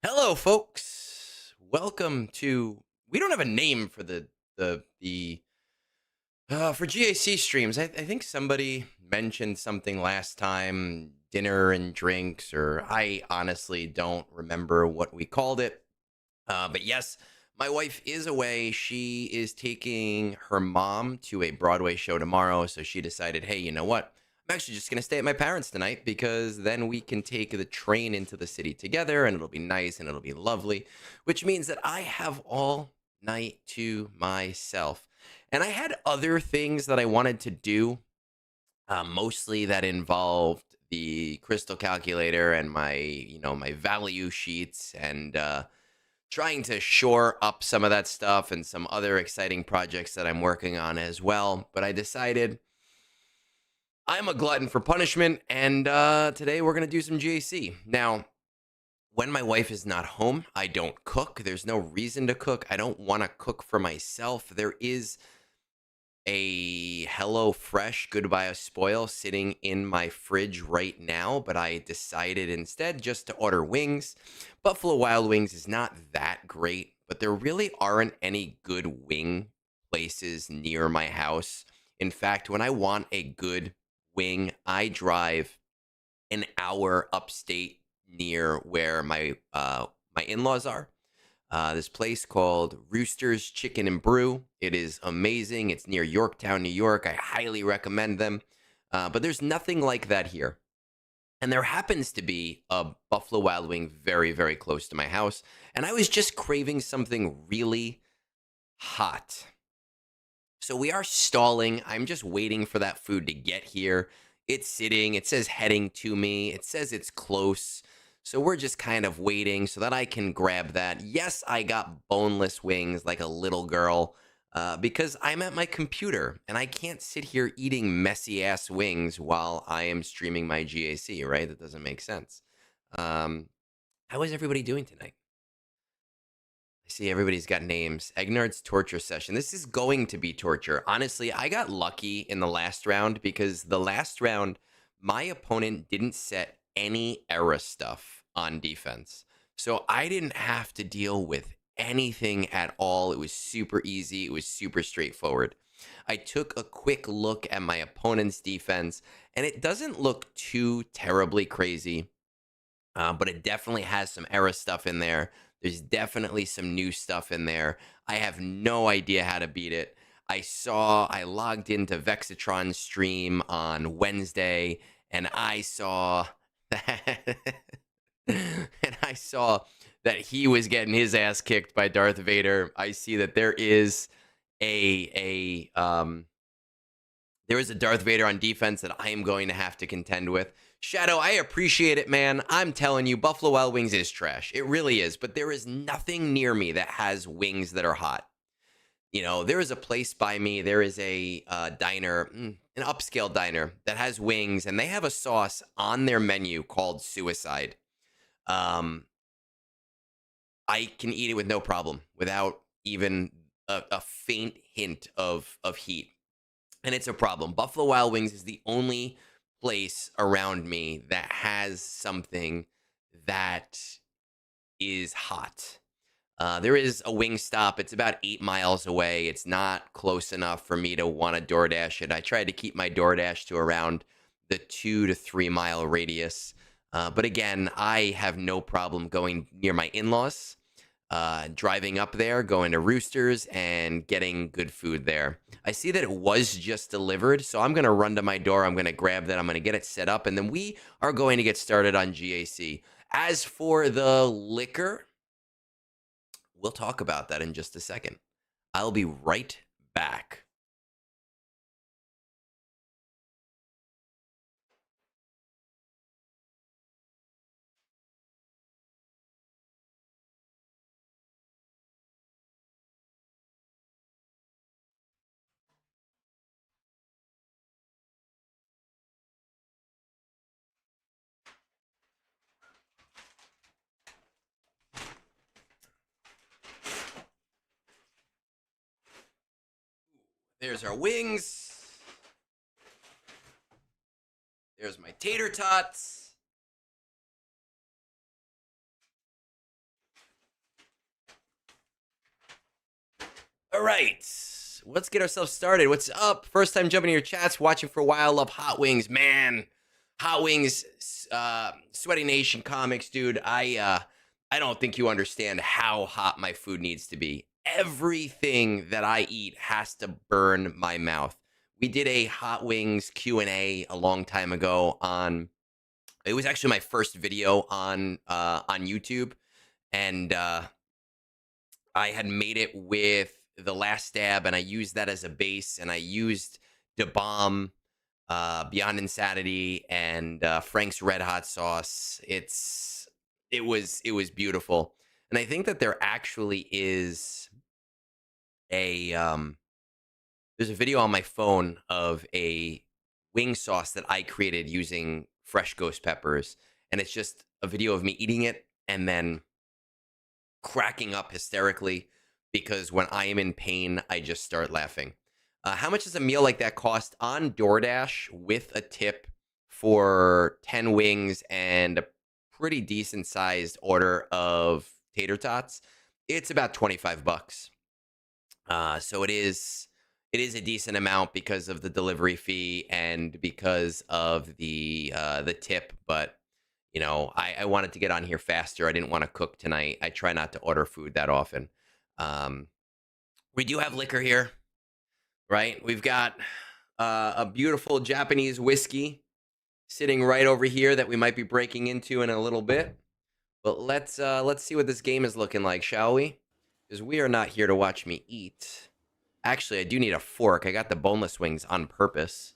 Hello, folks. Welcome to. We don't have a name for the for GAC streams. I think somebody mentioned something last time. dinner and drinks, or I honestly don't remember what we called it. But yes, my wife is away. She is taking her mom to a Broadway show tomorrow. So she decided, hey, you know what? I'm actually just going to stay at my parents' tonight because then we can take the train into the city together and it'll be nice and it'll be lovely, which means that I have all night to myself. And I had other things that I wanted to do, mostly that involved the crystal calculator and my value sheets and, trying to shore up some of that stuff and some other exciting projects that I'm working on as well. But I decided I'm a glutton for punishment, and today we're going to do some GAC. Now, when my wife is not home, I don't cook. There's no reason to cook. I don't want to cook for myself. There is a Hello Fresh Goodbye Spoil sitting in my fridge right now, but I decided instead just to order wings. Buffalo Wild Wings is not that great, but there really aren't any good wing places near my house. In fact, when I want a good wing, I drive an hour upstate near where my in-laws are. This place called Rooster's Chicken and Brew. It is amazing. It's near Yorktown, New York. I highly recommend them. But there's nothing like that here. And there happens to be a Buffalo Wild Wing very, very close to my house. And I was just craving something really hot. So we are stalling. I'm just waiting for that food to get here. It's sitting. It says heading to me. It says it's close. So we're just kind of waiting so that I can grab that. Yes, I got boneless wings like a little girl because I'm at my computer and I can't sit here eating messy ass wings while I am streaming my GAC, right? That doesn't make sense. How is everybody doing tonight? I see everybody's got names. Egnards torture session. This is going to be torture. Honestly, I got lucky in the last round because the last round, my opponent didn't set any era stuff on defense. So I didn't have to deal with anything at all. It was super easy. It was super straightforward. I took a quick look at my opponent's defense, and it doesn't look too terribly crazy, but it definitely has some era stuff in there. There's definitely some new stuff in there. I have no idea how to beat it. I logged into Vexitron's stream on Wednesday, and I saw that, and I saw that he was getting his ass kicked by Darth Vader. I see that there is there is a Darth Vader on defense that I am going to have to contend with. Shadow, I appreciate it, man. I'm telling you, Buffalo Wild Wings is trash. It really is. But there is nothing near me that has wings that are hot. You know, there is a place by me. There is a diner, an upscale diner that has wings, and they have a sauce on their menu called Suicide. I can eat it with no problem, without even a faint hint of heat. And it's a problem. Buffalo Wild Wings is the only place around me that has something that is hot. There is a wing stop. It's about 8 miles away. It's not close enough for me to want to DoorDash it. I tried to keep my DoorDash to around the 2 to 3 mile radius. But again, I have no problem going near my in-laws, driving up there, going to Roosters, and getting good food there. I see that it was just delivered, so I'm going to run to my door. I'm going to grab that. I'm going to get it set up, and then we are going to get started on GAC. As for the liquor, we'll talk about that in just a second. I'll be right back. There's our wings. There's my tater tots. All right, let's get ourselves started. What's up? First time jumping in your chats, watching for a while. Love hot wings, man. Hot Wings, Sweaty Nation Comics, dude. I don't think you understand how hot my food needs to be. Everything that I eat has to burn my mouth. We did a Hot Wings Q&A a long time ago on. It was actually my first video on YouTube, and I had made it with the Last Stab, and I used that as a base, and I used Da Bomb, Beyond Insanity, and Frank's Red Hot Sauce. It was beautiful, and I think that there actually is a there's a video on my phone of a wing sauce that I created using fresh ghost peppers, and it's just a video of me eating it and then cracking up hysterically because when I am in pain, I just start laughing. How much does a meal like that cost on DoorDash with a tip for 10 wings and a pretty decent sized order of tater tots? It's about 25 bucks. So it is a decent amount because of the delivery fee and because of the tip, but I wanted to get on here faster. I didn't want to cook tonight. I try not to order food that often. Um, we do have liquor here, right? We've got a beautiful Japanese whiskey sitting right over here that we might be breaking into in a little bit. But let's see what this game is looking like, shall we? Because we are not here to watch me eat. Actually, I do need a fork. I got the boneless wings on purpose.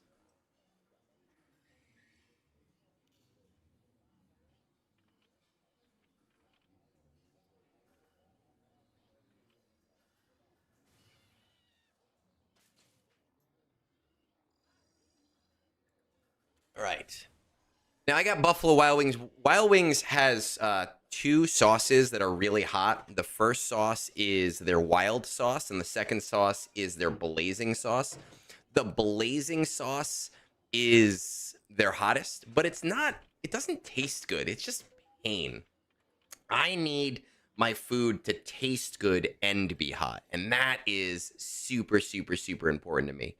All right. Now I got Buffalo Wild Wings. Wild Wings has two sauces that are really hot. The first sauce is their wild sauce, and the second sauce is their blazing sauce. The blazing sauce is their hottest, but it's not. It doesn't taste good. It's just pain. I need my food to taste good and be hot, and that is super, super, super important to me.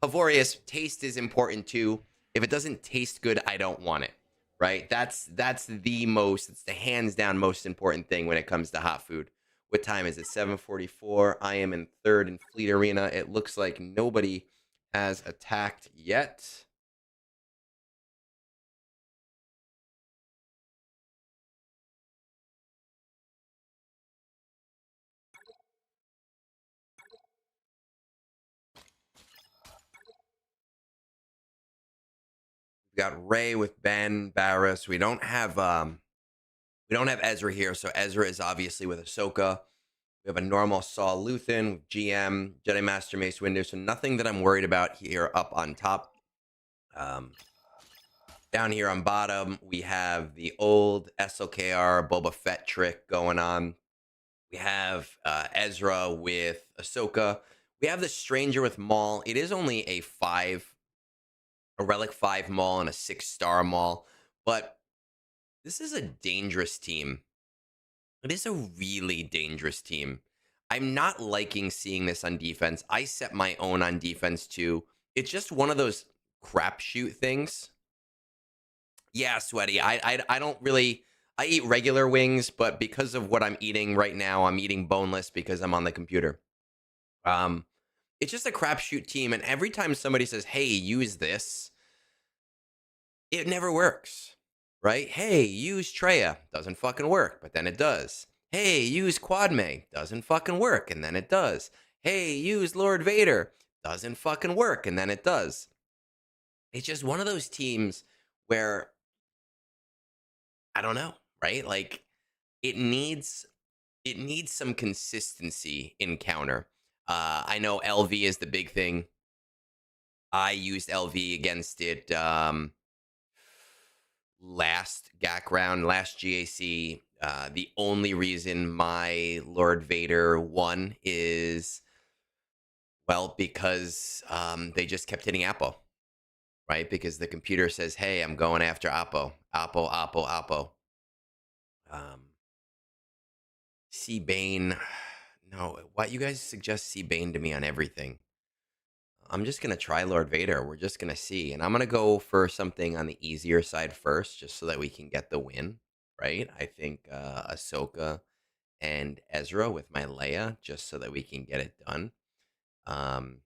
Havorius, taste is important too. If it doesn't taste good, I don't want it. Right? It's the hands down most important thing when it comes to hot food. What time is it? 7:44. I am in third in Fleet Arena. It looks like nobody has attacked yet. We've got Ray with Ben Barris. We don't have Ezra here, so Ezra is obviously with Ahsoka. We have a normal Saul Luthen, GM, Jedi Master Mace Windu, so nothing that I'm worried about here up on top. Um, Down here on bottom, we have the old SLKR Boba Fett trick going on. We have Ezra with Ahsoka. We have the Stranger with Maul. It is only a Relic 5 Maul and a 6-star Maul, but this is a dangerous team. It is a really dangerous team. I'm not liking seeing this on defense. I set my own on defense too. It's just one of those crapshoot things. Yeah, sweaty. I don't really. I eat regular wings, but because of what I'm eating right now, I'm eating boneless because I'm on the computer. Um, it's just a crapshoot team, and every time somebody says, "Hey, use this," it never works, right? Hey, use Treya. Doesn't fucking work, but then it does. Hey, use Quadme. Doesn't fucking work, and then it does. Hey, use Lord Vader. Doesn't fucking work, and then it does. It's just one of those teams where I don't know, right? Like it needs it needs some consistency in counter. I know LV is the big thing. I used LV against it last GAC round, last GAC. The only reason my Lord Vader won is, well, because they just kept hitting Apple, right? Because the computer says, hey, I'm going after Apple, Apple, Apple, Apple. C Bane. No, why you guys suggest C Bane to me on everything? I'm just gonna try Lord Vader. We're just gonna see, and I'm gonna go for something on the easier side first, just so that we can get the win. Right? I think Ahsoka and Ezra with my Leia, just so that we can get it done. Um,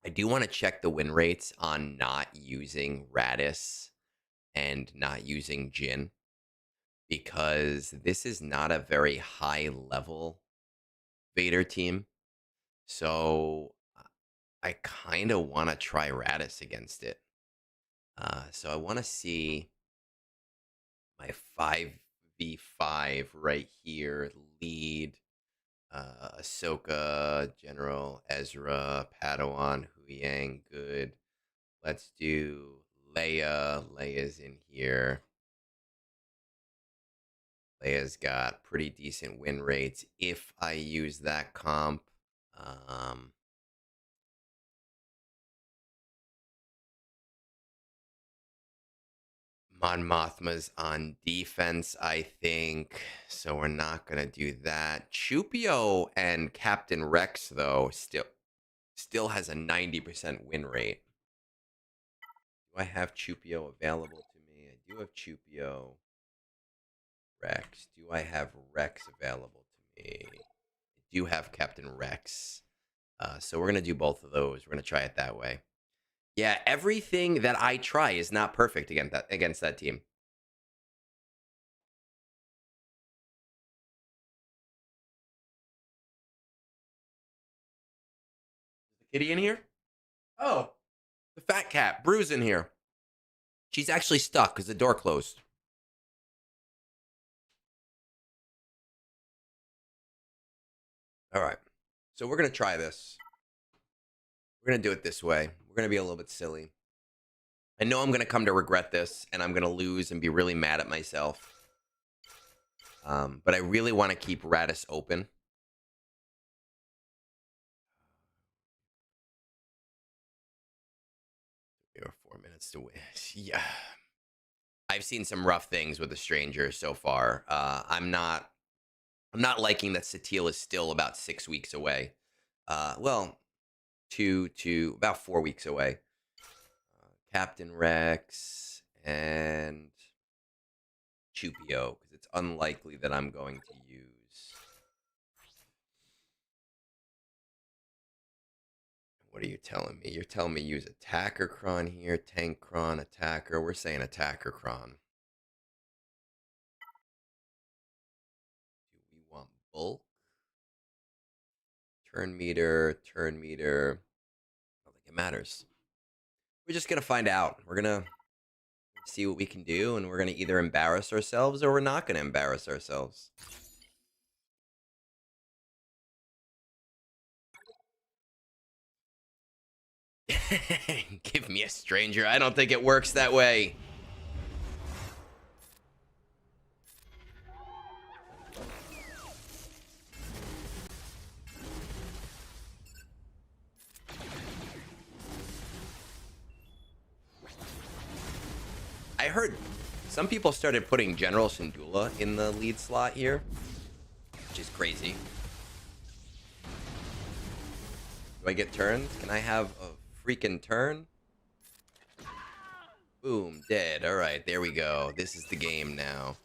I do want to check the win rates on not using Radis and not using Jin, because this is not a very high level Vader team. So I kind of want to try Radis against it. So I want to see my 5v5 right here lead. Ahsoka, General, Ezra, Padawan, Huyang, good. Let's do Leia. Leia's in here. Leia's got pretty decent win rates if I use that comp. Um, Mon Mothma's on defense, I think, so we're not gonna do that. Chupio and Captain Rex, though, still has a 90% win rate. Do I have Chupio available to me? I do have Chupio. Rex. Do I have Rex available to me? I do have Captain Rex. So we're gonna do both of those. We're gonna try it that way. Yeah, everything that I try is not perfect against that team. Is the kitty in here? Oh, the fat cat, Bru's in here. She's actually stuck because the door closed. All right. So we're going to try this. We're going to do it this way. We're going to be a little bit silly. I know I'm going to come to regret this, and I'm going to lose and be really mad at myself. But I really want to keep Radis open. There are 4 minutes to win. Yeah. I've seen some rough things with the stranger so far. I'm not liking that Satele is still about 6 weeks away. Well, to about 4 weeks away. Captain Rex and Chupio, because it's unlikely that I'm going to use. What are you telling me? You're telling me use attacker cron here, tank cron, attacker. We're saying attacker cron. Do we want bulk? Turn meter, turn meter. I don't think it matters. We're just going to find out. We're going to see what we can do, and we're going to either embarrass ourselves or we're not going to embarrass ourselves. Give me a stranger. I don't think it works that way. I heard some people started putting General Syndulla in the lead slot here, which is crazy. Do I get turns? Can I have a freaking turn? Boom, dead. All right, there we go. This is the game now.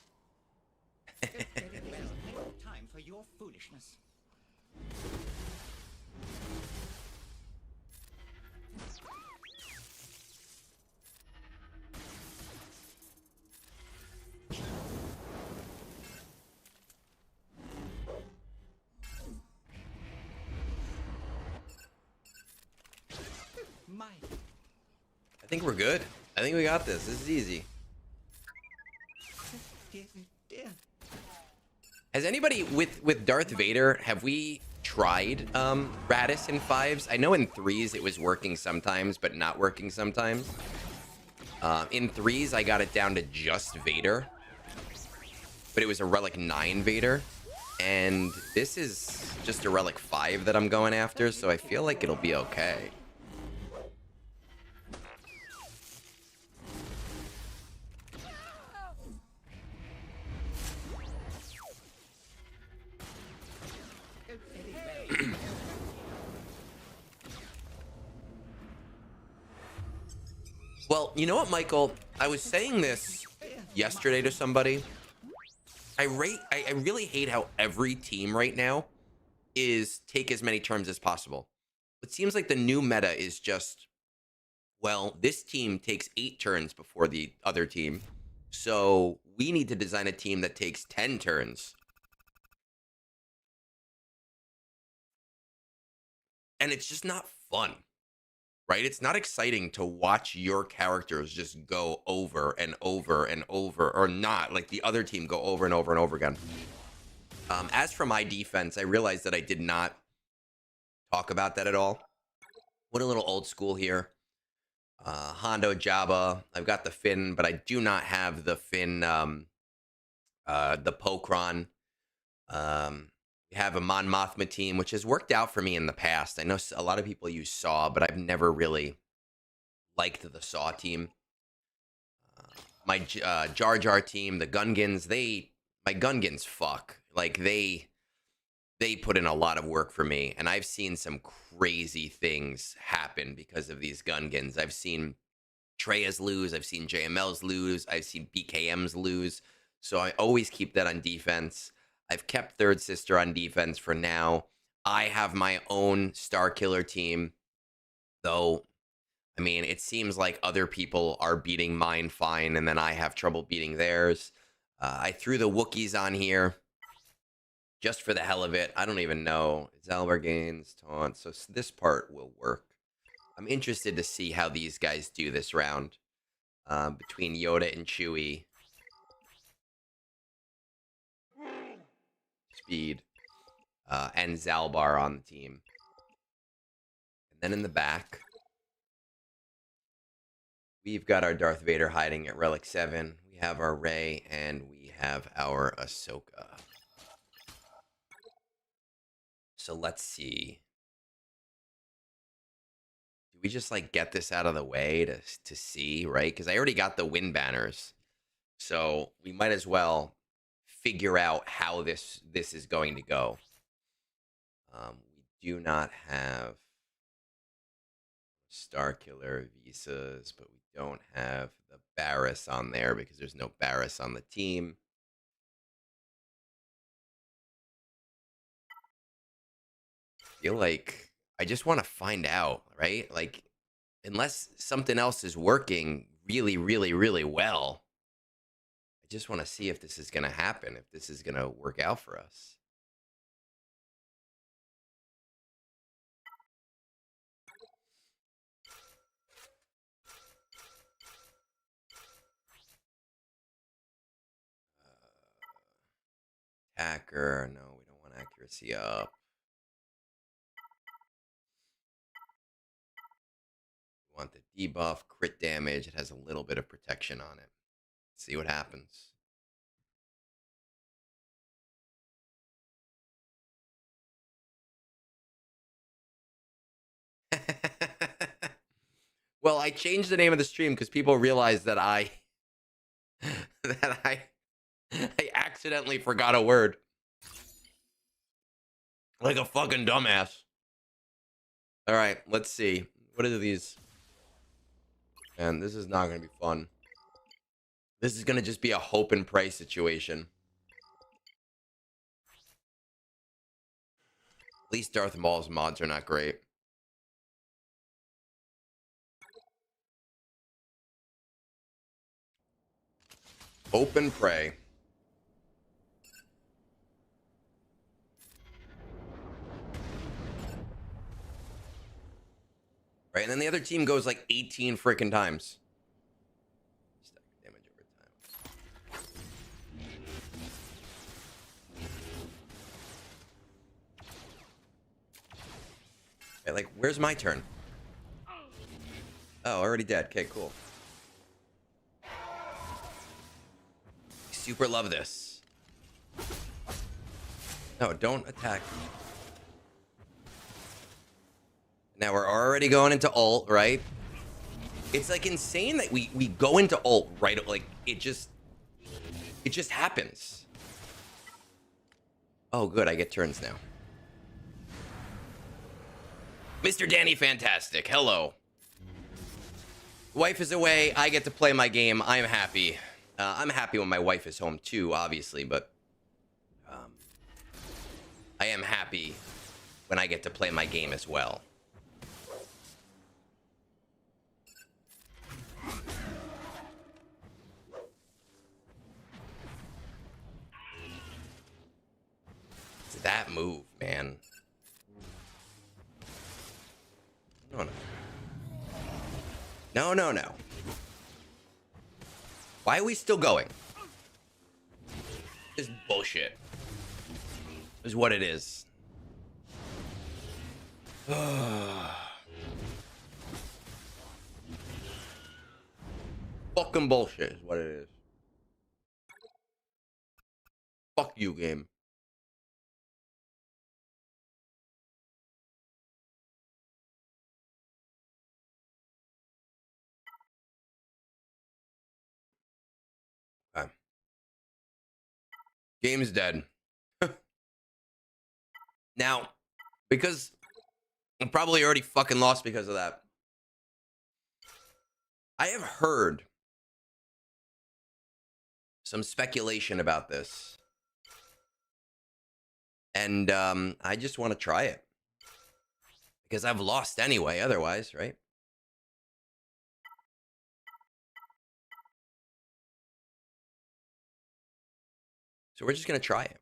Time for your foolishness. I think we're good. I think we got this. This is easy. Has anybody with Darth Vader, have we tried Radis in 5s? I know in 3s it was working sometimes, but not working sometimes. In 3s, I got it down to just Vader. But it was a Relic 9 Vader. And this is just a Relic 5 that I'm going after, so I feel like it'll be okay. Well, you know what, Michael? I was saying this yesterday to somebody. I really hate how every team right now is take as many turns as possible. It seems like the new meta is just, well, this team takes 8 turns before the other team. So we need to design a team that takes 10 turns. And it's just not fun, right? It's not exciting to watch your characters just go over and over and over, or not, like the other team go over and over and over again. As for my defense, I realized that I did not talk about that at all. Went a little old school here. Hondo Jabba. I've got the Finn, but I do not have the Finn, the Pokron. We have a Mon Mothma team, which has worked out for me in the past. I know a lot of people use Saw, but I've never really liked the Saw team. My Jar Jar team, the Gungans, my Gungans fuck. Like they put in a lot of work for me, and I've seen some crazy things happen because of these Gungans. I've seen Treyas lose, I've seen JMLs lose, I've seen BKMs lose. So I always keep that on defense. I've kept Third Sister on defense for now. I have my own Star Killer team, though. I mean, it seems like other people are beating mine fine, and then I have trouble beating theirs. I threw the Wookiees on here just for the hell of it. I don't even know. Zalbar gains, taunt. So this part will work. I'm interested to see how these guys do this round. Between Yoda and Chewie. Speed. And Zalbar on the team. And then in the back, we've got our Darth Vader hiding at Relic 7. We have our Rey, and we have our Ahsoka. So let's see. Do we just like get this out of the way to see, right? Because I already got the win banners. So we might as well figure out how this is going to go. We do not have Star Killer visas, but we don't have the Barriss on there because there's no Barriss on the team. I feel like I just want to find out, right? Like, unless something else is working really, really, really well, I just want to see if this is going to happen, if this is going to work out for us. Attacker, no, we don't want accuracy up. We want the debuff, crit damage. It has a little bit of protection on it. Let's see what happens. Well, I changed the name of the stream because people realized that I accidentally forgot a word. Like a fucking dumbass. All right, let's see. What are these? Man, this is not going to be fun. This is going to just be a hope and pray situation. At least Darth Maul's mods are not great. Hope and pray. Right, and then the other team goes like 18 freaking times. Damage over time. Okay, like, where's my turn? Oh, already dead. Okay, cool. Super love this. No, don't attack. Now we're already going into ult, right? It's like insane that we go into ult, right? Like it just happens. Oh, good. I get turns now. Mr. Danny Fantastic. Hello. Wife is away. I get to play my game. I'm happy. I'm happy when my wife is home too, obviously, but um, I am happy when I get to play my game as well. It's that move, man. No, no. No, no, no. Why are we still going? This is bullshit. Is what it is. Fucking bullshit is what it is. Fuck you, game. Okay. Game's dead. Now, because I'm probably already fucking lost because of that. I have heard some speculation about this. And I just want to try it. Because I've lost anyway, otherwise, right? So we're just going to try it.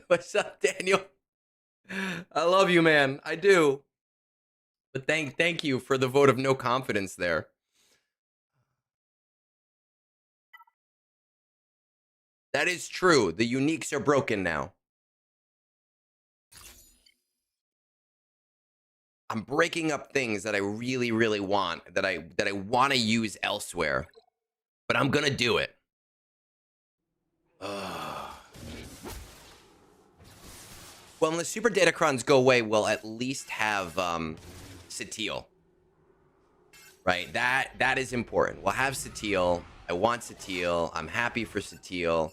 What's up, Daniel? I love you, man. I do. But thank you for the vote of no confidence there. That is true. The uniques are broken now. I'm breaking up things that I really, really want, that I want to use elsewhere. But I'm gonna do it. Ugh. Well, when the super datacrons go away, we'll at least have Satil. Right? That is important. We'll have Satil. I want Satil. I'm happy for Satil.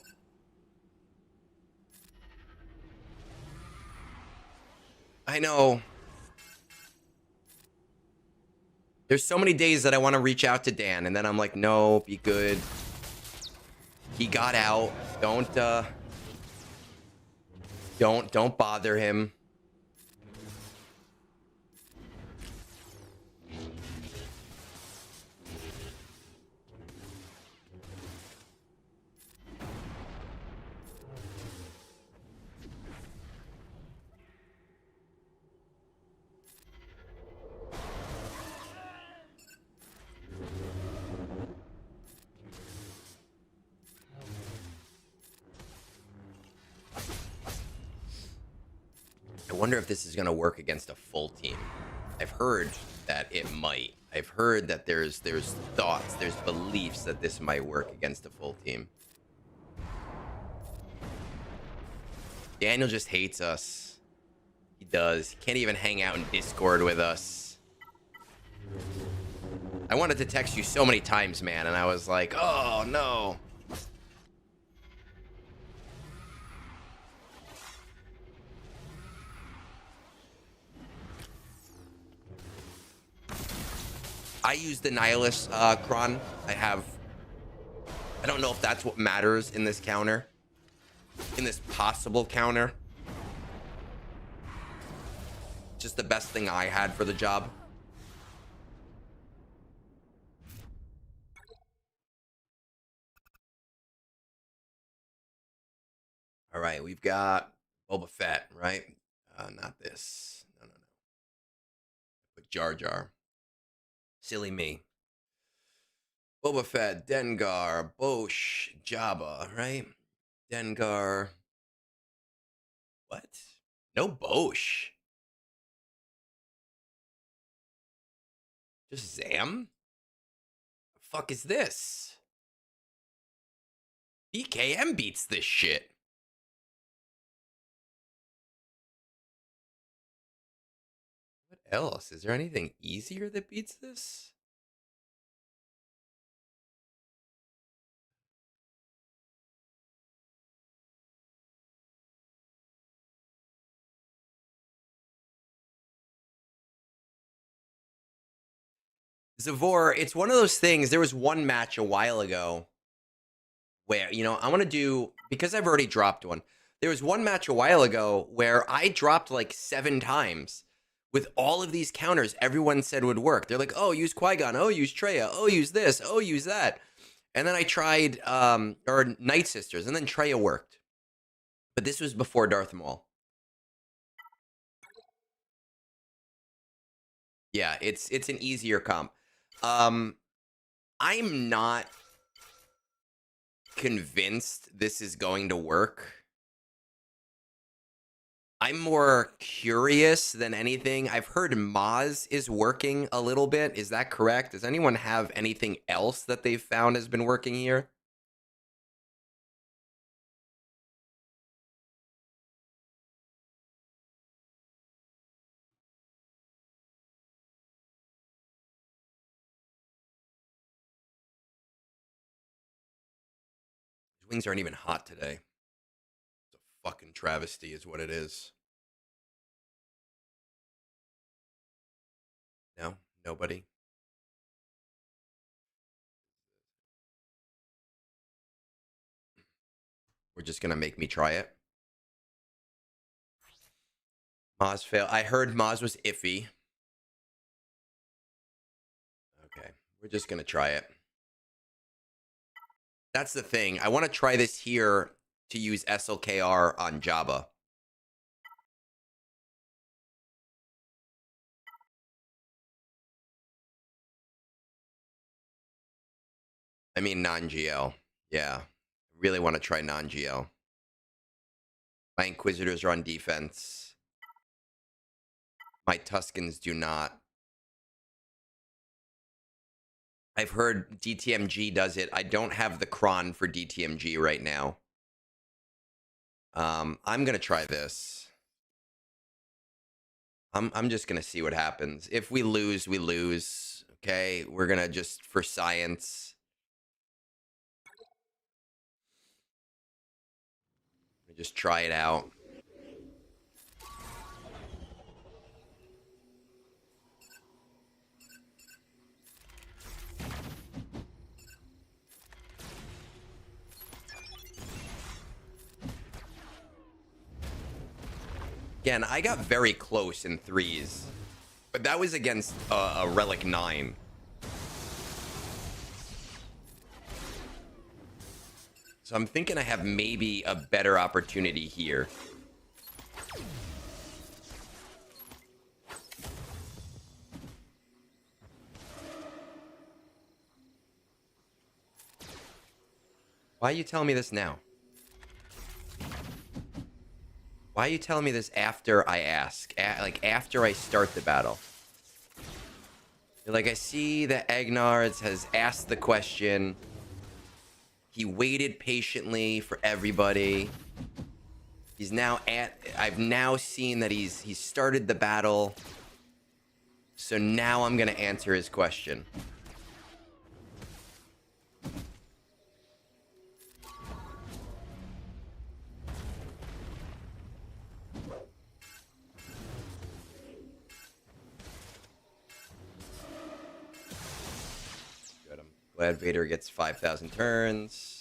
I know. There's so many days that I want to reach out to Dan, and then I'm like, no, be good. He got out. Don't bother him. I wonder if this is going to work against a full team. I've heard that it might. I've heard that there's thoughts, there's beliefs that this might work against a full team. Daniel just hates us. He does. He can't even hang out in Discord with us. I wanted to text you so many times, man, and I was like, oh, no. I use the Nihilist Kron. I don't know if that's what matters in this counter. In this possible counter. Just the best thing I had for the job. All right, we've got Boba Fett, right? Not this. No. But Jar Jar. Silly me. Boba Fett, Dengar, Bosch, Jabba, right? Dengar. What? No Bosch. Just Zam? The fuck is this? BKM beats this shit. What else? Is there anything easier that beats this? Zavor, it's one of those things. There was one match a while ago where, I want to do, because I've already dropped one. There was one match a while ago where I dropped like 7 times with all of these counters everyone said would work. They're like, oh, use Qui-Gon. Oh, use Traya. Oh, use this. Oh, use that. And then I tried, or Night Sisters, and then Traya worked. But this was before Darth Maul. Yeah, it's an easier comp. I'm not convinced this is going to work. I'm more curious than anything. I've heard Maz is working a little bit. Is that correct? Does anyone have anything else that they've found has been working here? These wings aren't even hot today. It's a fucking travesty, is what it is. No, nobody. We're just gonna make me try it. Maz fail. I heard Maz was iffy. Okay, we're just gonna try it. That's the thing. I want to try this here to use SLKR on Jabba. I mean non-GL. Yeah. Really want to try non-GL. My Inquisitors are on defense. My Tuscans do not. I've heard DTMG does it. I don't have the cron for DTMG right now. I'm gonna try this. I'm just gonna see what happens. If we lose, we lose. Okay, we're gonna just for science. Just try it out. Again, I got very close in threes, but that was against a Relic 9. So I'm thinking I have maybe a better opportunity here. Why are you telling me this now? Why are you telling me this after I ask? Like, after I start the battle? You're like, I see that Egnards has asked the question. He waited patiently for everybody. He's now I've now seen that he's started the battle. So now I'm going to answer his question. Good. I'm glad Vader gets 5,000 turns.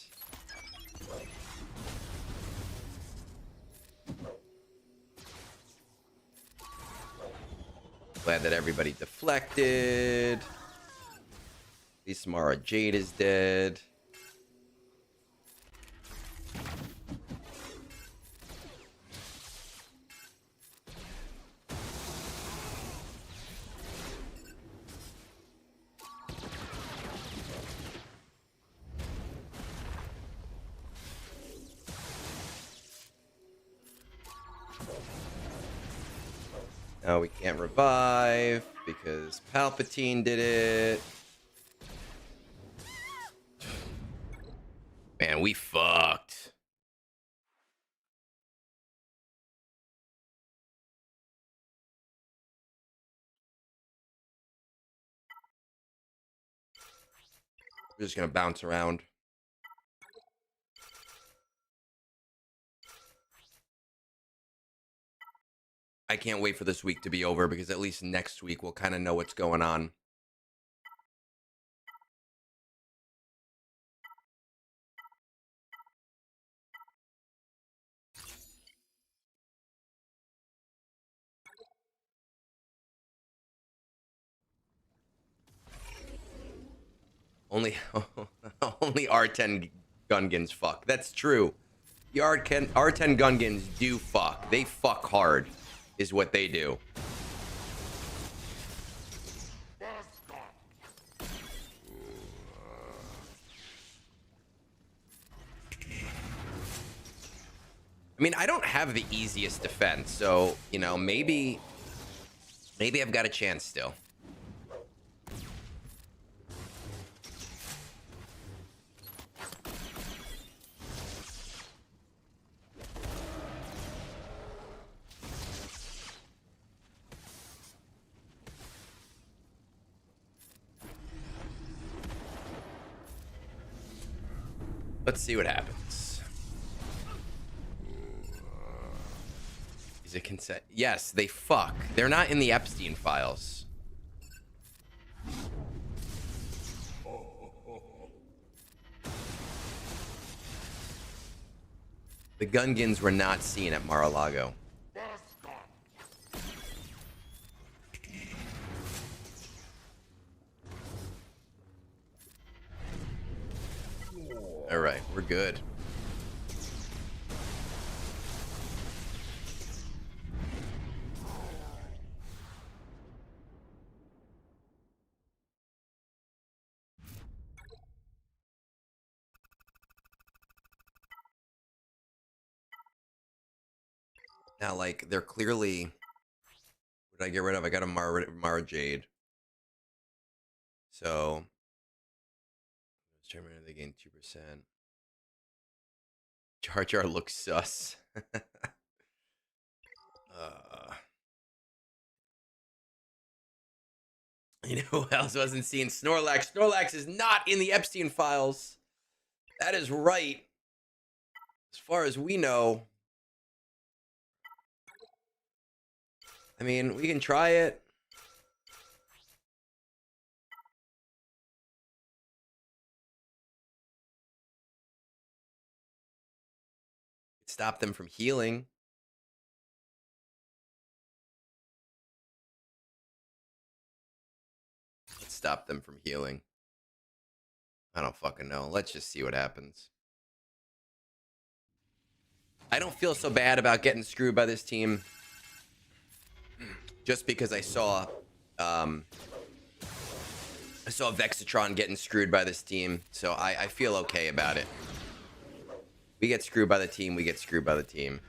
Glad that everybody deflected. At least Mara Jade is dead. No, we can't revive because Palpatine did it. Man, we fucked. We're just gonna bounce around. I can't wait for this week to be over because at least next week we'll kind of know what's going on. Only only R10 Gungans fuck. That's true. The R10 Gungans do fuck. They fuck hard, is what they do. I mean, I don't have the easiest defense, so, you know, maybe I've got a chance still. Let's see what happens. Is it consent? Yes, they fuck. They're not in the Epstein files. The Gungans were not seen at Mar-a-Lago. All right, we're good. Now, like, they're clearly... What did I get rid of? I got a Mara Jade. So... They gain 2%. Jar Jar looks sus. You know who else wasn't seen? Snorlax. Snorlax is not in the Epstein files. That is right. As far as we know. I mean, we can try it. Stop them from healing. Let's stop them from healing. I don't fucking know. Let's just see what happens. I don't feel so bad about getting screwed by this team. Just because I saw Vexatron getting screwed by this team. So I feel okay about it. We get screwed by the team, we get screwed by the team.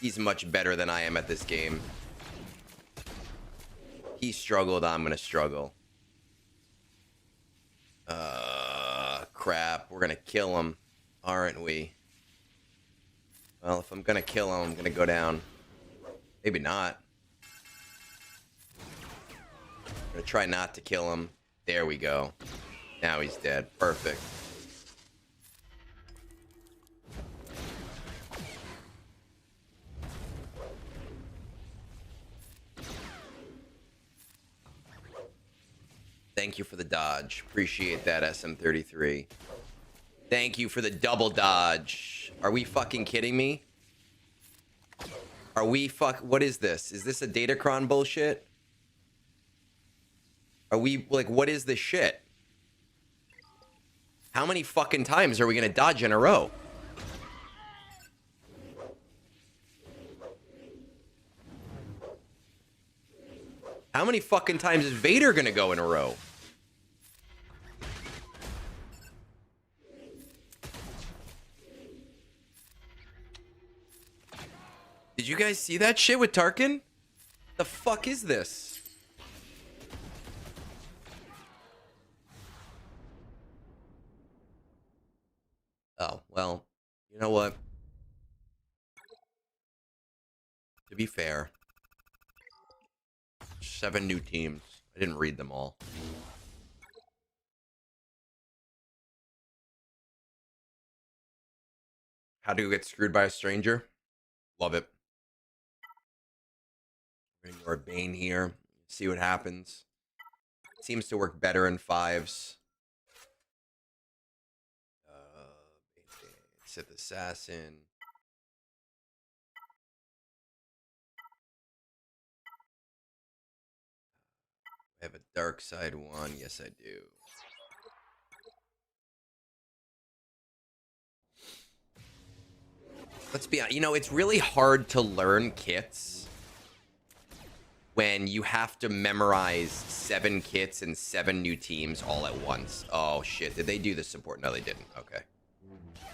He's much better than I am at this game. He struggled, I'm gonna struggle. Crap. We're gonna kill him, aren't we? Well, if I'm gonna kill him, I'm gonna go down. Maybe not. I'm gonna try not to kill him. There we go. Now he's dead. Perfect. Thank you for the dodge. Appreciate that, SM33. Thank you for the double dodge. Are we fucking kidding me? Are we what is this? Is this a Datacron bullshit? Are we, like, what is this shit? How many fucking times are we gonna dodge in a row? How many fucking times is Vader gonna go in a row? Did you guys see that shit with Tarkin? The fuck is this? Oh, well, you know what? To be fair, 7 new teams. I didn't read them all. How do you get screwed by a stranger? Love it. Bring our Bane here. See what happens. Seems to work better in 5s. Sith Assassin. I have a dark side one. Yes, I do. Let's be honest. You know, it's really hard to learn kits when you have to memorize 7 kits and 7 new teams all at once. Oh, shit. Did they do the support? No, they didn't. Okay.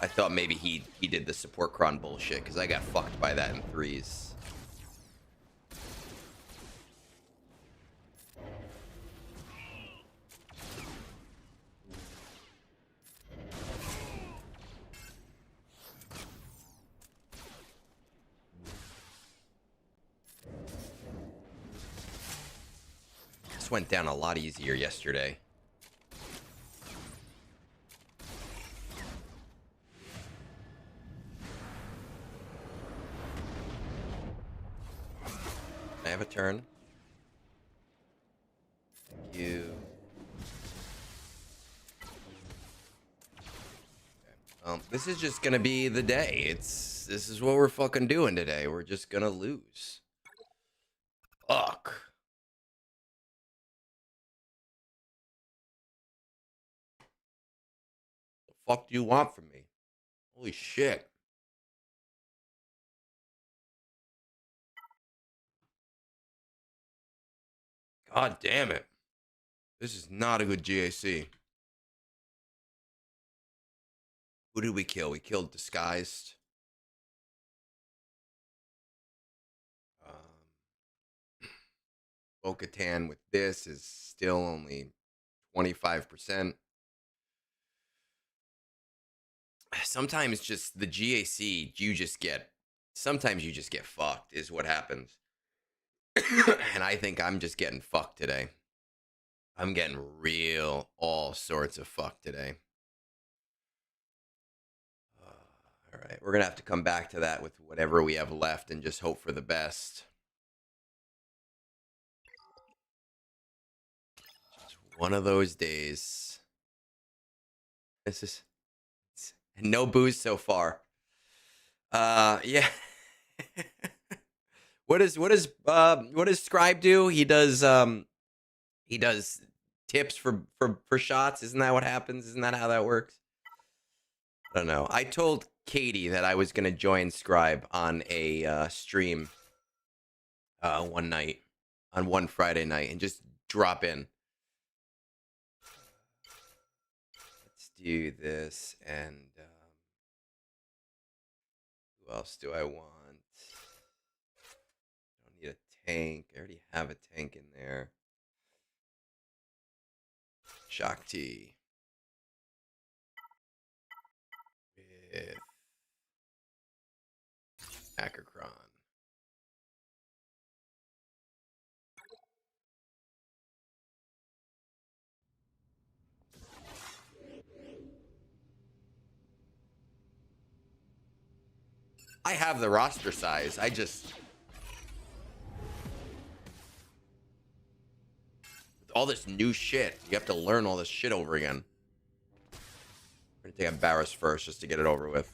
I thought maybe he did the support cron bullshit, because I got fucked by that in 3s. This went down a lot easier yesterday. I have a turn. Thank you. This is just gonna be the day. This is what we're fucking doing today. We're just gonna lose. Fuck. The fuck do you want from me? Holy shit. God damn it. This is not a good GAC. Who did we kill? We killed Disguised. Bo-Katan with this is still only 25%. Sometimes just the GAC, sometimes you just get fucked is what happens. And I think I'm just getting fucked today. I'm getting real all sorts of fucked today. All right, we're going to have to come back to that with whatever we have left and just hope for the best. Just one of those days. This is no booze so far. Yeah. What does Scribe do? He does tips for shots. Isn't that what happens? Isn't that how that works? I don't know. I told Katie that I was gonna join Scribe on a stream one night, on one Friday night, and just drop in. Let's do this, and who else do I want? I don't need a tank. I already have a tank in there. Shakti. With Ackercron. I have the roster size. I just... With all this new shit, you have to learn all this shit over again. I'm gonna take Barris first just to get it over with.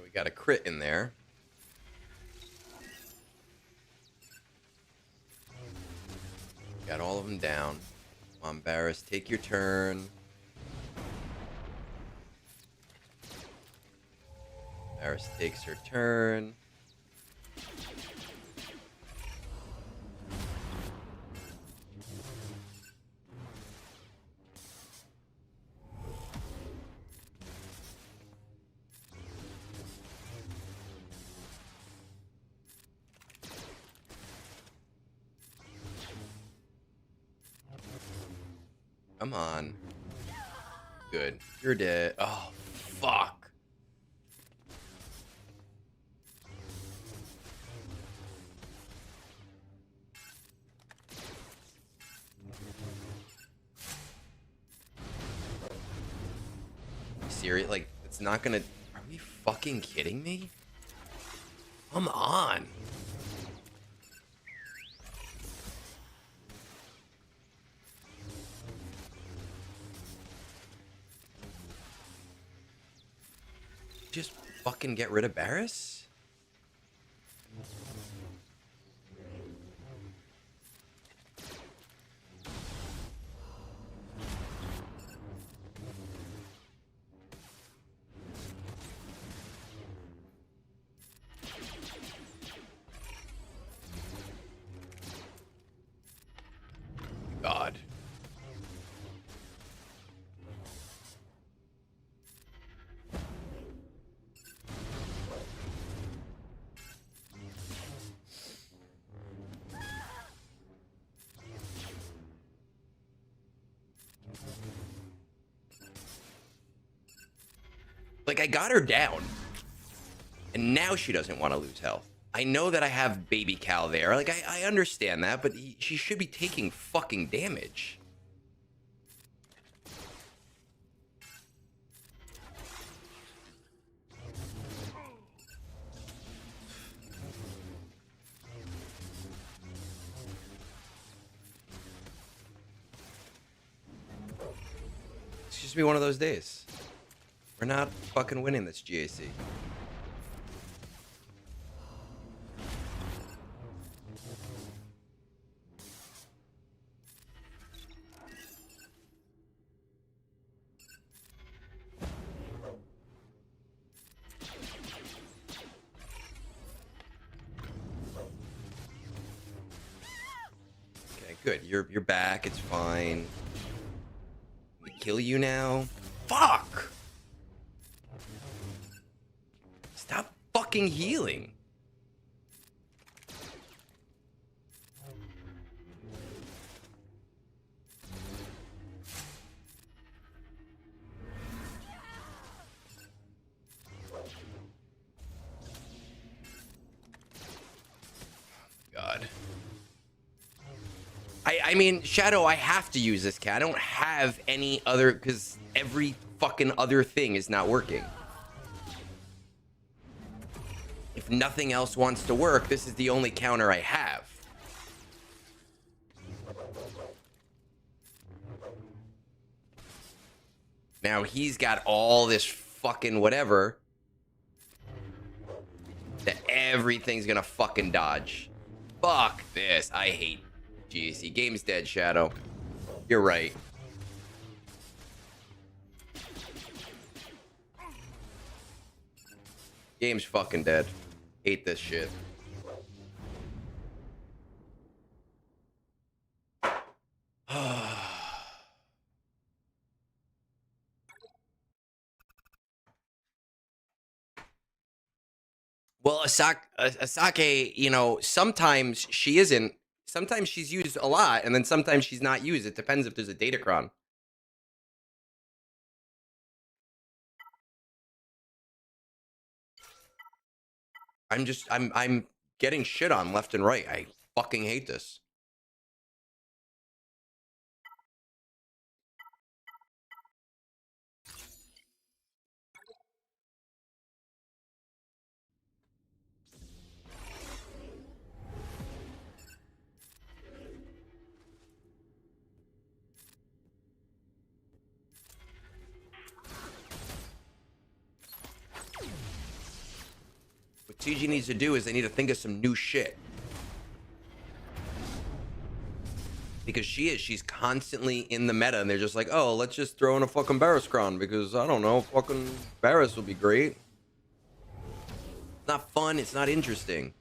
We got a crit in there. Got all of them down. Come on, Barris, take your turn. Barris takes her turn. Come on. Good. You're dead. Oh, fuck. serious? Like, it's not gonna... Are we fucking kidding me? Come on. Just fucking get rid of Barris? God. Like, I got her down. And now she doesn't want to lose health. I know that I have baby Cal there. Like, I understand that, but she should be taking fucking damage. It's just be one of those days. We're not fucking winning this GAC. Okay, good. You're back. It's fine. We kill you now. Fuck! Stop fucking healing. God. I mean, Shadow, I have to use this cat. I don't have any other, because every fucking other thing is not working. If nothing else wants to work, this is the only counter I have. Now he's got all this fucking whatever that everything's gonna fucking dodge. Fuck this. I hate GAC. Game's dead, Shadow. You're right. Game's fucking dead. Hate this shit. Well, Asake, you know, sometimes she isn't. Sometimes she's used a lot, and then sometimes she's not used. It depends if there's a Datacron. I'm getting shit on left and right. I fucking hate this. What TG needs to do is they need to think of some new shit. Because she's constantly in the meta, and they're just like, oh, let's just throw in a fucking Barriscron, because, I don't know, fucking Barris will be great. It's not fun, it's not interesting.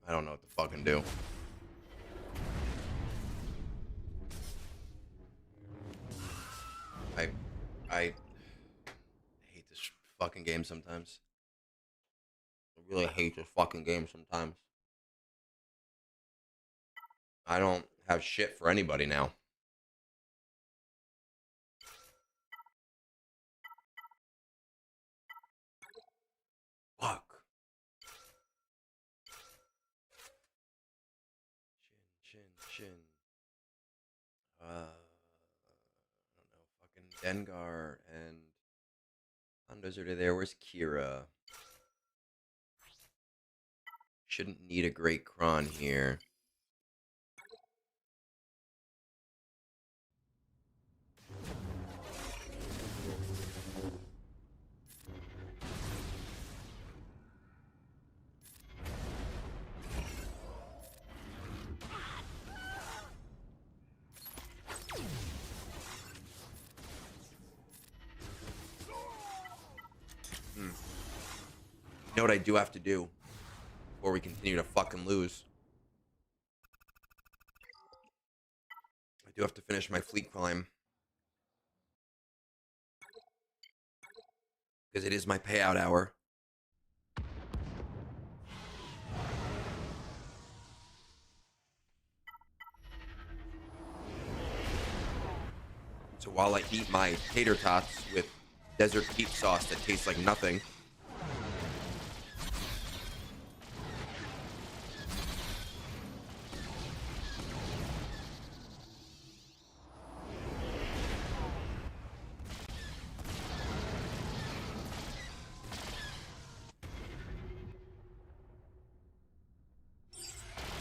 I don't know what to fucking do. fucking game sometimes. I really hate this fucking game sometimes. I don't have shit for anybody now. Fuck. Shin. I don't know. Fucking Dengar and Hondo's are there. Where's Kira? Shouldn't need a great Kron here. You know what I do have to do before we continue to fucking lose? I do have to finish my fleet climb. Because it is my payout hour. So while I eat my tater tots with desert deep sauce that tastes like nothing,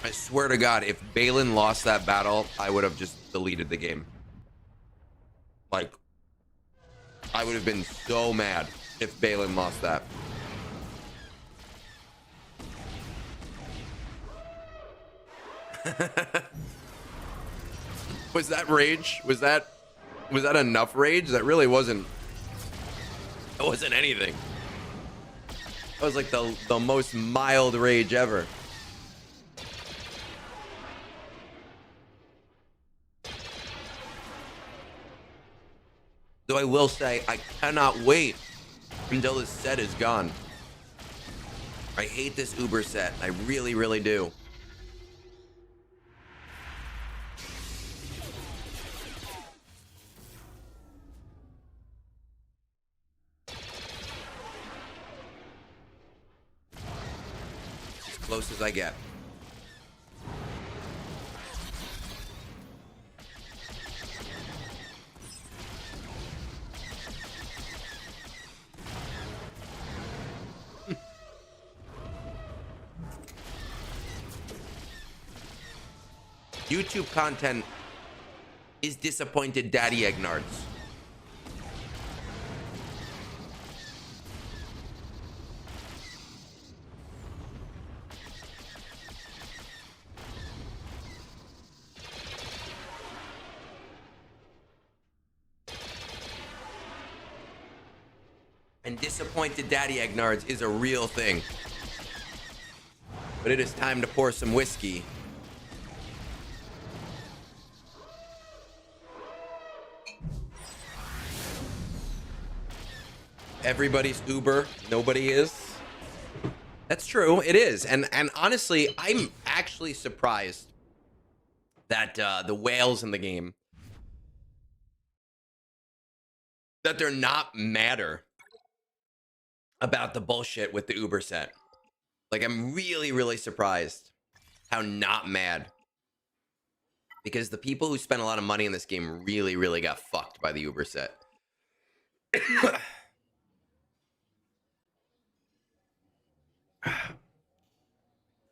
I swear to God, if Balin lost that battle, I would have just deleted the game. Like, I would have been so mad if Balin lost that. Was that rage? Was that enough rage? That really wasn't. It wasn't anything. That was like the most mild rage ever. Though I will say, I cannot wait until this set is gone. I hate this Uber set. I really, really do. As close as I get. YouTube content is disappointed Daddy Egnards. And disappointed Daddy Egnards is a real thing. But it is time to pour some whiskey. Everybody's Uber, nobody is. That's true, it is. And honestly, I'm actually surprised that the whales in the game, that they're not madder about the bullshit with the Uber set. Like, I'm really, really surprised how not mad. Because the people who spent a lot of money in this game really, really got fucked by the Uber set.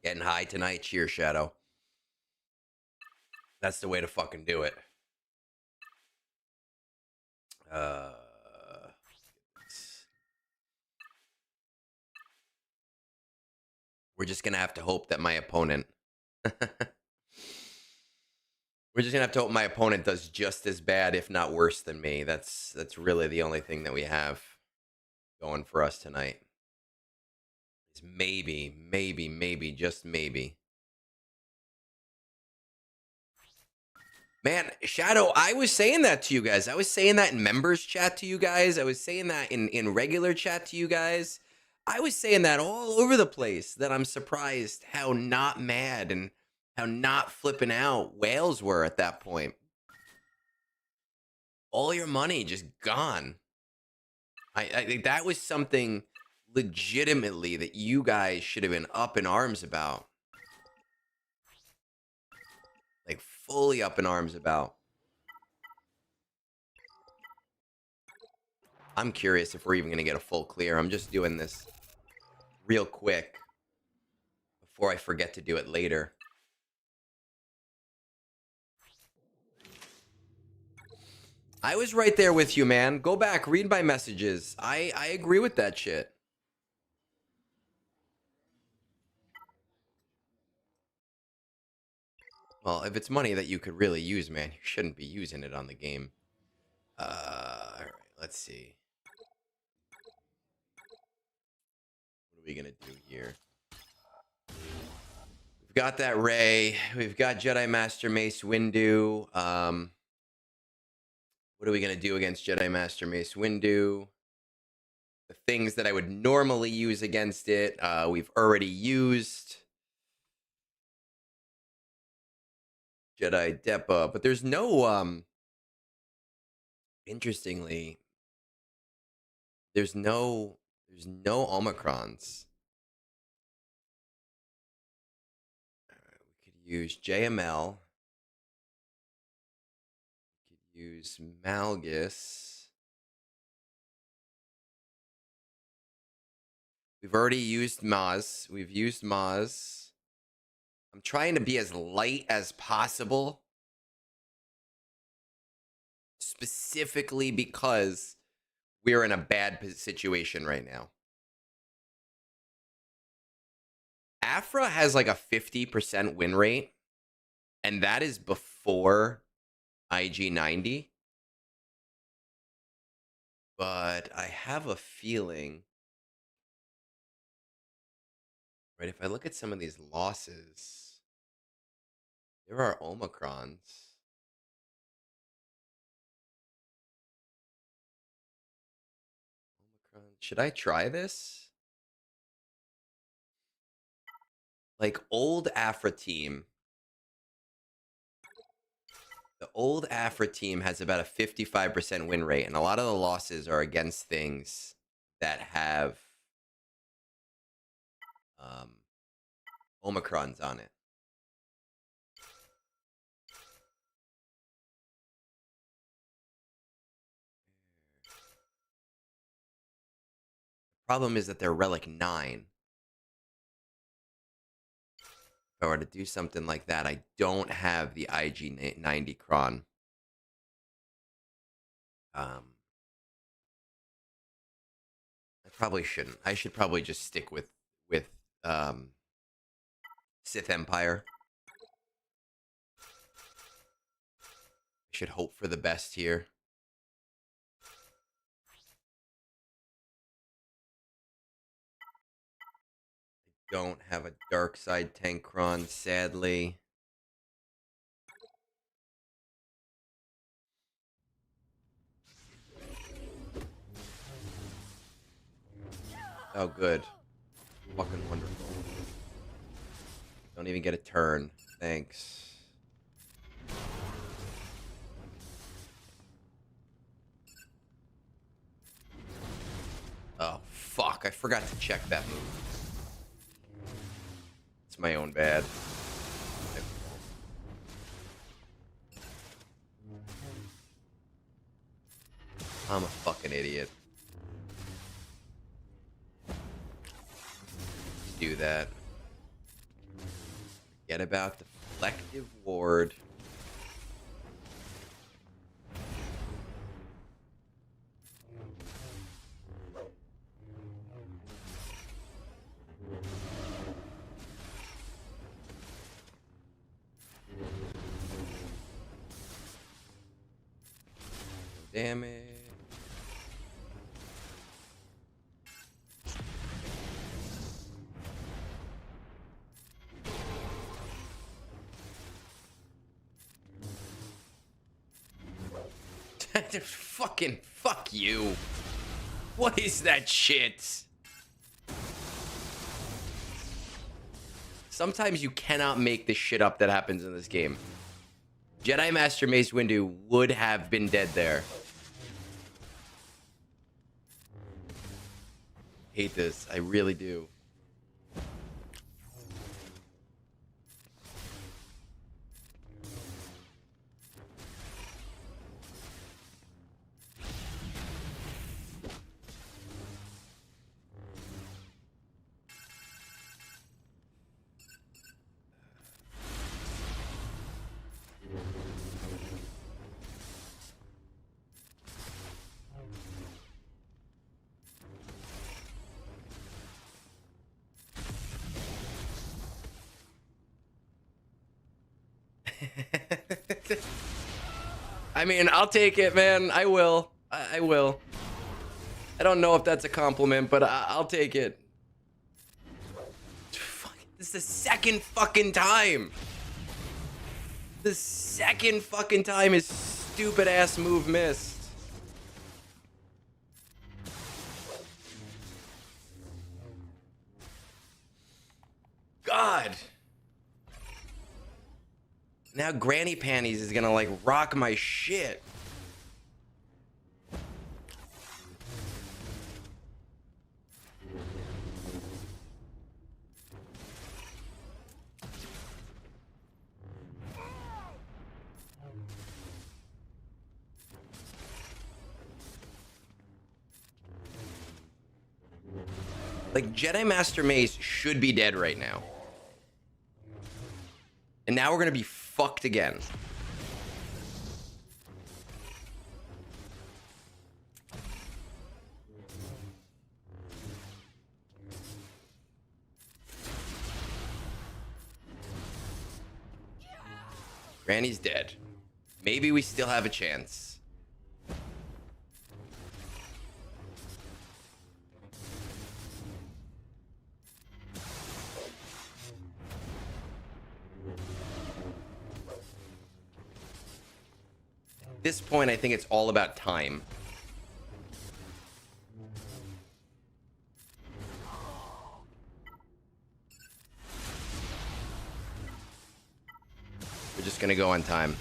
Getting high tonight. Cheers, Shadow. That's the way to fucking do it. We're just gonna have to hope that my opponent we're just gonna have to hope my opponent does just as bad, if not worse than me. That's really the only thing that we have going for us tonight. Is maybe, just maybe. Man, Shadow, I was saying that to you guys. I was saying that in members chat to you guys. I was saying that in regular chat to you guys. I was saying that all over the place, that I'm surprised how not mad and how not flipping out whales were at that point. All your money just gone. I think that was something legitimately that you guys should have been up in arms about. Like fully up in arms about. I'm curious if we're even going to get a full clear. I'm just doing this real quick before I forget to do it later. I was right there with you, man. Go back, read my messages. I agree with that shit. Well, if it's money that you could really use, man, you shouldn't be using it on the game. All right, let's see. What are we gonna do here? We've got that Ray. We've got Jedi Master Mace Windu. What are we gonna do against Jedi Master Mace Windu? The things that I would normally use against it, we've already used. Jedi Depa, but there's no interestingly, there's no Omicrons. We could use JML. We could use Malgus. We've already used Maz. We've used Maz. I'm trying to be as light as possible, specifically because we're in a bad situation right now. Afra has like a 50% win rate, and that is before IG90. But I have a feeling, right, if I look at some of these losses, there are Omicrons. Should I try this? Like old Afra team. The old Afra team has about a 55% win rate, and a lot of the losses are against things that have Omicrons on it. Problem is that they're relic 9. If I were to do something like that, I don't have the IG90 cron. I probably shouldn't. I should probably just stick with Sith Empire. I should hope for the best here. I don't have a dark side tank cron, sadly. Oh, good. Fucking wonderful. Don't even get a turn. Thanks. Oh, fuck. I forgot to check that move. It's my own bad. I'm a fucking idiot. Do that. Forget about the Deflective Ward. Damage. Fucking fuck you. What is that shit? Sometimes you cannot make the shit up that happens in this game. Jedi Master Mace Windu would have been dead there. Hate this. I really do. I mean, I'll take it, man. I will. I will. I don't know if that's a compliment, but I'll take it. Fuck, this is the second fucking time. The second fucking time his stupid ass move missed. God. Now Granny Panties is gonna like rock my shit. Like, Jedi Master Mace should be dead right now. And now we're gonna be fucked again. Granny's dead. Maybe we still have a chance. At this point, I think it's all about time. We're just gonna go on time.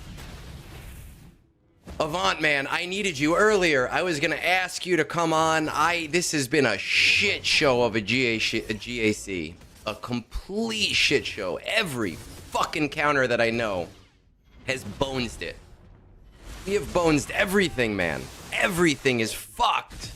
Avant, man, I needed you earlier. I was gonna ask you to come on. This has been a shit show of a GAC. A complete shit show. Every fucking counter that I know has bonesed it. We have bonesed everything, man. Everything is fucked.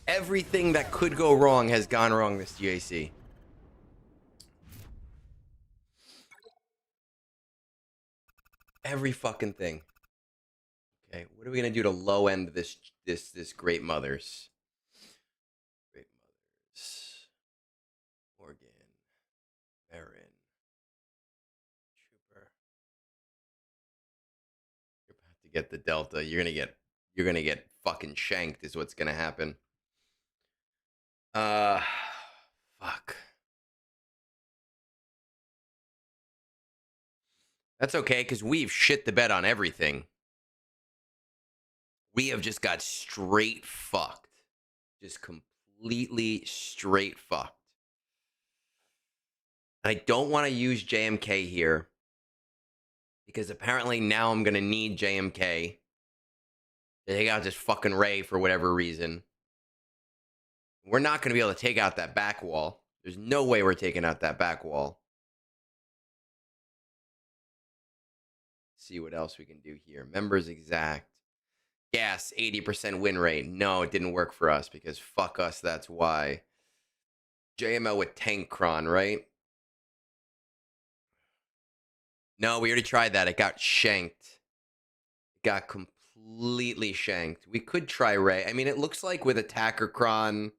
Everything that could go wrong has gone wrong this GAC. Every fucking thing. Okay, what are we gonna do to low end this Great Mothers? Great Mothers. Morgan. Marin. Trooper. You're about to get the Delta. You're gonna get fucking shanked is what's gonna happen. Fuck. That's okay, because we've shit the bed on everything. We have just got straight fucked. Just completely straight fucked. I don't want to use JMK here, because apparently now I'm going to need JMK to take out this fucking Ray for whatever reason. We're not going to be able to take out that back wall. There's no way we're taking out that back wall. See what else we can do here. Members exact. Gas, 80% win rate. No, it didn't work for us because fuck us, that's why. JML with Tankron, right? No, we already tried that. It got shanked. It got completely shanked. We could try Ray. I mean, it looks like with Attacker Cron,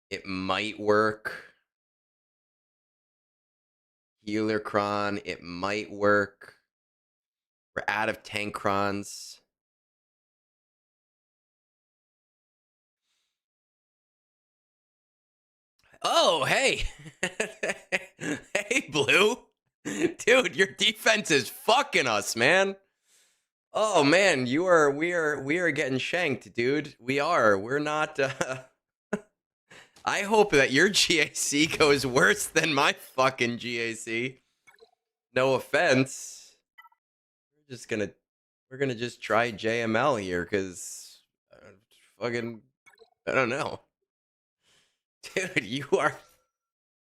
it might work. Healer Cron, it might work. We're out of Tankrons. Oh, hey. Hey, Blue. Dude, your defense is fucking us, man. Oh man, we are getting shanked, dude. We are. We're not I hope that your GAC goes worse than my fucking GAC. No offense. We're just gonna we're gonna just try JML here because fucking I don't know. Dude, you are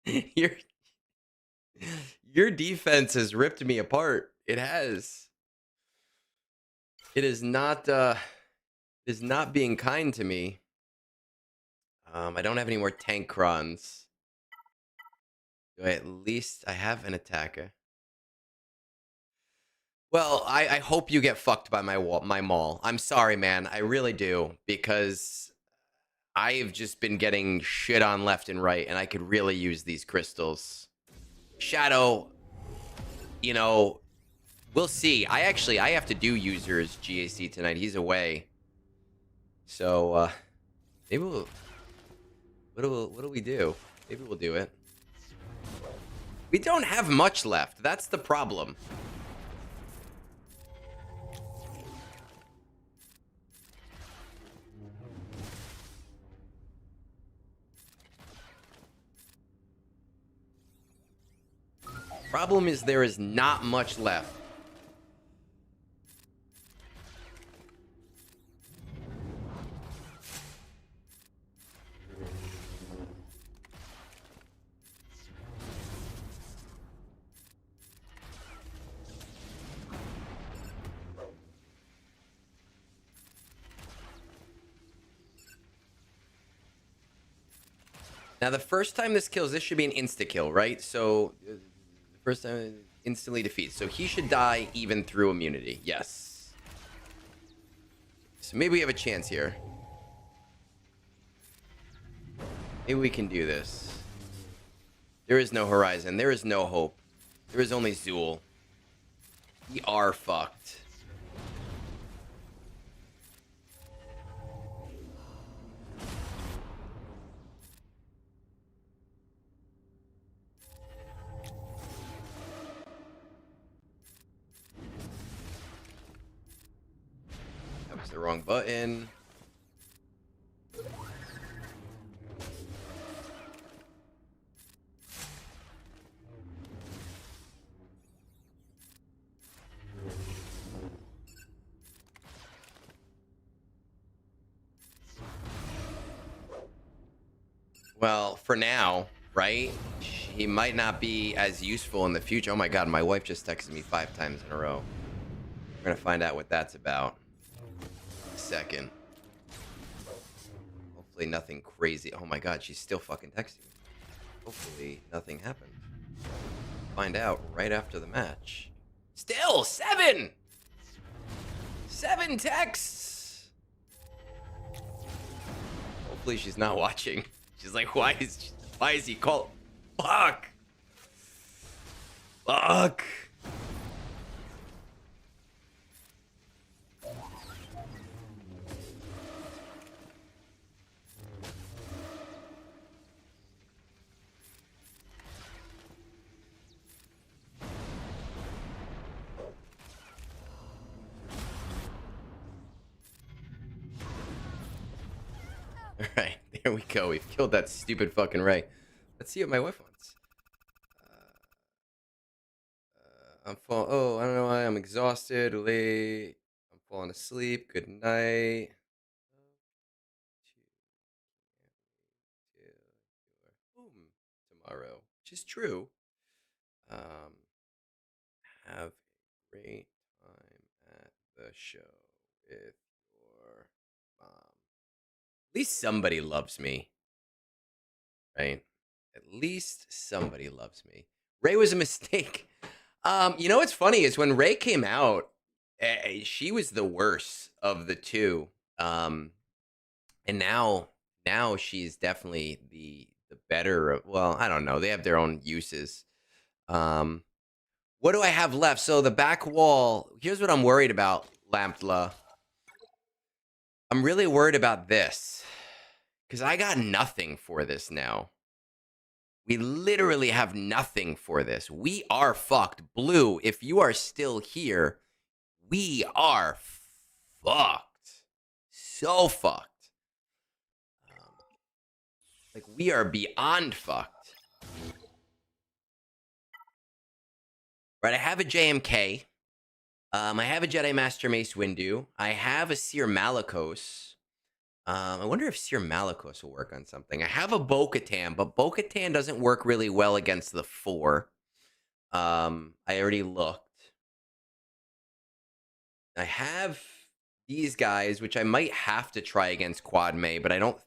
your your defense has ripped me apart. It has. It is not being kind to me. I don't have any more tank crons. Do I at least I have an attacker? Well, I hope you get fucked by my mall. I'm sorry, man. I really do because I've just been getting shit on left and right, and I could really use these crystals. Shadow, you know, we'll see. I have to do users GAC tonight. He's away, so maybe we'll. What do we do? Maybe we'll do it. We don't have much left. That's the problem. Problem is there is not much left. Now, the first time this kills, this should be an insta-kill, right? So, the first time, instantly defeats. So, he should die even through immunity. Yes. So, maybe we have a chance here. Maybe we can do this. There is no horizon. There is no hope. There is only Zool. We are fucked. That was the wrong button. Well, for now, right? He might not be as useful in the future. Oh my god, my wife just texted me 5 times in a row. We're gonna find out what that's about. Second. Hopefully nothing crazy. Oh my god, she's still fucking texting me. Hopefully nothing happened. Find out right after the match. Still 7! 7 texts! Hopefully she's not watching. She's like, why is he called? Fuck! Fuck! Alright, there we go. We've killed that stupid fucking Ray. Let's see what my wife wants. Oh, I don't know why. I'm exhausted. Late. I'm falling asleep. Good night. Boom. Tomorrow. Which is true. Um, have a great time at the show with your mom. At least somebody loves me, right? At least somebody loves me. Ray was a mistake. You know what's funny is when Ray came out, she was the worst of the two. And now she's definitely the better of, well, I don't know. They have their own uses. What do I have left? So the back wall, here's what I'm worried about, Lamptla. I'm really worried about this because I got nothing for this now. We literally have nothing for this. We are fucked. Blue, if you are still here, we are fucked. So fucked. Like, we are beyond fucked. Right, I have a JMK. I have a Jedi Master Mace Windu. I have a Seer Malicos. I wonder if Seer Malicos will work on something. I have a Bo-Katan, but Bo-Katan doesn't work really well against the 4. I already looked. I have these guys, which I might have to try against Quad May, but I don't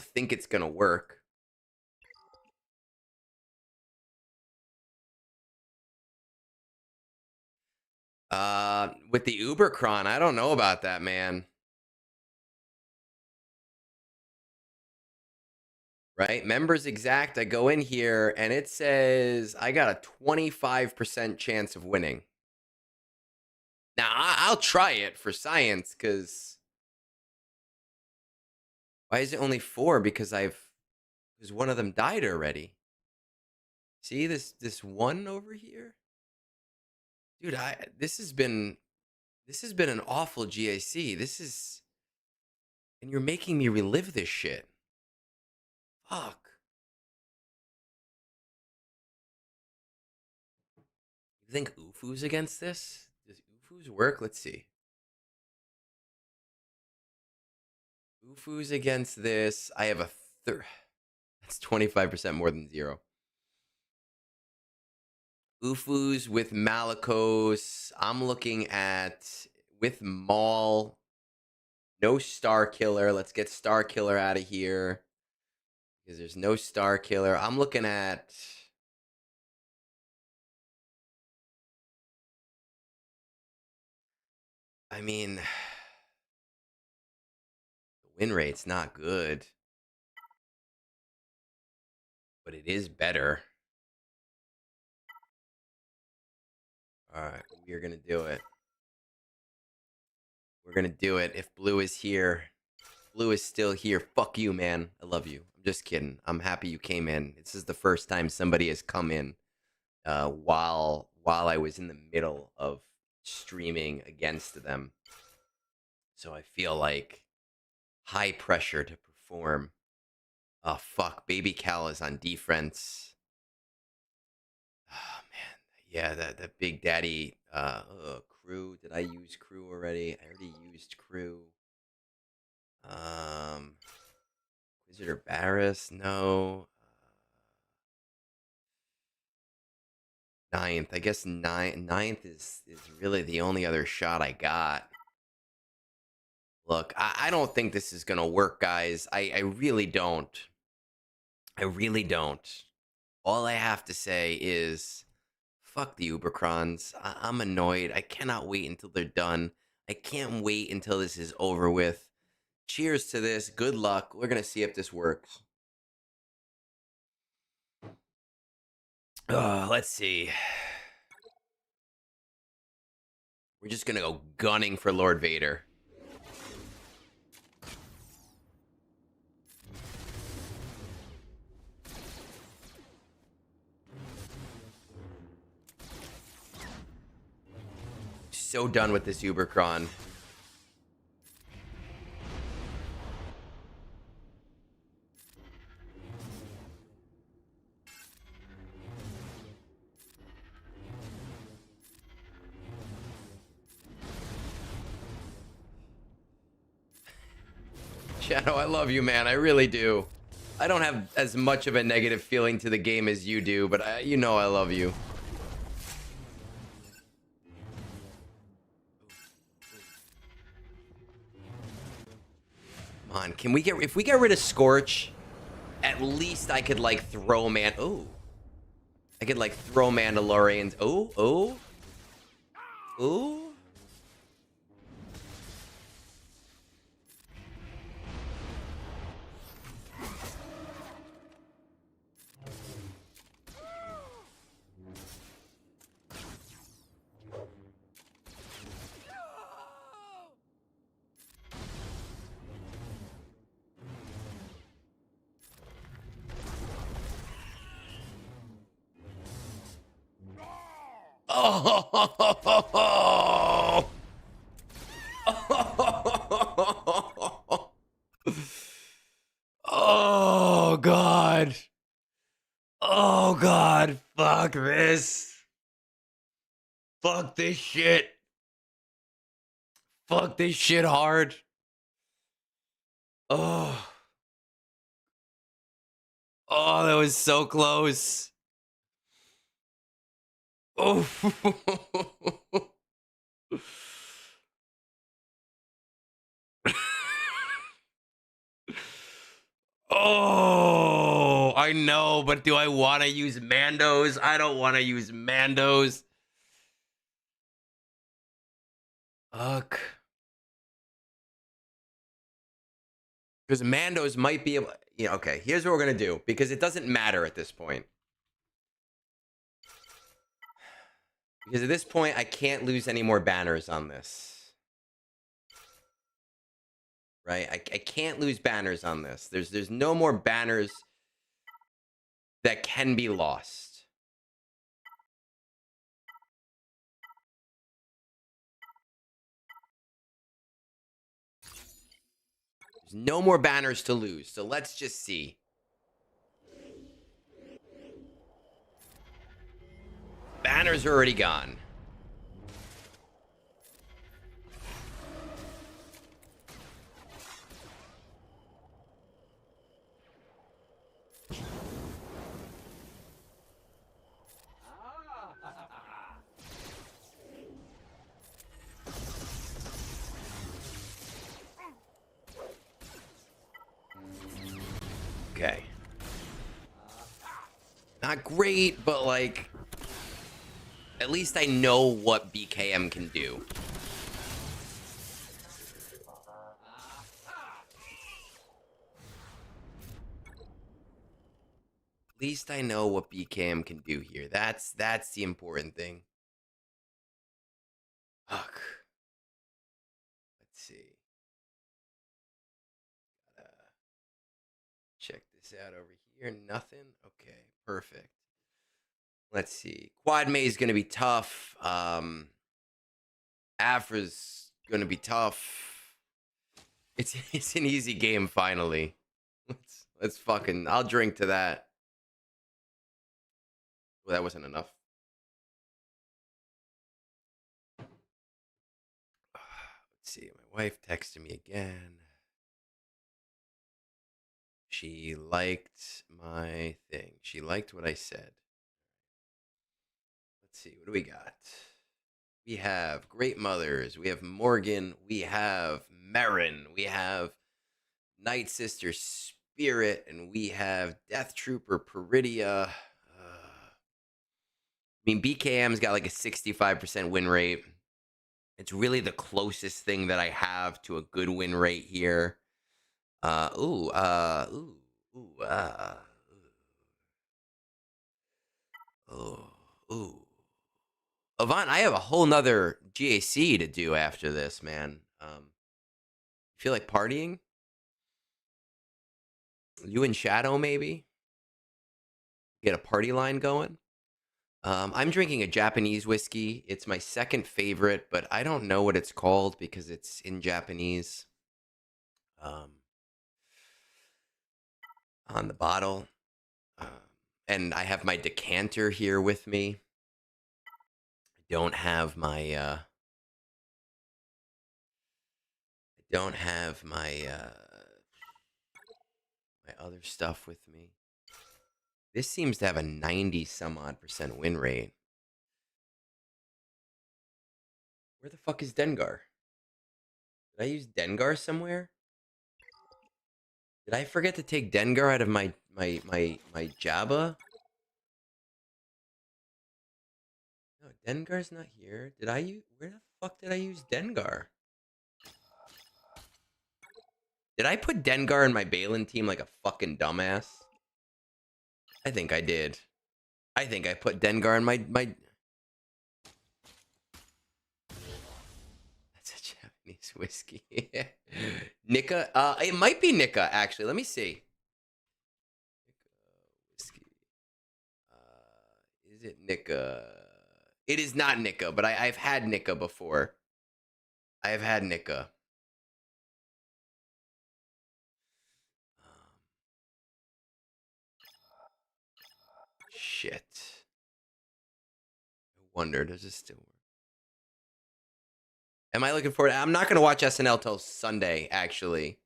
think it's gonna work. With the Ubercron, I don't know about that, man. Right? Members exact. I go in here and it says I got a 25% chance of winning. Now, I'll try it for science, because why is it only 4? Because one of them died already. See this one over here? Dude, this has been an awful GAC. And you're making me relive this shit. Fuck. You think Ufu's against this? Does Ufu's work? Let's see. Ufu's against this. I have a that's 25% more than 0. Ufu's with Malicos. I'm looking at with Maul. No Star Killer. Let's get Star Killer out of here, because there's no Star Killer. I'm looking at. I mean, the win rate's not good, but it is better. All right, we're gonna do it. We're gonna do it. If Blue is here, Blue is still here. Fuck you, man. I love you. I'm just kidding. I'm happy you came in. This is the first time somebody has come in while I was in the middle of streaming against them. So I feel like high pressure to perform. Oh, fuck. Baby Cal is on defense. Oh, man. Yeah, that Big Daddy crew. Did I use crew already? I already used crew. Inquisitor Barris? No. Ninth. I guess ninth is really the only other shot I got. Look, I don't think this is going to work, guys. I really don't. I really don't. All I have to say is, fuck the Ubercrons. I'm annoyed. I cannot wait until they're done. I can't wait until this is over with. Cheers to this. Good luck. We're going to see if this works. Let's see. We're just going to go gunning for Lord Vader. So done with this Ubercron. Shadow, I love you, man. I really do. I don't have as much of a negative feeling to the game as you do, but you know I love you. Come on, can we get... If we get rid of Scorch, at least I could, like, throw man... Oh. I could, like, throw Mandalorians... Oh, oh. Oh. Oh! Oh, God. Oh, God. Fuck this. Fuck this shit. Fuck this shit hard. Oh. Oh, that was so close. Oh. Oh, I know, but do I want to use Mandos? I don't want to use Mandos. Fuck. Because Mandos might be able. Yeah, okay, here's what we're going to do because it doesn't matter at this point. Because at this point, I can't lose any more banners on this. Right? I can't lose banners on this. There's no more banners that can be lost. There's no more banners to lose. So let's just see. Banners are already gone. Okay. Not great, but like, at least I know what BKM can do. At least I know what BKM can do here. That's the important thing. Fuck. Let's see. Check this out over here. Nothing. Okay, perfect. Let's see. Quad May is going to be tough. Afra's going to be tough. It's an easy game finally. Let's fucking. I'll drink to that. Well, that wasn't enough. Let's see. My wife texted me again. She liked my thing. She liked what I said. Let's see. What do we got? We have Great Mothers. We have Morgan. We have Marin. We have Night Sister Spirit. And we have Death Trooper Peridia. I mean, BKM's got like a 65% win rate. It's really the closest thing that I have to a good win rate here. Ooh. Avant, I have a whole nother GAC to do after this, man. Feel like partying? You and Shadow, maybe? Get a party line going? I'm drinking a Japanese whiskey. It's my second favorite, but I don't know what it's called because it's in Japanese. On the bottle. And I have my decanter here with me. I don't have my my other stuff with me. This seems to have a 90 some odd % win rate. Where the fuck is Dengar? Did I use Dengar somewhere? Did I forget to take Dengar out of my Jabba? No, Dengar's not here. Did I use? Where the fuck did I use Dengar? Did I put Dengar in my Balin team like a fucking dumbass? I think I did. I think I put Dengar in my. That's a Japanese whiskey. Nika. It might be Nika actually. Let me see. Nika whiskey. Is it Nika? It is not Nika, but I've had Nika before. I have had Nika. Shit. I wonder, does this still work? Am I looking forward? I'm not going to watch SNL till Sunday, actually.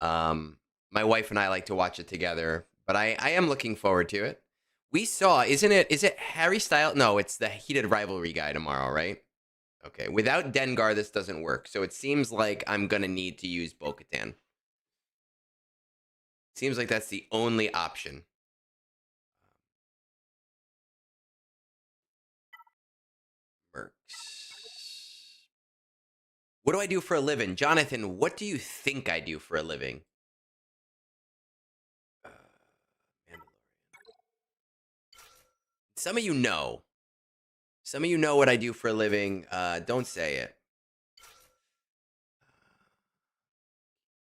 Um, my wife and I like to watch it together, but I am looking forward to it. We saw, is it Harry Styles? No, it's the Heated Rivalry guy tomorrow, right? Okay. Without Dengar, this doesn't work. So it seems like I'm going to need to use Bo-Katan. Seems like that's the only option. Mercs. What do I do for a living? Jonathan, what do you think I do for a living? Some of you know. Some of you know what I do for a living. Don't say it.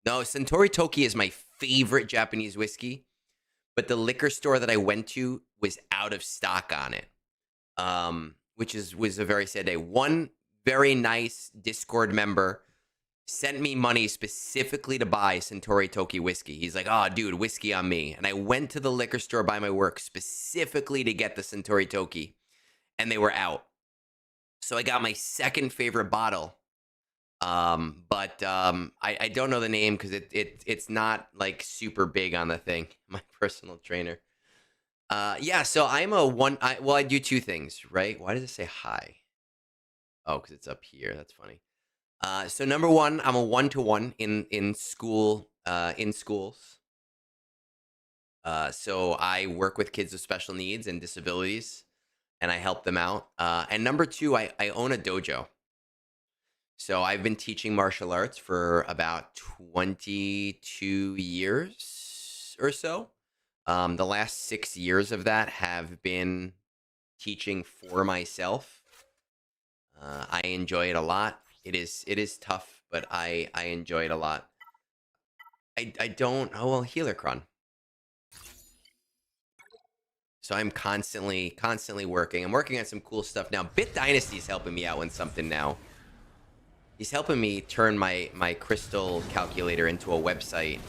No, Suntory Toki is my favorite Japanese whiskey, but the liquor store that I went to was out of stock on it, which was a very sad day. One very nice Discord member sent me money specifically to buy Suntory Toki whiskey. He's like, "Oh, dude, whiskey on me." And I went to the liquor store by my work specifically to get the Suntory Toki, and they were out. So I got my second favorite bottle. But I don't know the name because it's not like super big on the thing. My personal trainer. Yeah, so I'm a one. I do two things, right? Why does it say hi? Oh, because it's up here. That's funny. So number one, I'm a 1-to-1 in school in schools. So I work with kids with special needs and disabilities, and I help them out. And number two, I own a dojo. So I've been teaching martial arts for about 22 years or so. The last 6 years of that have been teaching for myself. I enjoy it a lot. It is tough, but I enjoy it a lot. I don't. Oh well, Healercron. So I'm constantly working. I'm working on some cool stuff now. Bit Dynasty is helping me out with something now. He's helping me turn my crystal calculator into a website.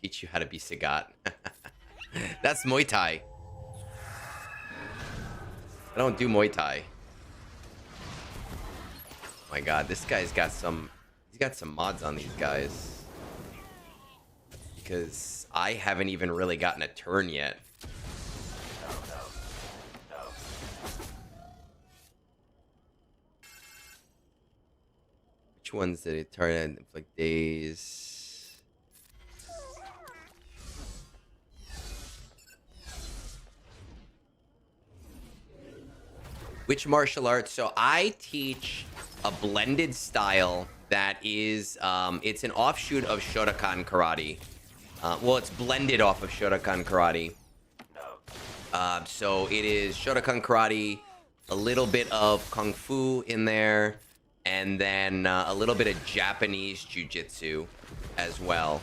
Teach you how to be Sagat. That's Muay Thai. I don't do Muay Thai. Oh my god, this guy's got some... He's got some mods on these guys. Because I haven't even really gotten a turn yet. Which ones did it turn in? Like days... Which martial arts? So I teach a blended style that is, it's an offshoot of Shotokan Karate. Well, it's blended off of Shotokan Karate. So it is Shotokan Karate, a little bit of Kung Fu in there, and then a little bit of Japanese Jiu-Jitsu as well.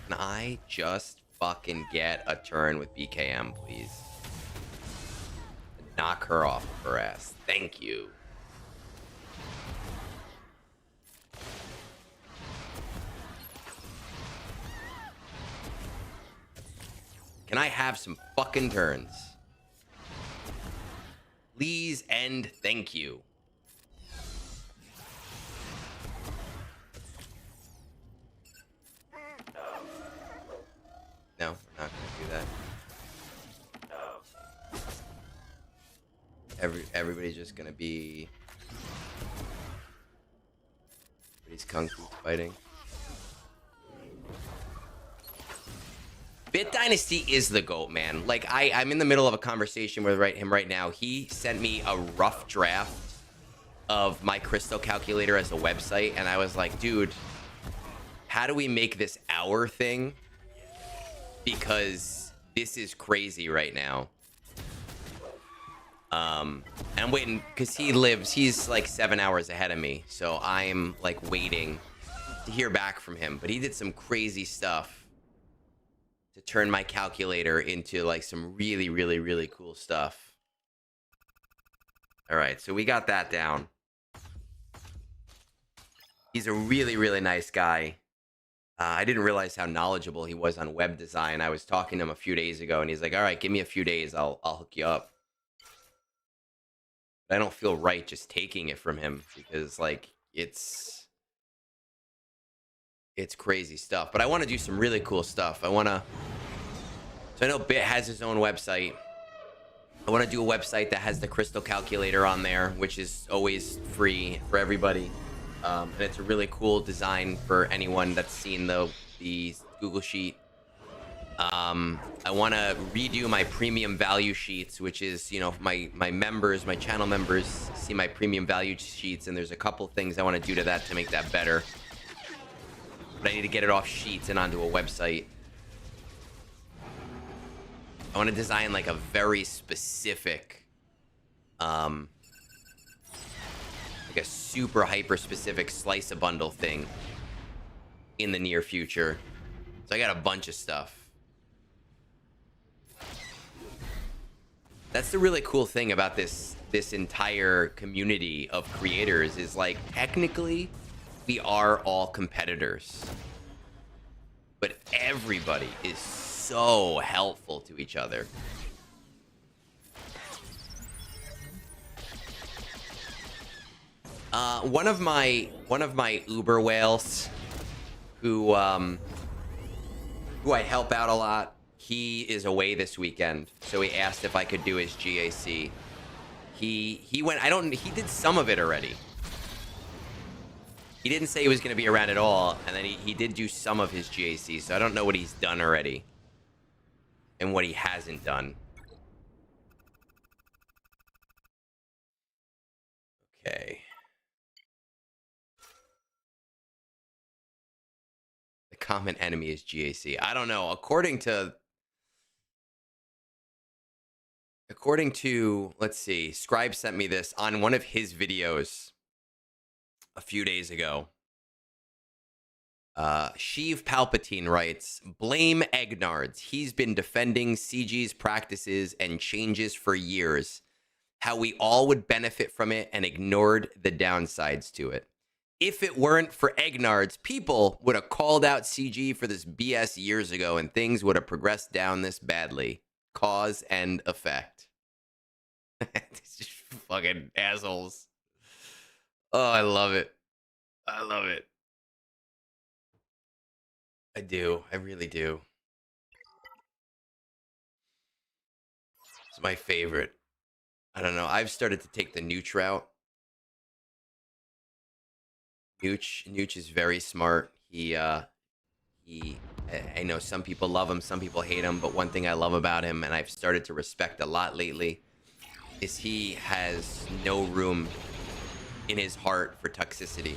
Can I just fucking get a turn with BKM, please? Knock her off of her ass. Thank you. Can I have some fucking turns? Please and thank you. No, we're not gonna do that. Everybody's just gonna be... Everybody's kung fu fighting. Bit Dynasty is the GOAT, man. Like, I'm in the middle of a conversation with him right now. He sent me a rough draft of my crystal calculator as a website, and I was like, dude, how do we make this our thing? Because this is crazy right now. And I'm waiting, because he's like 7 hours ahead of me, so I'm like waiting to hear back from him. But he did some crazy stuff. to turn my calculator into like some really, really, really cool stuff. All right, so we got that down. He's a really, really nice guy. I didn't realize how knowledgeable he was on web design. I was talking to him a few days ago, and he's like, "All right, give me a few days. I'll hook you up." But I don't feel right just taking it from him because like it's crazy stuff. But I want to do some really cool stuff. I want to. So I know Bit has his own website. I want to do a website that has the crystal calculator on there, which is always free for everybody. And it's a really cool design for anyone that's seen the Google Sheet. I want to redo my premium value sheets, which is, you know, my members, my channel members see my premium value sheets, and there's a couple things I want to do to that to make that better. But I need to get it off Sheets and onto a website. I want to design like a very specific, like a super hyper specific slice a bundle thing in the near future. So I got a bunch of stuff. That's the really cool thing about this entire community of creators is like technically we are all competitors, but everybody is so helpful to each other. One of my Uber whales who I help out a lot, he is away this weekend, so he asked if I could do his GAC. He went, he did some of it already. He didn't say he was going to be around at all, and then he did do some of his GAC, so I don't know what he's done already and what he hasn't done. Okay. The common enemy is GAC. I don't know. According to, let's see, Scribe sent me this on one of his videos a few days ago. Sheev Palpatine writes, blame Egnards. He's been defending CG's practices and changes for years. How we all would benefit from it and ignored the downsides to it. If it weren't for Egnards, people would have called out CG for this BS years ago and things would have progressed down this badly. Cause and effect. It's just fucking assholes. Oh, I love it. I love it. I do. I really do. It's my favorite. I don't know. I've started to take the Nooch route. Nooch is very smart. I know some people love him, some people hate him, but one thing I love about him, and I've started to respect a lot lately, is he has no room in his heart for toxicity.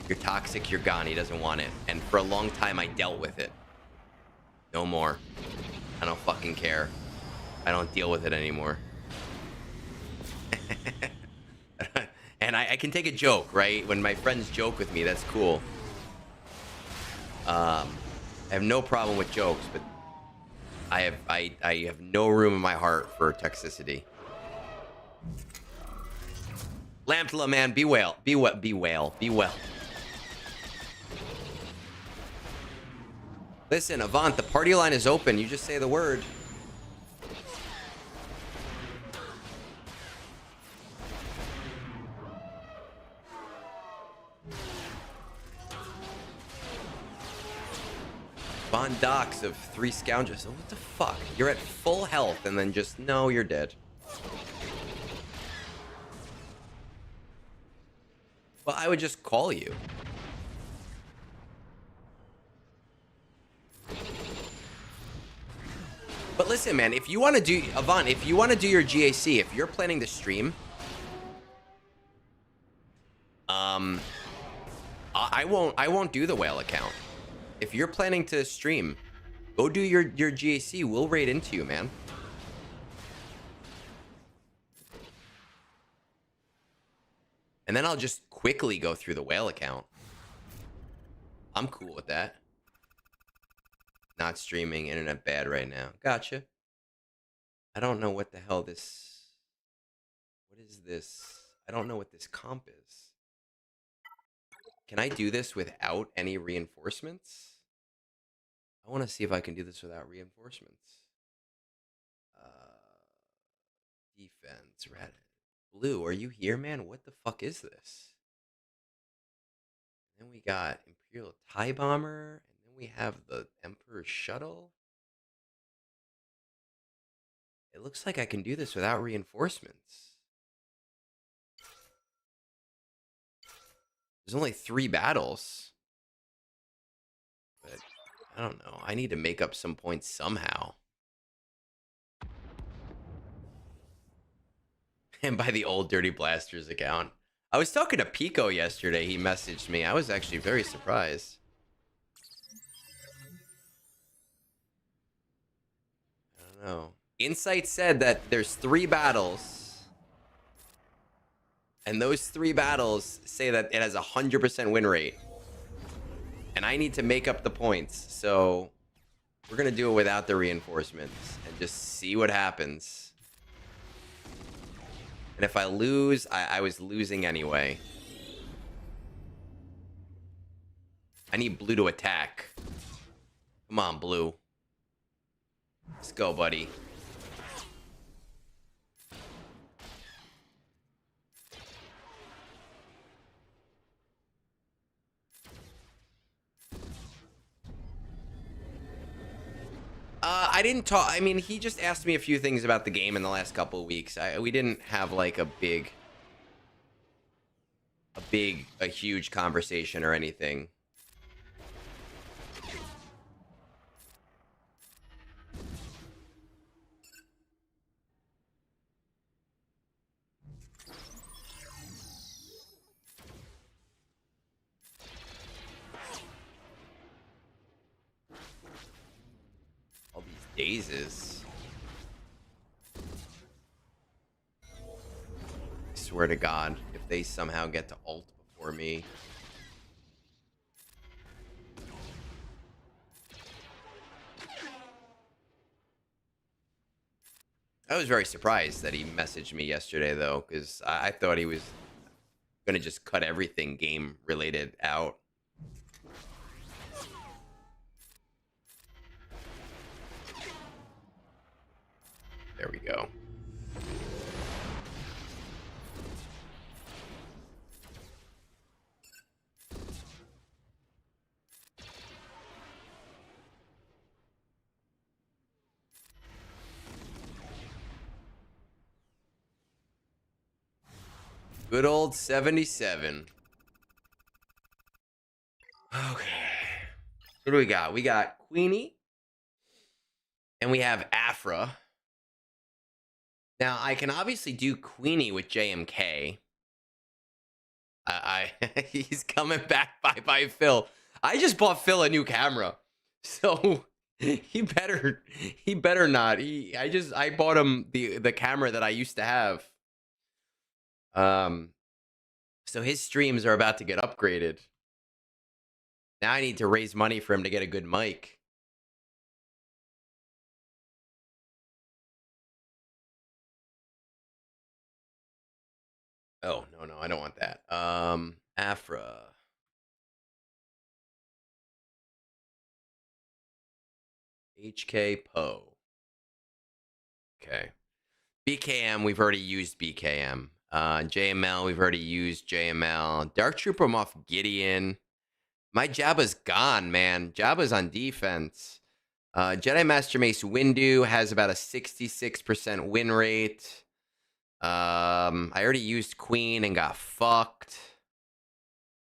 You're toxic, you're gone. He doesn't want it. And for a long time, I dealt with it. No more. I don't fucking care. I don't deal with it anymore. And I can take a joke, right? When my friends joke with me, that's cool. I have no problem with jokes, but I have no room in my heart for toxicity. Lamtula, man, be well. Be well. Be well. Be well. Listen, Avant, the party line is open. You just say the word. Von Docs of 3 Scoundrels. What the fuck? You're at full health and then just, no, you're dead. Well, I would just call you. But listen, man, if you want to do, Avant, if you want to do your GAC, if you're planning to stream, I won't do the whale account. If you're planning to stream, go do your GAC. We'll raid into you, man. And then I'll just quickly go through the whale account. I'm cool with that. Not streaming, internet bad right now. Gotcha. I don't know what the hell this. What is this? I don't know what this comp is. Can I do this without any reinforcements? I want to see if I can do this without reinforcements. Defense, red. Blue, are you here, man? What the fuck is this? And then we got Imperial TIE Bomber, and then we have the Emperor Shuttle. It looks like I can do this without reinforcements. There's only 3 battles. But I don't know. I need to make up some points somehow. And by the old Dirty Blasters account. I was talking to Pico yesterday. He messaged me. I was actually very surprised. I don't know. Insight said that there's 3 battles. And those 3 battles say that it has a 100% win rate. And I need to make up the points. So we're going to do it without the reinforcements and just see what happens. And if I lose, I was losing anyway. I need blue to attack. Come on, blue. Let's go, buddy. I didn't talk. I mean, he just asked me a few things about the game in the last couple of weeks. We didn't have like a huge conversation or anything. All these dazes. I swear to God, if they somehow get to ult before me. I was very surprised that he messaged me yesterday, though, because I thought he was going to just cut everything game related out. There we go. Good old 77. Okay. What do we got? We got Queenie. And we have Afra. Now, I can obviously do Queenie with JMK. He's coming back by Phil. I just bought Phil a new camera. So he better not. I bought him the camera that I used to have. So his streams are about to get upgraded. Now I need to raise money for him to get a good mic. Oh, no, I don't want that. Afra. HK Poe. Okay. BKM, we've already used BKM. JML, we've already used JML. Dark Trooper, I'm off Gideon. My Jabba's gone, man. Jabba's on defense. Jedi Master Mace Windu has about a 66% win rate. I already used Queen and got fucked.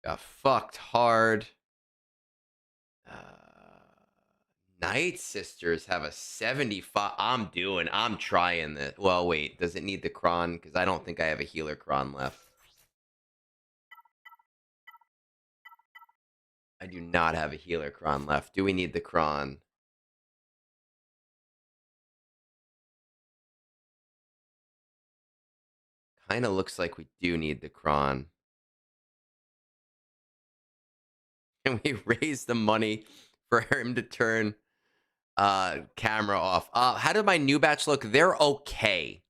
Got fucked hard. Night Sisters have a 75. I'm trying this. Well, wait. Does it need the Kron? Because I don't think I have a healer Kron left. I do not have a healer Kron left. Do we need the Kron? Kind of looks like we do need the Kron. Can we raise the money for him to turn Camera off. How do my new batch look? They're okay.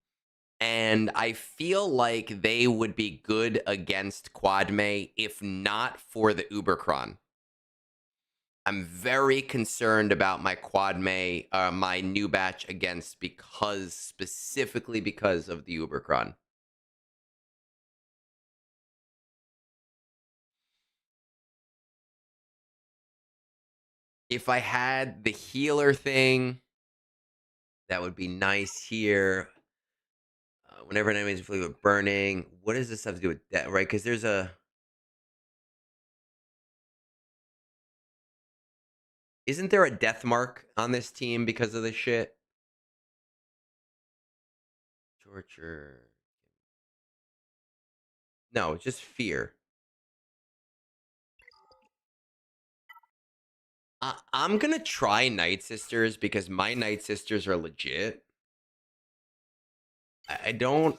And I feel like they would be good against Quadme if not for the Ubercron. I'm very concerned about my Quadme, my new batch against specifically because of the Ubercron. If I had the healer thing, that would be nice here. Whenever an enemy is afflicted with burning, what does this have to do with that? Right? Because there's a. Isn't there a death mark on this team because of this shit? Torture. No, just fear. I'm gonna try Night Sisters because my Night Sisters are legit. I don't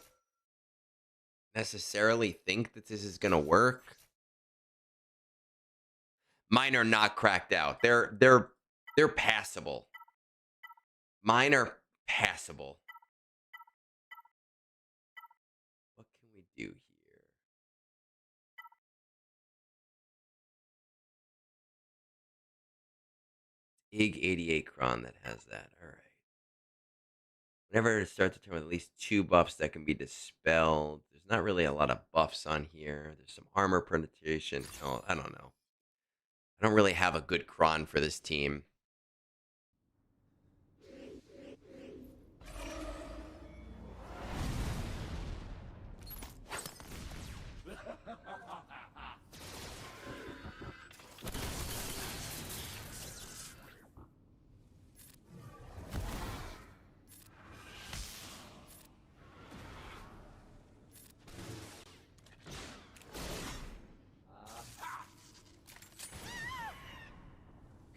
necessarily think that this is gonna work. Mine are not cracked out. They're passable. Mine are passable. What can we do here? Ig 88 Cron that has that. All right. Whenever it starts to turn with at least 2 buffs that can be dispelled. There's not really a lot of buffs on here. There's some armor penetration. Oh, I don't know. I don't really have a good cron for this team.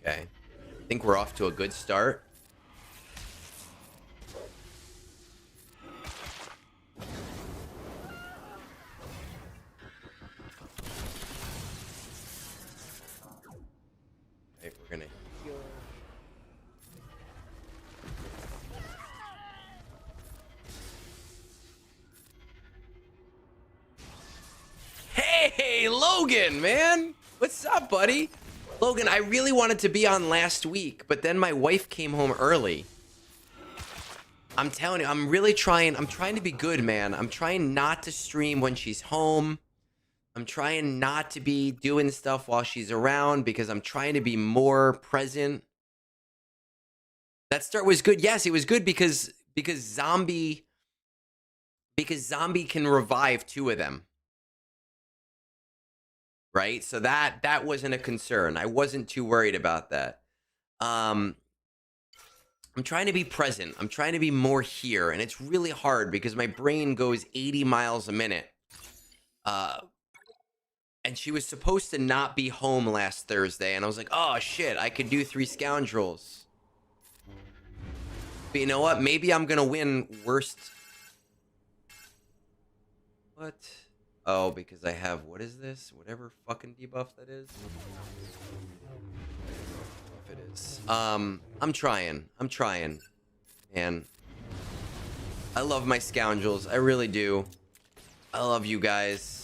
Okay. I think we're off to a good start. Okay, we're gonna heal. Hey, Logan, man! What's up, buddy? Logan, I really wanted to be on last week, but then my wife came home early. I'm telling you, I'm really trying. I'm trying to be good, man. I'm trying not to stream when she's home. I'm trying not to be doing stuff while she's around because I'm trying to be more present. That start was good. Yes, it was good because zombie can revive 2 of them. Right? So that wasn't a concern. I wasn't too worried about that. I'm trying to be present. I'm trying to be more here, and it's really hard because my brain goes 80 miles a minute. And she was supposed to not be home last Thursday, and I was like, oh shit, I could do 3 scoundrels. But you know what? Maybe I'm gonna win worst. What? Oh, because I have, what is this? Whatever fucking debuff that is. If it is. I'm trying. Man. I love my scoundrels. I really do. I love you guys.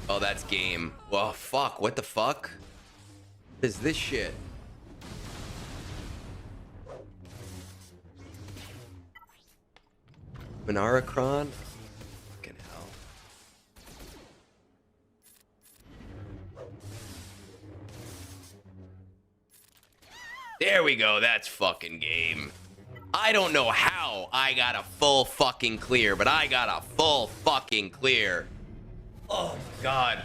Oh, that's game. Well, fuck. What the fuck? What is this shit? Minaracron? Fucking hell. There we go. That's fucking game. I don't know how I got a full fucking clear, but I got a full fucking clear. Oh my god.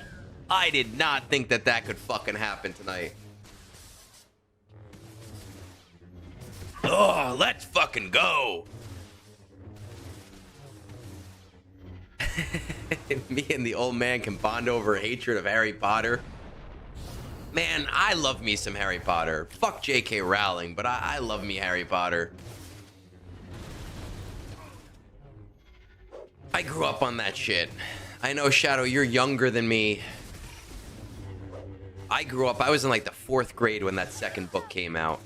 I did not think that that could fucking happen tonight. Oh, let's fucking go. Me and the old man can bond over hatred of Harry Potter. Man, I love me some Harry Potter. Fuck J.K. Rowling, but I love me Harry Potter. I grew up on that shit. I know, Shadow, you're younger than me. I grew up, I was in like the 4th grade when that second book came out.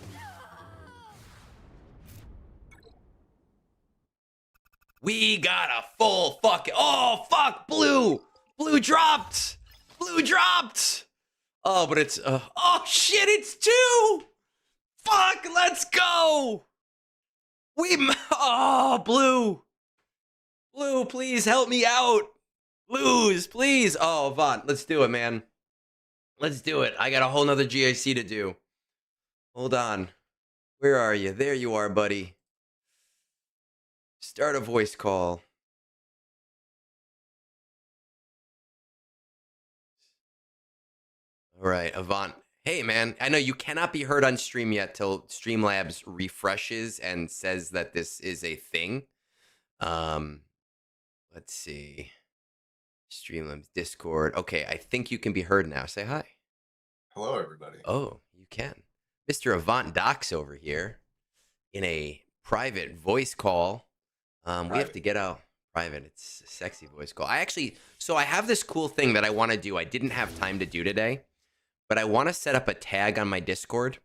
We got a full fucking... Oh, fuck, blue! Blue dropped! Blue dropped! Oh, but it's... oh, shit, it's 2! Fuck, let's go! Oh, blue! Blue, please help me out! Lose, please! Oh, Vaughn, let's do it, man. Let's do it. I got a whole nother GAC to do. Hold on. Where are you? There you are, buddy. Start a voice call. All right, Avant. Hey, man. I know you cannot be heard on stream yet till Streamlabs refreshes and says that this is a thing. Let's see. Streamlabs Discord. Okay, I think you can be heard now. Say hi. Hello, everybody. Oh, you can. Mr. Avant Docs over here in a private voice call. We have to get out private. It's a sexy voice call. So I have this cool thing that I want to do. I didn't have time to do today, but I want to set up a tag on my Discord.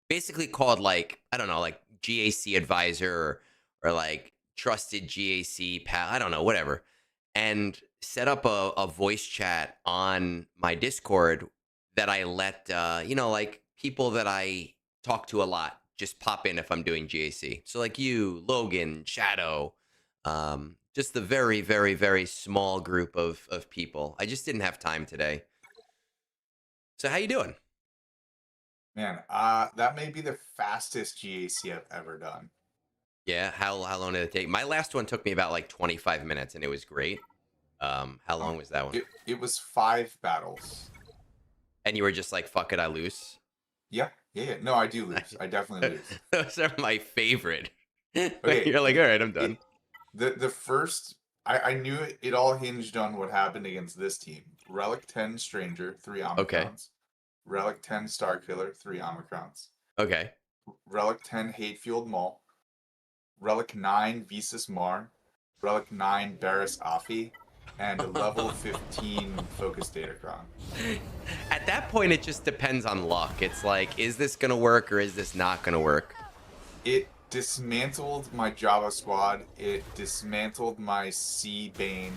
Basically called like, I don't know, like GAC advisor or like trusted GAC pal. I don't know, whatever. And set up a voice chat on my Discord that I let, like people that I talk to a lot just pop in if I'm doing GAC. So like you, Logan, Shadow, just the very, very, very small group of people. I just didn't have time today. So how you doing? Man, that may be the fastest GAC I've ever done. Yeah, how long did it take? My last one took me about like 25 minutes and it was great. How long was that one? It was 5 battles. And you were just like, fuck it, I lose? Yeah. No, I do lose. I definitely lose. Those are my favorite. Okay. You're like, all right, I'm done. The first, I knew it all hinged on what happened against this team. Relic 10 Stranger, 3 Omicrons. Okay. Relic 10 Starkiller, 3 Omicrons. Okay. Relic 10 Hate Fueled Maul. Relic 9 Visas Mar. Relic 9 Barris Afi. And a level 15 Focus Datacron. At that point, it just depends on luck. It's like, is this going to work or is this not going to work? It dismantled my Java squad. It dismantled my C Bane.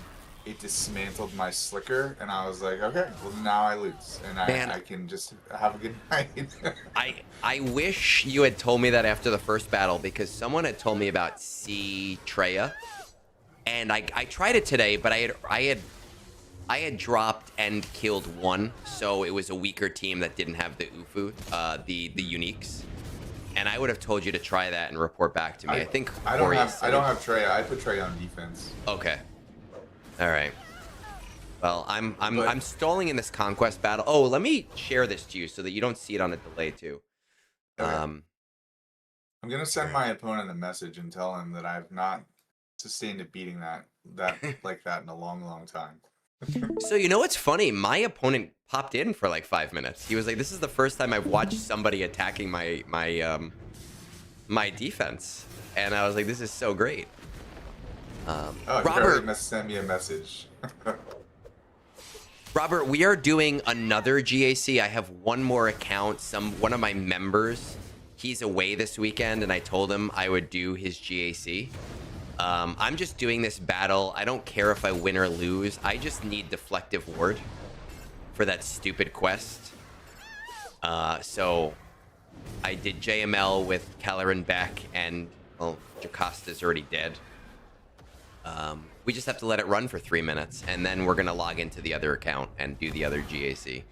It dismantled my Slicker. And I was like, okay, well, now I lose. And I can just have a good night. I wish you had told me that after the first battle, because someone had told me about C Treya. And I tried it today, but I had dropped and killed 1, so it was a weaker team that didn't have the UFU, the uniques. And I would have told you to try that and report back to me. I think I don't have Treya. I put Treya on defense. Okay. All right. Well, I'm stalling in this conquest battle. Oh, let me share this to you so that you don't see it on a delay too. Okay. I'm gonna send my opponent a message and tell him that I've not sustained a beating that like that in a long time. So you know what's funny? My opponent popped in for like 5 minutes. He was like, "This is the first time I've watched somebody attacking my defense," and I was like, "This is so great." Robert sent me a message. Robert, we are doing another GAC. I have one more account. One of my members, he's away this weekend, and I told him I would do his GAC. I'm just doing this battle. I don't care if I win or lose. I just need Deflective Ward for that stupid quest. So I did JML with Kelleran Beck, and, well, Jacosta's already dead. We just have to let it run for 3 minutes, and then we're going to log into the other account and do the other GAC.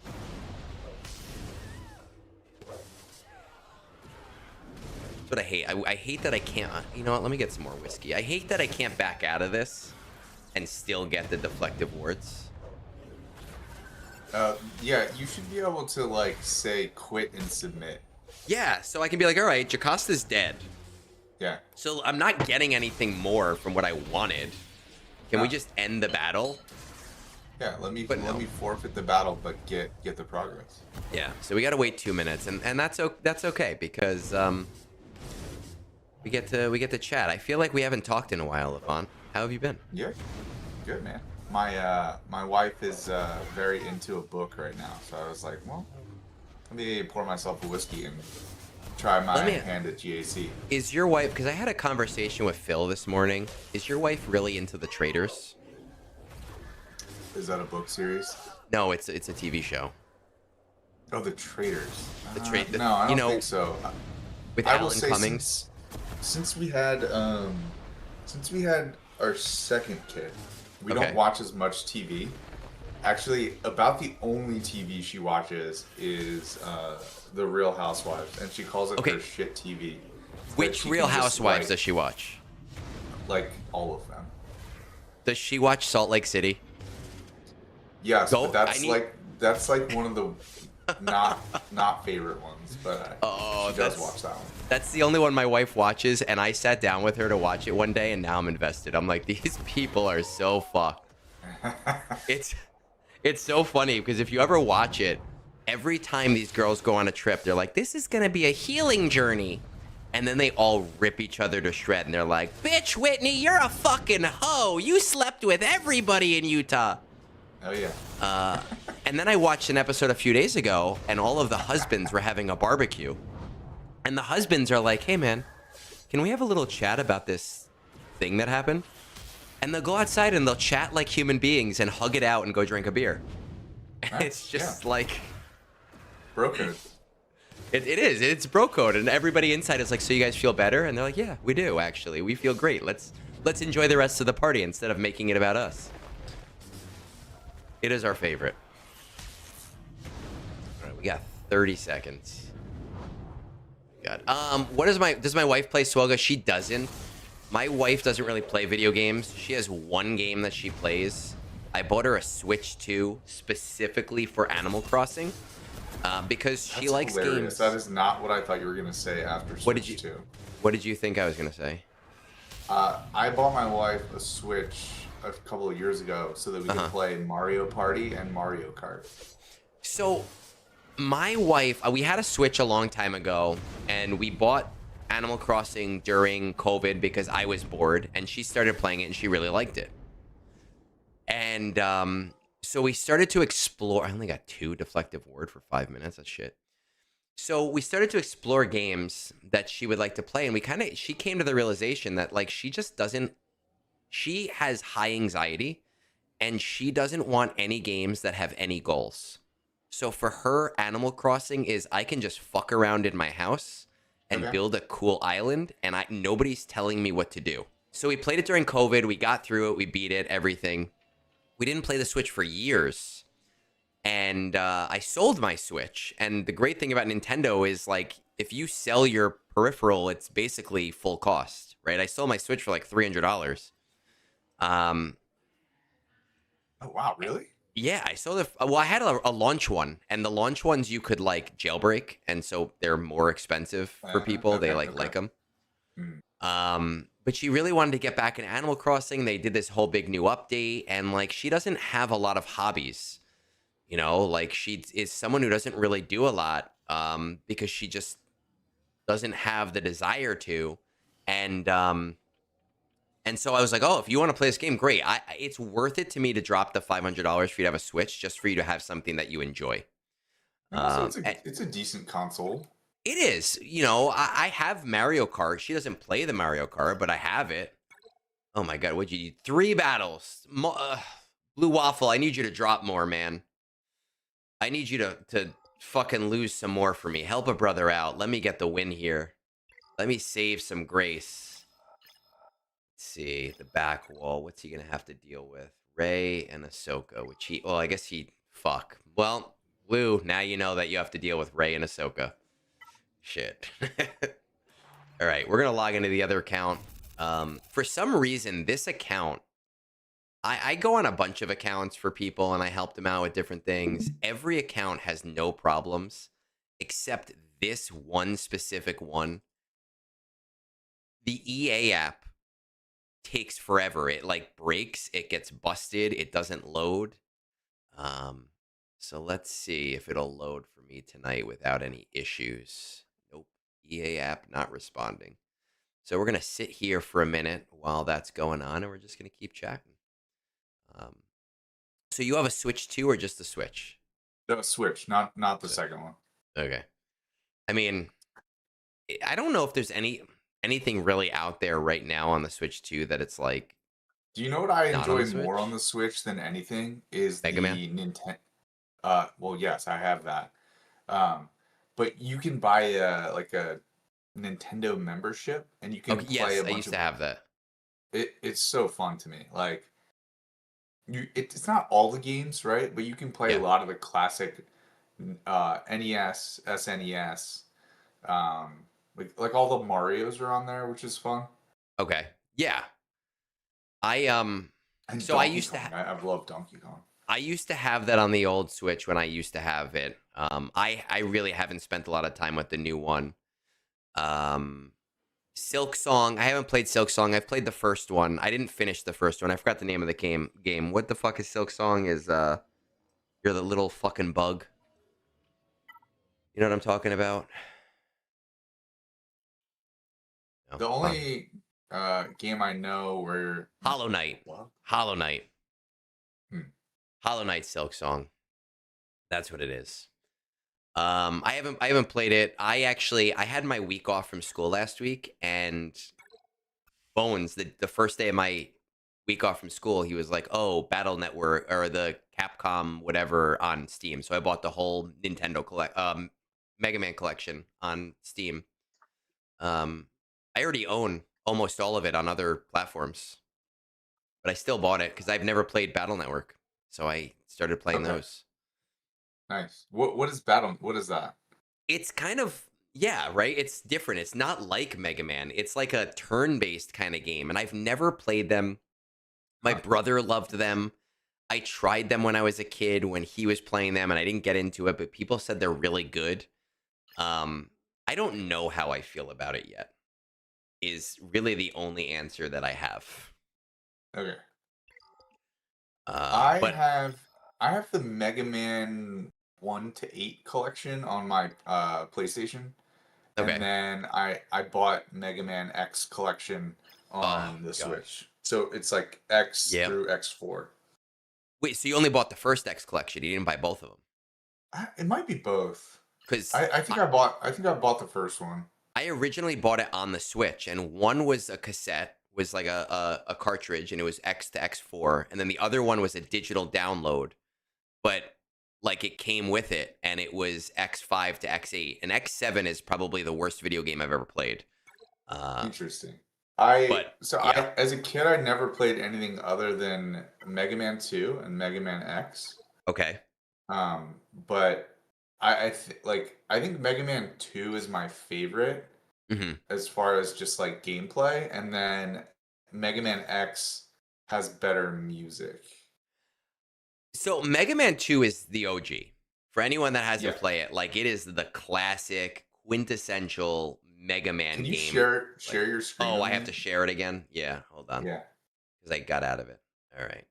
That's what I hate. I hate that I can't... You know what? Let me get some more whiskey. I hate that I can't back out of this and still get the deflective wards. Yeah, you should be able to, like, say quit and submit. Yeah, so I can be like, all right, Jacosta's dead. Yeah. So I'm not getting anything more from what I wanted. Can we just end the battle? Yeah, But let no. me forfeit the battle, but get the progress. Yeah. So we got to wait 2 minutes, and that's okay because we get to chat. I feel like we haven't talked in a while, Levon. How have you been? Yeah, good man. My wife is very into a book right now, so I was like, well, let me pour myself a whiskey and try Let my me. hand at GAC. Is your wife? Because I had a conversation with Phil this morning. Is your wife really into the traders? Is that a book series? No, it's a TV show. Oh, the Traders. The trade. No, I You don't think know, so. with I will Alan say Cummings. since we had our second kid, we Okay. don't watch as much TV. Actually, about the only TV she watches is The Real Housewives, and she calls it Okay. her shit TV. So that Which she Real can just Housewives write, does she watch? like all of them. Does she watch Salt Lake City? Yes, but Go. I need. that's like one of the not favorite ones, but Oh, she does watch that one. that's the only one my wife watches, and I sat down with her to watch it one day, and now I'm invested. I'm like, these people are so fucked. It's it's so funny because if you ever watch it, every time these girls go on a trip, they're like, "This is gonna be a healing journey," and then they all rip each other to shred, and they're like, "Bitch, Whitney, you're a fucking hoe. You slept with everybody in Utah." Oh yeah. And then I watched an episode a few days ago, and all of the husbands were having a barbecue, and the husbands are like, "Hey, man, can we have a little chat about this thing that happened?" And they'll go outside and they'll chat like human beings and hug it out and go drink a beer. And it's Nice, just yeah. like Bro code. it is. It's bro code, and everybody inside is like, "So you guys feel better?" And they're like, "Yeah, we do actually. We feel great. Let's enjoy the rest of the party instead of making it about us." It is our favorite. All right, we got 30 seconds. God. What does my wife play Swelga? She doesn't. My wife doesn't really play video games. She has one game that she plays. I bought her a Switch 2 specifically for Animal Crossing because she That's likes hilarious. games. That is not what I thought you were gonna say after Switch What did you 2. What did you think I was gonna say? I bought my wife a Switch a couple of years ago so that we could play Mario Party and Mario Kart. So, my wife, we had a Switch a long time ago, and we bought Animal Crossing during COVID because I was bored, and she started playing it, and she really liked it. And so we started to explore. I only got 2 deflective word for 5 minutes. That's shit. So we started to explore games that she would like to play, and she came to the realization that like she just doesn't. She has high anxiety, and she doesn't want any games that have any goals. So for her, Animal Crossing is I can just fuck around in my house and build a cool island, and nobody's telling me what to do. So we played it during COVID. We got through it. We beat it. Everything. We didn't play the Switch for years, and I sold my Switch. And the great thing about Nintendo is like if you sell your peripheral, it's basically full cost, right? I sold my Switch for like $300. Um, Oh wow, really? Yeah, I saw well, I had a launch one, and the launch ones you could like jailbreak, and so they're more expensive for people. They like them. Hmm. But she really wanted to get back in Animal Crossing. They did this whole big new update, and like she doesn't have a lot of hobbies. You know, like she is someone who doesn't really do a lot because she just doesn't have the desire to, and so I was like, oh, if you want to play this game, great. It's worth it to me to drop the $500 for you to have a Switch just for you to have something that you enjoy. And also, And it's a decent console. it is, you know, I have Mario Kart. She doesn't play the Mario Kart, but I have it. Oh my God, what'd you do? 3 battles. Blue Waffle, I need you to drop more, man. I need you to fucking lose some more for me. Help a brother out. Let me get the win here. Let me save some grace. See the back wall. What's he gonna have to deal with? Ray and Ahsoka, well, I guess fuck. Well, Lou, now you know that you have to deal with Ray and Ahsoka. Shit. All right, we're gonna log into the other account. For some reason, this account, I go on a bunch of accounts for people and I help them out with different things. Every account has no problems except this one specific one. The EA app takes forever. It like breaks, it gets busted, it doesn't load. Um, so let's see if it'll load for me tonight without any issues. Nope. EA app not responding. So we're gonna sit here for a minute while that's going on, and we're just gonna keep chatting. Um, so you have a Switch 2 or just a Switch? No, Switch, not the So- second one. Okay. I mean, I don't know if there's anything really out there right now on the Switch 2 that it's like Do you know what I not on the enjoy more on Switch. the Switch than anything is Mega Man. the Nintendo. Well, yes, I have that. Um, but you can buy a Nintendo membership, and you can Okay. play Yes, a I bunch used of to have that. It's so fun to me. Like it's not all the games, right? But you can play a Yeah. lot of the classic NES, SNES, um, like all the Mario's are on there, which is fun. Okay. Yeah. I. And So I Donkey used to. Kong, I've loved Donkey Kong. I used to have that on the old Switch when I used to have it. I really haven't spent a lot of time with the new one. Um, Silk Song. I haven't played Silk Song. I've played the first one. I didn't finish the first one. I forgot the name of the game. What the fuck is Silk Song? Is you're the little fucking bug. You know what I'm talking about? No. The only game I know where Hollow Knight. what? Hollow Knight. Hmm. Hollow Knight Silk Song. That's what it is. I haven't played it. I had my week off from school last week, and Bones, the first day of my week off from school, he was like, "Oh, Battle Network or the Capcom whatever on Steam." So I bought the whole Mega Man collection on Steam. I already own almost all of it on other platforms, but I still bought it because I've never played Battle Network, so I started playing Okay, those. nice. What is Battle? What is that? It's kind of yeah, right? It's different. It's not like Mega Man. It's like a turn-based kind of game, and I've never played them. My Huh. brother loved them. I tried them when I was a kid when he was playing them, and I didn't get into it, but people said they're really good. Um, I don't know how I feel about it yet. Is really the only answer that I have. Okay. But I have the Mega Man 1 to 8 collection on my PlayStation, and okay. then I bought Mega Man X collection Oh on the gosh. Switch. So it's like X Yep. through X4. Wait, so you only bought the first X collection? You didn't buy both of them? It might be both. Because I think I bought the first one. I originally bought it on the Switch, and one was a cassette, was like a cartridge, and it was X to X4, and then the other one was a digital download, but like it came with it, and it was X5 to X8, and X7 is probably the worst video game I've ever played. Interesting. But yeah, As a kid I never played anything other than Mega Man 2 and Mega Man X. okay, But I think Mega Man 2 is my favorite hmm as far as just like gameplay, and then Mega Man X has better music. so Mega Man 2 is the OG. For anyone that Yeah. hasn't played it, like it is the classic, quintessential Mega Man Can you game. share your screen? Oh, with I have me? to share it again. Yeah, hold on, Yeah. because I got out of it. All right.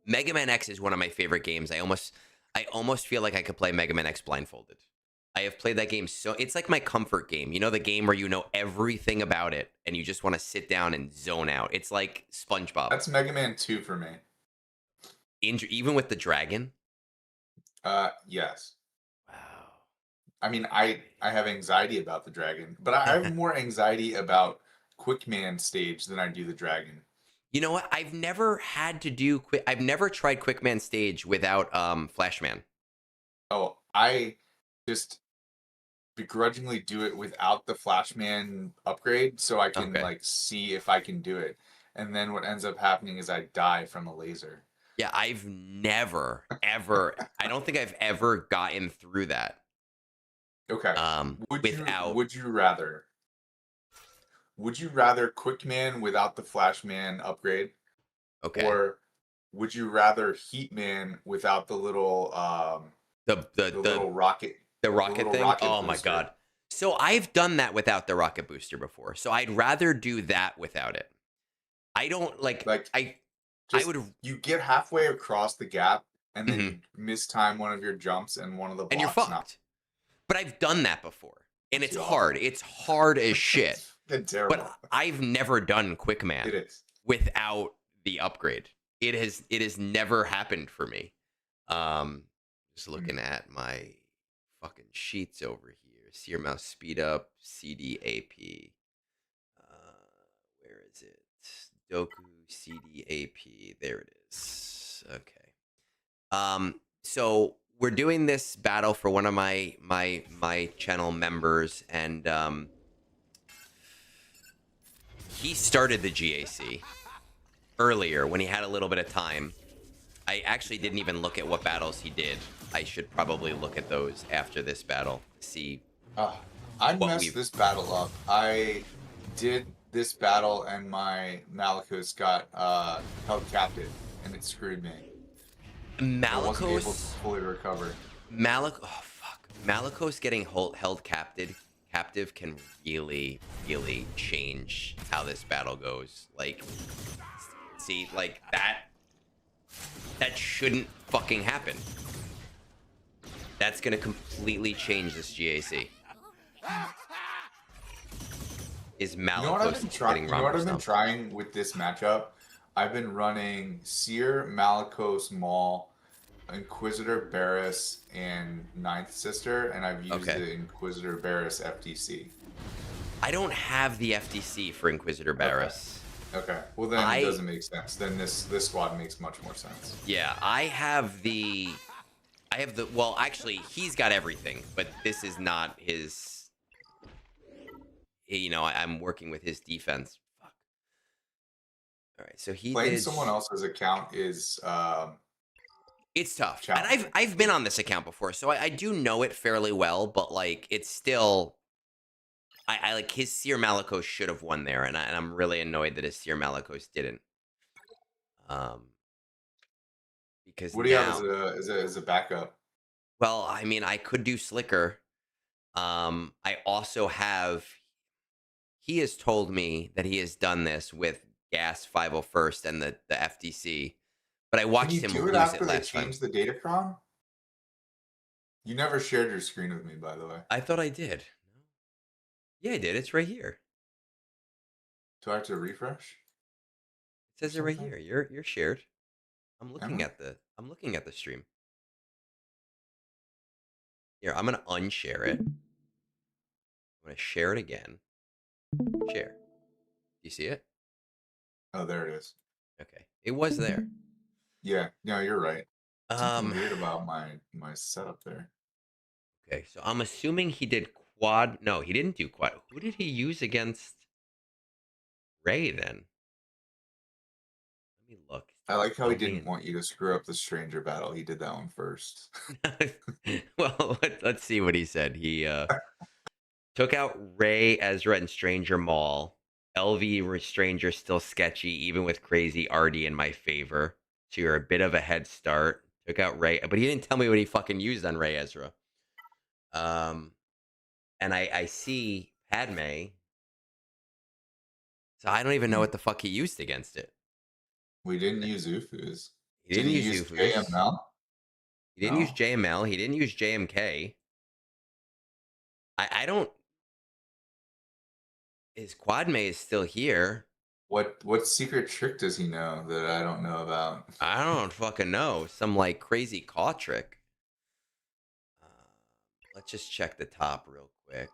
Mega Man X is one of my favorite games. I almost feel like I could play Mega Man X blindfolded. I have played that game so it's like my comfort game. You know the game where you know everything about it and you just want to sit down and zone out. It's like SpongeBob. That's Mega Man 2 for me. Even with the dragon. Yes. Wow. I mean, I have anxiety about the dragon, but I have more anxiety about Quickman stage than I do the dragon. You know what? I've never had to do quick. I've never tried Quickman stage without Flashman. Oh, I just begrudgingly do it without the Flashman upgrade so I can Okay. like see if I can do it. And then what ends up happening is I die from a laser. Yeah, I've never ever. I don't think I've ever gotten through that. Okay. Without. Would you rather Quickman without the Flashman upgrade, Okay. or would you rather Heatman without the little The little rocket rocket thing. rocket Oh my booster? god. So I've done that without the rocket booster before. So I'd rather do that without it. I don't like Like I I Just would, you get halfway across the gap, and then mhm, you mistime one of your jumps, and one of the and you're blocks fucked. But I've done that before, and knocks it's you off. hard. It's hard as shit. It's fucking But terrible. I've never done quick It man is. without the upgrade. It has never happened for me. Um, just Mm. looking at my fucking sheets over here. Sear mouse speed up, CDAP. Where is it? Doku CDAP. There it is. Okay. So we're doing this battle for one of my channel members, and he started the GAC earlier when he had a little bit of time. I actually didn't even look at what battles he did. I should probably look at those after this battle to see Uh, I what messed we've. this battle up. I did this battle, and my Malachus got held captive, and it screwed me. I wasn't able to Malikos. fully recover. Oh fuck. Malikos getting held captive can really change how this battle goes. Like, see, like that shouldn't fucking happen. That's gonna completely change this GAC. Is You know what I've Malikos been trying? getting You know what Romper I've been stumped? trying with this matchup? I've been running Seer, Malachos, Maul, Inquisitor, Barris, and Ninth Sister, and I've used Okay. the Inquisitor Barris FTC. I don't have the FTC for Inquisitor Barris. Okay. Well, then it doesn't make sense. Then this squad makes much more sense. Yeah, I have the. Well, actually, he's got everything, but this is not his. I'm working with his defense. Fuck. All right, so he Playing did. someone else's account is It's tough, and I've challenging. I've been on this account before, so I do know it fairly well. But like, it's still. I like his Seer Malikos should have won there, and I'm really annoyed that his Seer Malikos didn't. Because What do you have as now, a backup? well, I mean, I could do Slicker. I also have. He has told me that he has done this with Gas 501st and the FTC, but I Can watched you him do it lose it after they last time. change the Datacron? You never shared your screen with me, by the way. I thought I did. Yeah, I did. It's right here. Do I have to refresh It or says it right something? here. You're shared. Am I? I'm looking at the stream. Here, I'm gonna unshare it. I'm gonna share it again. Share. Do you see it? Oh, there it is. Okay. It was there. Yeah, no, you're right. Something Um weird about my setup there. okay, so I'm assuming he did quad. No, he didn't do quad. Who did he use against Ray then? Let me look. I like how he didn't Albion. want you to screw up the stranger battle. He did that one first. Well, let's see what he said. He took out Ray, Ezra, and Stranger Maul. Stranger still sketchy, even with crazy Artie in my favor. So you're a bit of a head start. Took out Ray, but he didn't tell me what he fucking used on Ray Ezra. And I see Padme, so I don't even know Hmm. what the fuck he used against it. We didn't use Ufus. He Did didn't he use use Ufus. JML? He didn't use No. JML. He didn't use JMK. I don't. His Quadme is still here. What secret trick does he know that I don't know about? I don't fucking know. Some like crazy claw trick. Uh, let's just check the top real quick.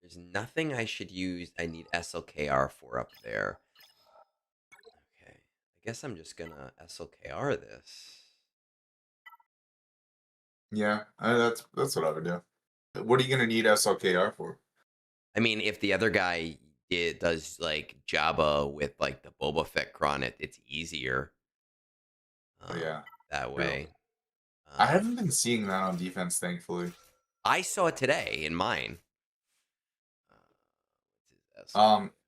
There's nothing I should use. I need SLKR for up there. Okay. I guess I'm just gonna SLKR this. Yeah, that's what I would do. What are you gonna need SLKR for? I mean, if the other guy does like Jabba with like the Boba Fett cron, it's easier Oh, yeah, that true. way. I haven't been seeing that on defense, thankfully. I saw it today in mine.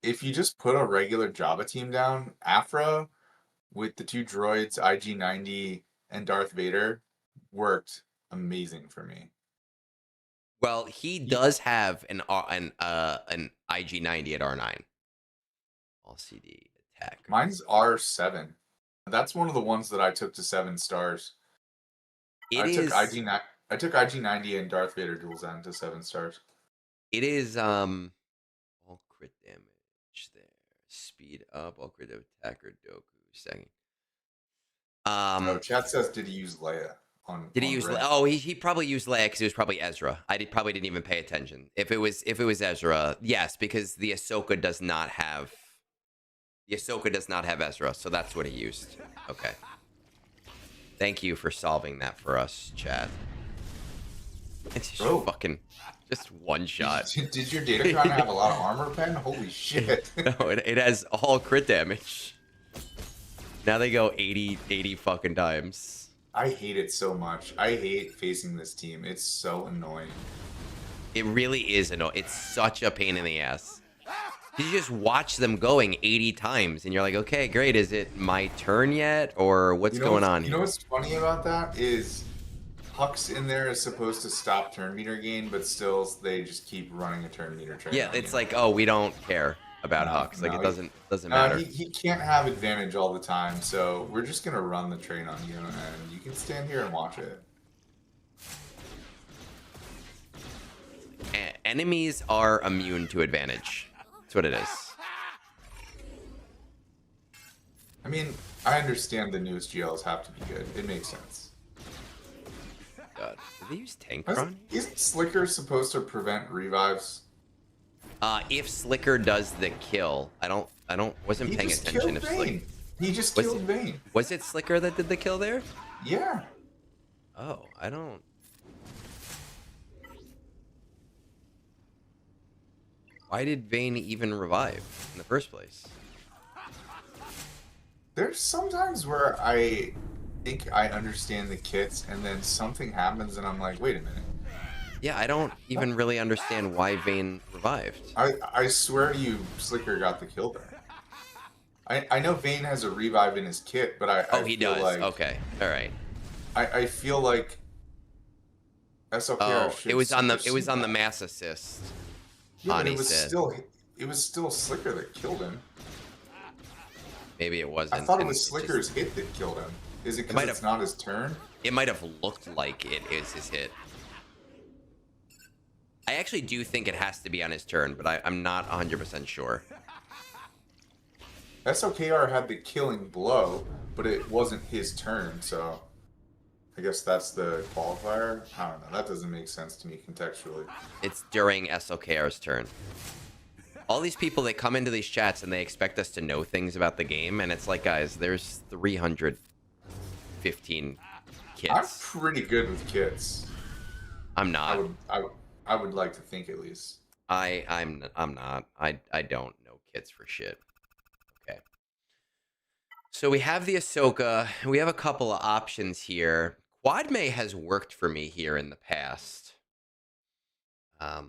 If you just put a regular Jabba team down, Afra with the two droids, IG-90 and Darth Vader, worked amazing for me. Well, he does have an IG-90 at R9. All CD Attacker. Mine's R7. That's one of the ones that I took to 7 stars. It I took is. IG9. I took IG90 and Darth Vader dual zen to 7 stars. It is. All crit damage there. Speed up. All crit attacker. Doku. Second. Oh, chat says, did he use Leia on? Did he on use? Ray? Oh, he probably used Leia because it was probably Ezra. Probably didn't even pay attention. If it was Ezra, yes, because the Ahsoka does not have Ezra, so that's what he used. Okay. Thank you for solving that for us, chat. It's just fucking just one shot. Did your Datacron have a lot of armor pen? Holy shit! No, it has all crit damage. Now they go 80 fucking times. I hate it so much. I hate facing this team. It's so annoying. It really is annoying. It's such a pain in the ass. You just watch them going 80 times, and you're like, okay, great. Is it my turn yet, or what's going on You here? know what's funny about that is Hux in there is supposed to stop turn meter gain, but still they just keep running a turn meter train. Yeah, it's like, oh, we don't care about Hux. Like, it doesn't matter. He can't have advantage all the time, so we're just gonna run the train on you, and you can stand here and watch it. Enemies are immune to advantage. That's what it is. I mean, I understand the newest GLs have to be good. It makes sense. God, did they use Tankron? Isn't Slicker supposed to prevent revives? If Slicker does the kill, wasn't paying attention if Slicker. He just killed Vayne. Was it Slicker that did the kill there? Yeah. Oh, I don't. Why did Vayne even revive in the first place? There's sometimes where I think I understand the kits, and then something happens, and I'm like, wait a minute. Yeah, I don't even really understand why Vayne revived. I swear to you, Slicker got the kill there. I know Vayne has a revive in his kit, but he does. Like, okay, all right. I feel like SLKR should. It was on the mass assist. Yeah, but it was still Slicker that killed him. Maybe it wasn't. I thought it was Slicker's hit that killed him. Is it because it's not his turn? It might have looked like it is his hit. I actually do think it has to be on his turn, but I'm not 100% sure. SOKR had the killing blow, but it wasn't his turn, so I guess that's the qualifier. I don't know. That doesn't make sense to me contextually. It's during SOKR's turn. All these people that come into these chats and they expect us to know things about the game, and it's like, guys, there's 315 kits. I'm pretty good with kits. I'm not. I would like to think at least. I'm not. I don't know kits for shit. Okay. So we have the Ahsoka. We have a couple of options here. Quad May has worked for me here in the past. But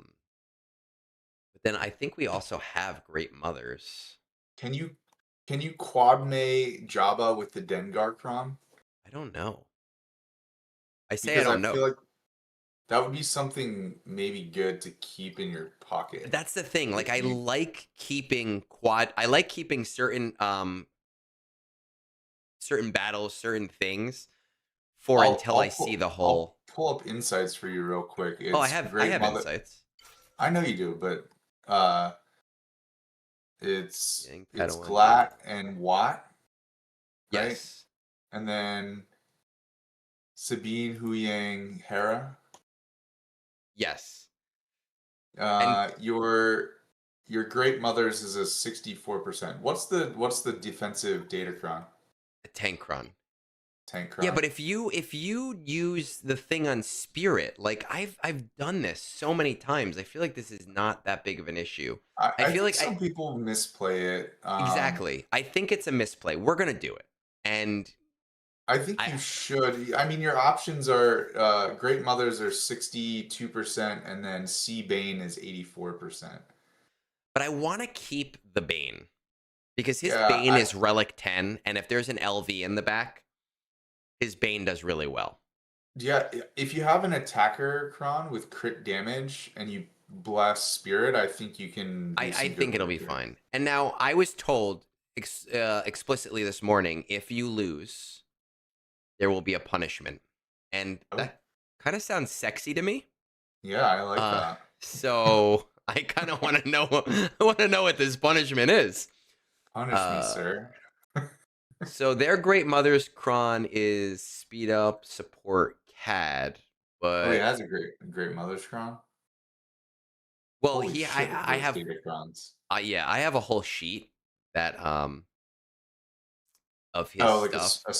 then I think we also have Great Mothers. Can you quad May Jabba with the Dengar Crom? I don't know. I Because don't know. Feel like that would be something maybe good to keep in your pocket. That's the thing. Like I like keeping certain certain battles, certain things until I see the whole. I'll pull up insights for you real quick. I have insights. I know you do, but it's Glat and Watt. Right? Yes. And then Sabine, Huyang, Hera. Yes. Your Great Mothers is a 64%. What's the defensive Datacron? A Tankron. Tankron. Yeah, but if you use the thing on Spirit, like I've done this so many times, I feel like this is not that big of an issue. I feel like some people misplay it. Exactly. I think it's a misplay. We're gonna do it, and I think you should. I mean, your options are Great Mothers are 62%, and then C Bane is 84%. But I want to keep the Bane because his Bane is Relic 10, and if there's an LV in the back, his Bane does really well. Yeah, if you have an attacker Kron with crit damage and you blast Spirit, I think you can. I think it'll be fine. And now I was told explicitly this morning, if you lose, there will be a punishment. And Oh, that kind of sounds sexy to me. yeah, I like that. So I kind of want to know. I want to know what this punishment is. Punish me, Uh, sir. so their great mother's cron is speed up, support, CAD, Oh, he but has a great mother's crown. well, Holy shit, look at I those have, data crowns. yeah, I have a whole sheet that of his Oh, like stuff a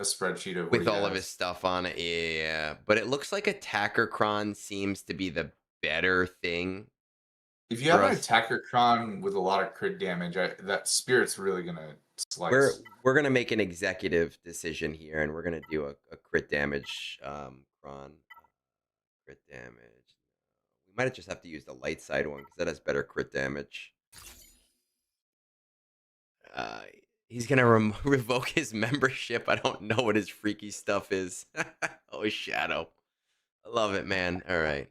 spreadsheet of what with he all of his has. stuff on it. Yeah, but it looks like attacker cron seems to be the better thing If you for have an us. attacker cron with a lot of crit damage, that spirit's really gonna We're slice. we're gonna make an executive decision here, and we're gonna do a crit damage cron crit damage. We might just have to use the light side one because that has better crit damage. Uh, he's gonna revoke his membership. I don't know what his freaky stuff is. Oh, Shadow, I love it, man. All right.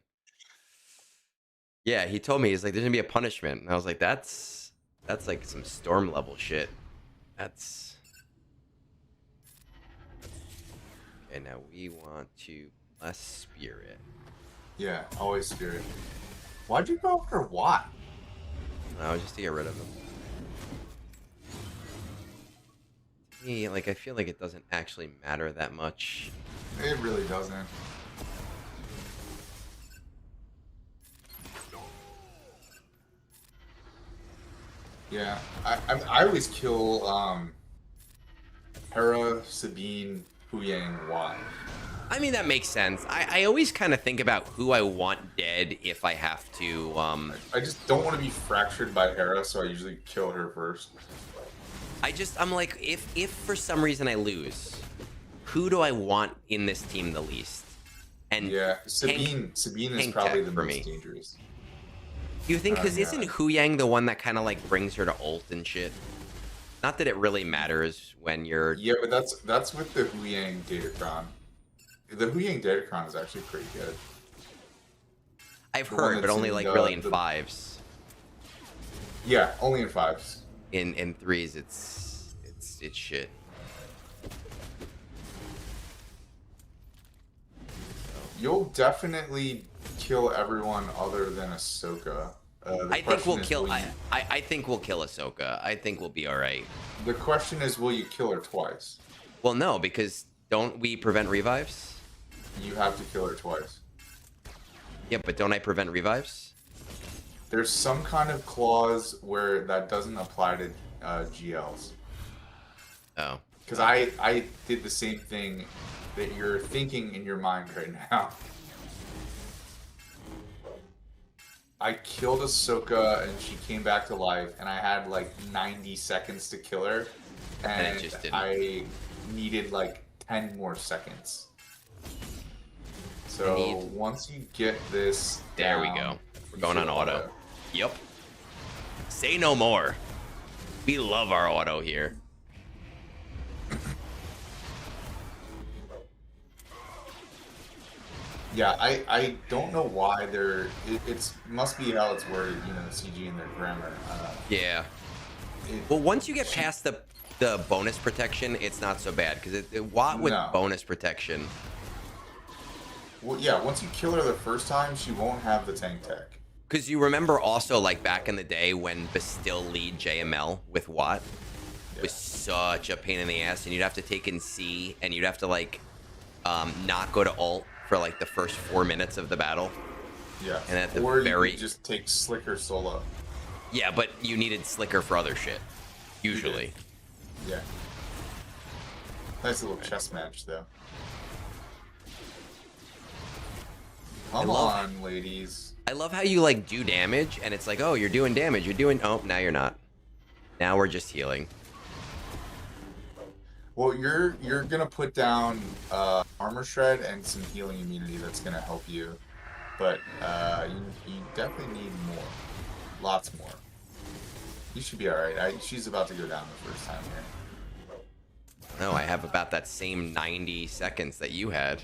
Yeah, he told me he's like, "There's gonna be a punishment," and I was like, "That's like some storm level shit." That's okay. Now we want to bless spirit. Yeah, always spirit. Why'd you go after Watt? No, just to get rid of him. Me, like, I feel like it doesn't actually matter that much. It really doesn't. Yeah, I always kill Hera, Sabine, Huyang, Watt. I mean, that makes sense. I always kind of think about who I want dead if I have to. I just don't want to be fractured by Hera, so I usually kill her first. I'm like, if for some reason I lose, who do I want in this team the least? And Yeah, Sabine is tank probably tech the for most me. dangerous. You think? Because Yeah. isn't Huyang the one that kind of like brings her to ult and shit? Not that it really matters when you're. Yeah, but that's with the Huyang Datacron. The Huyang Datacron is actually pretty good. I've The one heard, but that's only in like the- really in the- fives. Yeah, only in fives. In threes, it's shit. You'll definitely kill everyone other than Ahsoka. I think we'll kill. I think we'll kill Ahsoka. I think we'll be all right. The question is, will you kill her twice? Well, no, because don't we prevent revives? You have to kill her twice. Yeah, but don't I prevent revives? There's some kind of clause where that doesn't apply to GLs. Oh, Because I did the same thing that you're thinking in your mind right now. I killed Ahsoka and she came back to life, and I had like 90 seconds to kill her, And and it just didn't. I needed like 10 more seconds. I So need- once you get this, there we down, go. We're you going on should auto. Yep. Say no more. We love our auto here. Yeah, I don't know why they're. It's must be how it's worded, you know, CG and their grammar. Yeah. It, Well, once you get past the bonus protection, it's not so bad because Watt with No. bonus protection. well, yeah, once you kill her the first time, she won't have the tank tech. Because you remember also like back in the day when Bastille lead JML with Watt was such a pain in the ass, and you'd have to take in C, and you'd have to like not go to ult for like the first 4 minutes of the battle. Yeah, And at the or very- you could just take Slicker solo. Yeah, but you needed Slicker for other shit. Usually. Yeah. Nice little chess match, though. Come love- on, ladies. I love how you like do damage, and it's like, oh, you're doing damage. You're doing. Oh, now you're not. Now we're just healing. Well, you're gonna put down armor shred and some healing immunity that's gonna help you, but you definitely need more, lots more. You should be all right. She's about to go down the first time here. No, I have about that same 90 seconds that you had.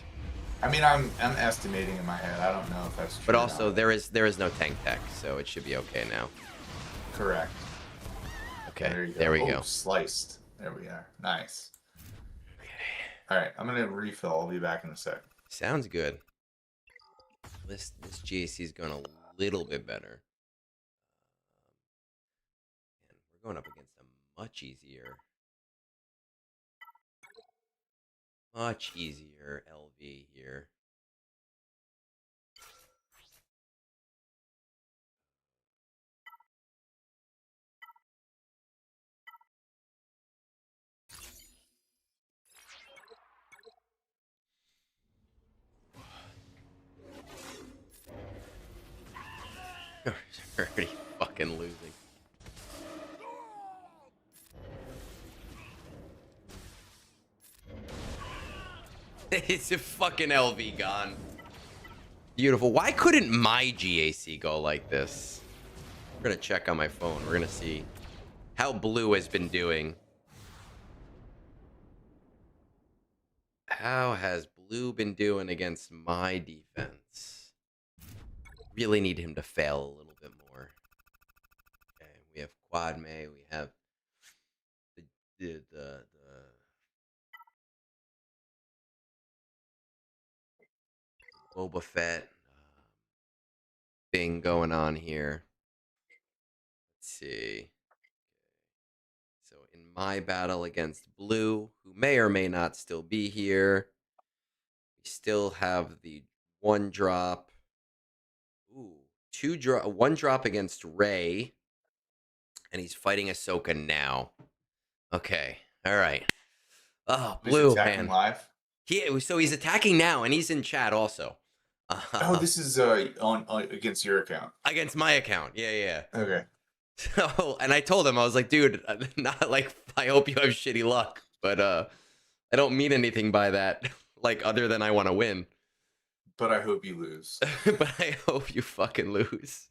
I mean, I'm estimating in my head. I don't know if that's true. But or also, not. there is no tank tech, so it should be okay now. Correct. Yeah, Okay, there you there go. we Oh, go. sliced. There we are. Nice. All right, I'm gonna refill. I'll be back in a sec. Sounds good. This GAC is going a little bit better. And we're going up against a much easier LV here. We're already fucking losing. It's a fucking LV gone. Beautiful. Why couldn't my GAC go like this? We're gonna check on my phone. We're gonna see how blue has been doing. How has blue been doing against my defense? Really need him to fail a little bit more. Okay, we have Quad May. We have the Boba Fett thing going on here. Let's see. So in my battle against blue, who may or may not still be here, we still have the 1-drop. Ooh, 2-drop, 1-drop against Rey, and he's fighting Ahsoka now. Okay, all right. Oh, He's blue attacking man. live. So he's attacking now, and he's in chat also. Oh, this is on against your account. Against my account. Yeah. Okay. So, and I told him, I was like, dude, not like, I hope you have shitty luck, but I don't mean anything by that, like, other than I want to win. But I hope you lose. But I hope you fucking lose.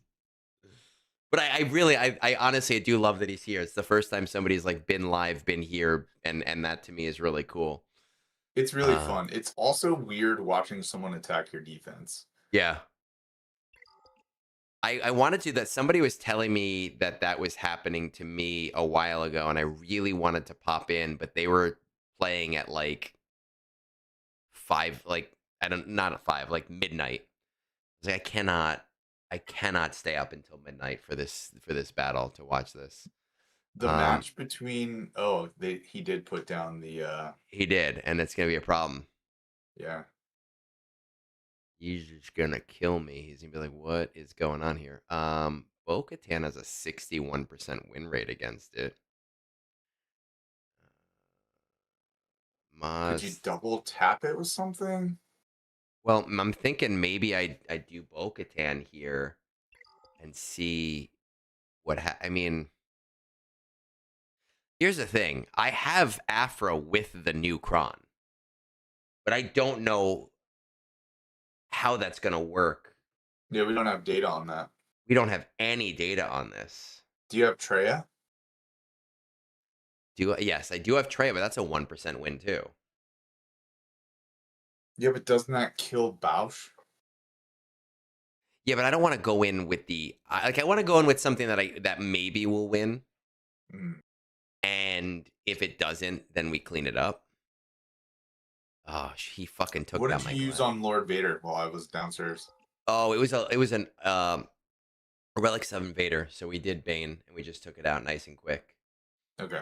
But I honestly, I do love that he's here. It's the first time somebody's like been live, been here, and that to me is really cool. It's really fun. It's also weird watching someone attack your defense. Yeah. I wanted to, that somebody was telling me that was happening to me a while ago, and I really wanted to pop in, but they were playing at like 5, like, not at 5, like midnight. I was like, I cannot stay up until midnight for this battle to watch this. The match between he did put down the He did, and it's gonna be a problem. yeah. He's just gonna kill me. He's gonna be like, what is going on here? Bo-Katan has a 61% win rate against it. Could you Maz. double tap it with something? Well, I'm thinking maybe I do Bo-Katan here and see what I mean, here's the thing. I have Afra with the new Kron, but I don't know how that's gonna work. Yeah, we don't have data on that. We don't have any data on this. Do you have Treya? Yes, I do have Trey, but that's a 1% win too. Yeah, but doesn't that kill Bausch? Yeah, but I don't want to go in with I want to go in with something that maybe will win. Mm. And if it doesn't, then we clean it up. Oh, he fucking took What down did my you use glove. on Lord Vader while I was downstairs? Oh, it was an Relic 7 Vader, so we did Bane and we just took it out nice and quick. Okay.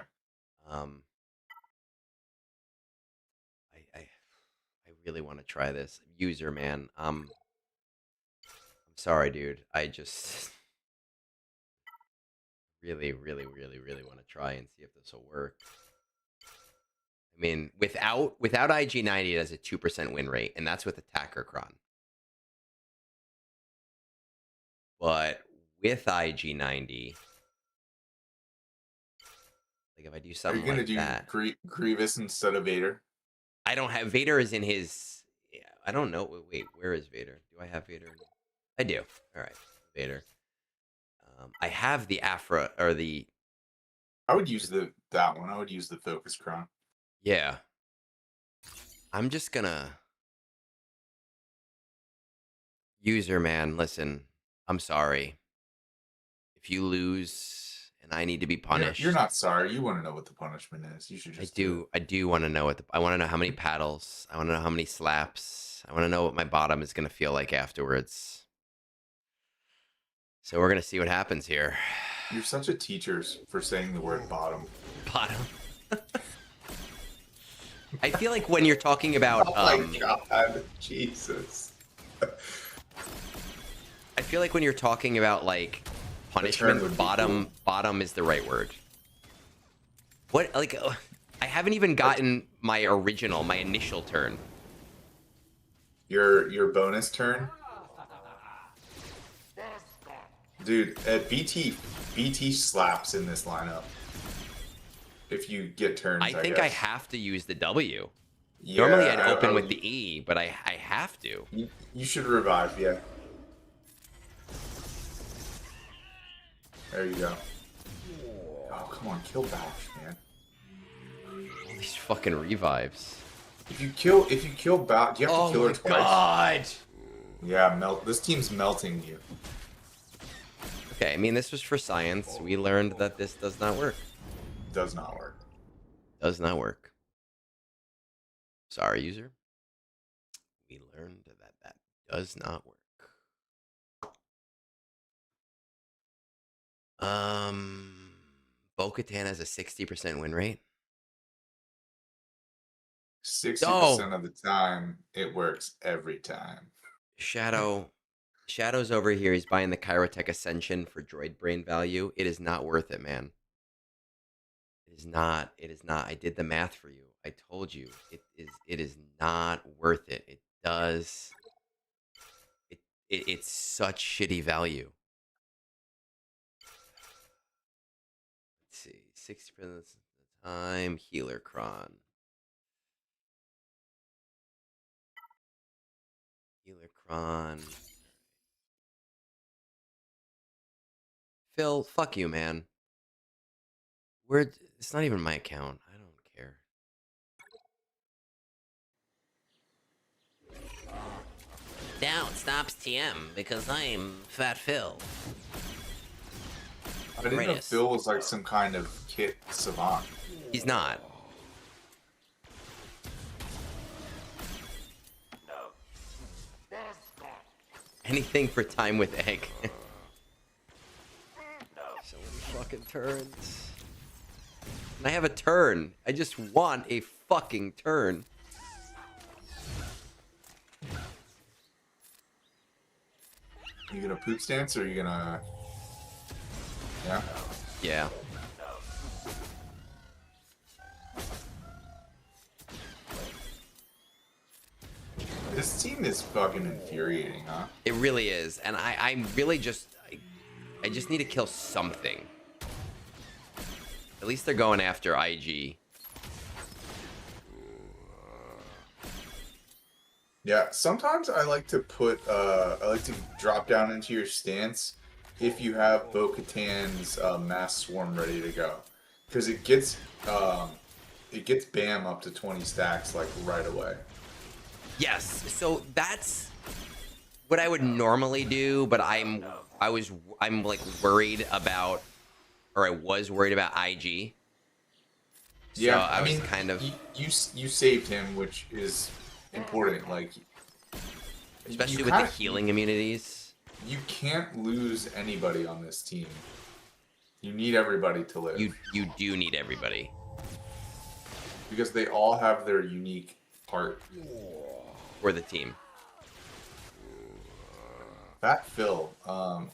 I really want to try this. User man. I'm sorry, dude. I just really want to try and see if this will work. I mean, without IG90, it has a 2% win rate, and that's with Attacker Kron. But with IG90, like if I do something like that, are you gonna do Grievous instead of Vader? I don't have Vader is in his. Yeah, I don't know. Wait, where is Vader? Do I have Vader? I do. All right, Vader. I have the Afra or the. I would use that one. I would use the Focus Crown. Yeah. I'm just gonna. User man, listen. I'm sorry. If you lose and I need to be You're punished. not sorry. You want to know what the punishment is. You should I just do do. I do want to know what I want to know how many paddles. I want to know how many slaps. I want to know what my bottom is going to feel like afterwards. So we're gonna see what happens here. it. You're such a teacher for saying the word bottom. Bottom. I feel like when you're talking about, Oh my god, Jesus. I feel like when you're talking about like punishment, would be bottom is the right word. What like I haven't even gotten my initial turn. Your bonus turn, dude. BT slaps in this lineup. If you get turns, I think I have to use the W. Yeah, Normally I'd open with the E, but I have to. You should revive, yeah. There you go. Oh, come on, kill Bash, man. All these fucking revives. If you kill Bash, do you have to kill her twice? God! Yeah, this team's melting you. Okay, I mean this was for science. We learned that this does not work. Does not work. Does not work. Sorry, user. We learned that does not work. Bo-Katan has a 60% win rate. 60% of the time, it works every time. Shadow's over here. He's buying the Chirotech Ascension for droid brain value. It is not worth it, man. It is not. It is not. I did the math for you. I told you. It is not worth it. It does. It's such shitty value. Let's see. 60% of the time. Healer Cron. Healer Cron. Phil, fuck you, man. It's not even my account. I don't care. Down stops TM because I'm Fat Phil. I didn't know Phil was like some kind of kit savant. He's not. Anything for time with egg. So many fucking turns. And I have a turn. I just want a fucking turn. You gonna poop stance or are you gonna... Yeah? Yeah. This team is fucking infuriating, huh? It really is. And I really just... I just need to kill something. At least they're going after IG. Yeah, sometimes I like to put, I like to drop down into your stance if you have Bo-Katan's Mass Swarm ready to go. Because it gets BAM up to 20 stacks, like, right away. Yes, so that's what I would normally do, but I'm like worried about, or I was worried about IG. So Yeah, I mean, kind of... You saved him, which is important, like... Especially with the healing immunities. You can't lose anybody on this team. You need everybody to live. You do need everybody. Because they all have their unique part. For the team. Fat Phil,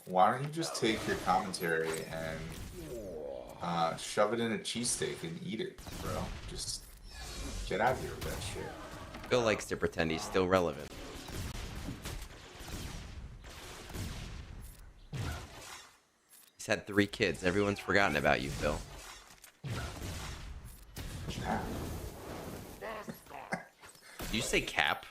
why don't you just take your commentary and shove it in a cheesesteak and eat it, bro? Just get out of here with that shit. Phil likes to pretend he's still relevant. He's had 3 kids. Everyone's forgotten about you, Phil. Did you say cap?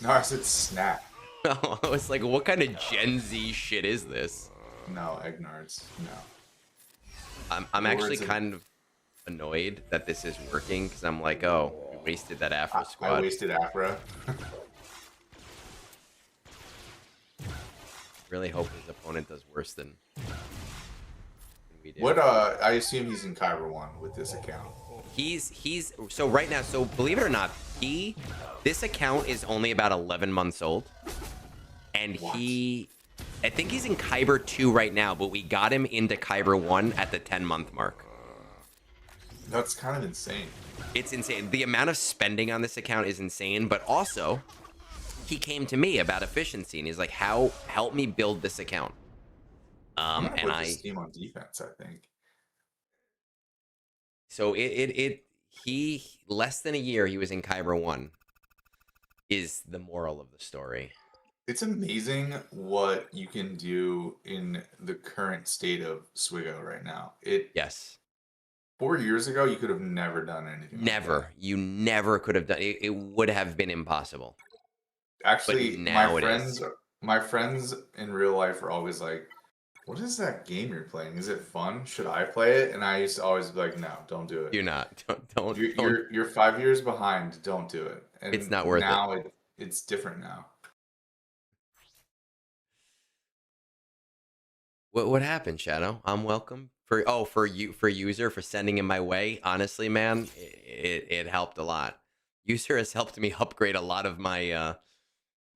No, I said snap. I was like, what kind of Gen Z shit is this? No, Egnards. No. I'm actually kind of annoyed that this is working because I'm like, oh, we wasted that Afro squad. I wasted Afro. Really hope his opponent does worse than we we do. What I assume he's in Kyber 1 with this account. He's so right now, so believe it or not, this account is only about 11 months old. And What? I think he's in Kyber 2 right now, but we got him into Kyber 1 at the 10-month mark. That's kind of insane. It's insane. The amount of spending on this account is insane, but also he came to me about efficiency and he's like, help me build this account. I'm gonna And put this team on defense, I think. So he less than a year he was in Kyber 1 is the moral of the story. It's amazing what you can do in the current state of Swigo right now. Yes. 4 years ago, you could have never done anything. Never. Like that. You never could have done it. It would have been impossible. Actually, But now my friends in real life are always like, "What is that game you're playing? Is it fun? Should I play it?" And I used to always be like, "No, don't do it. You're not. Don't. You're 5 years behind. Don't do it." And It's not worth it. now it's different now. What happened, Shadow? I'm welcome for user for sending him my way. Honestly, man, it helped a lot. User has helped me upgrade a lot of my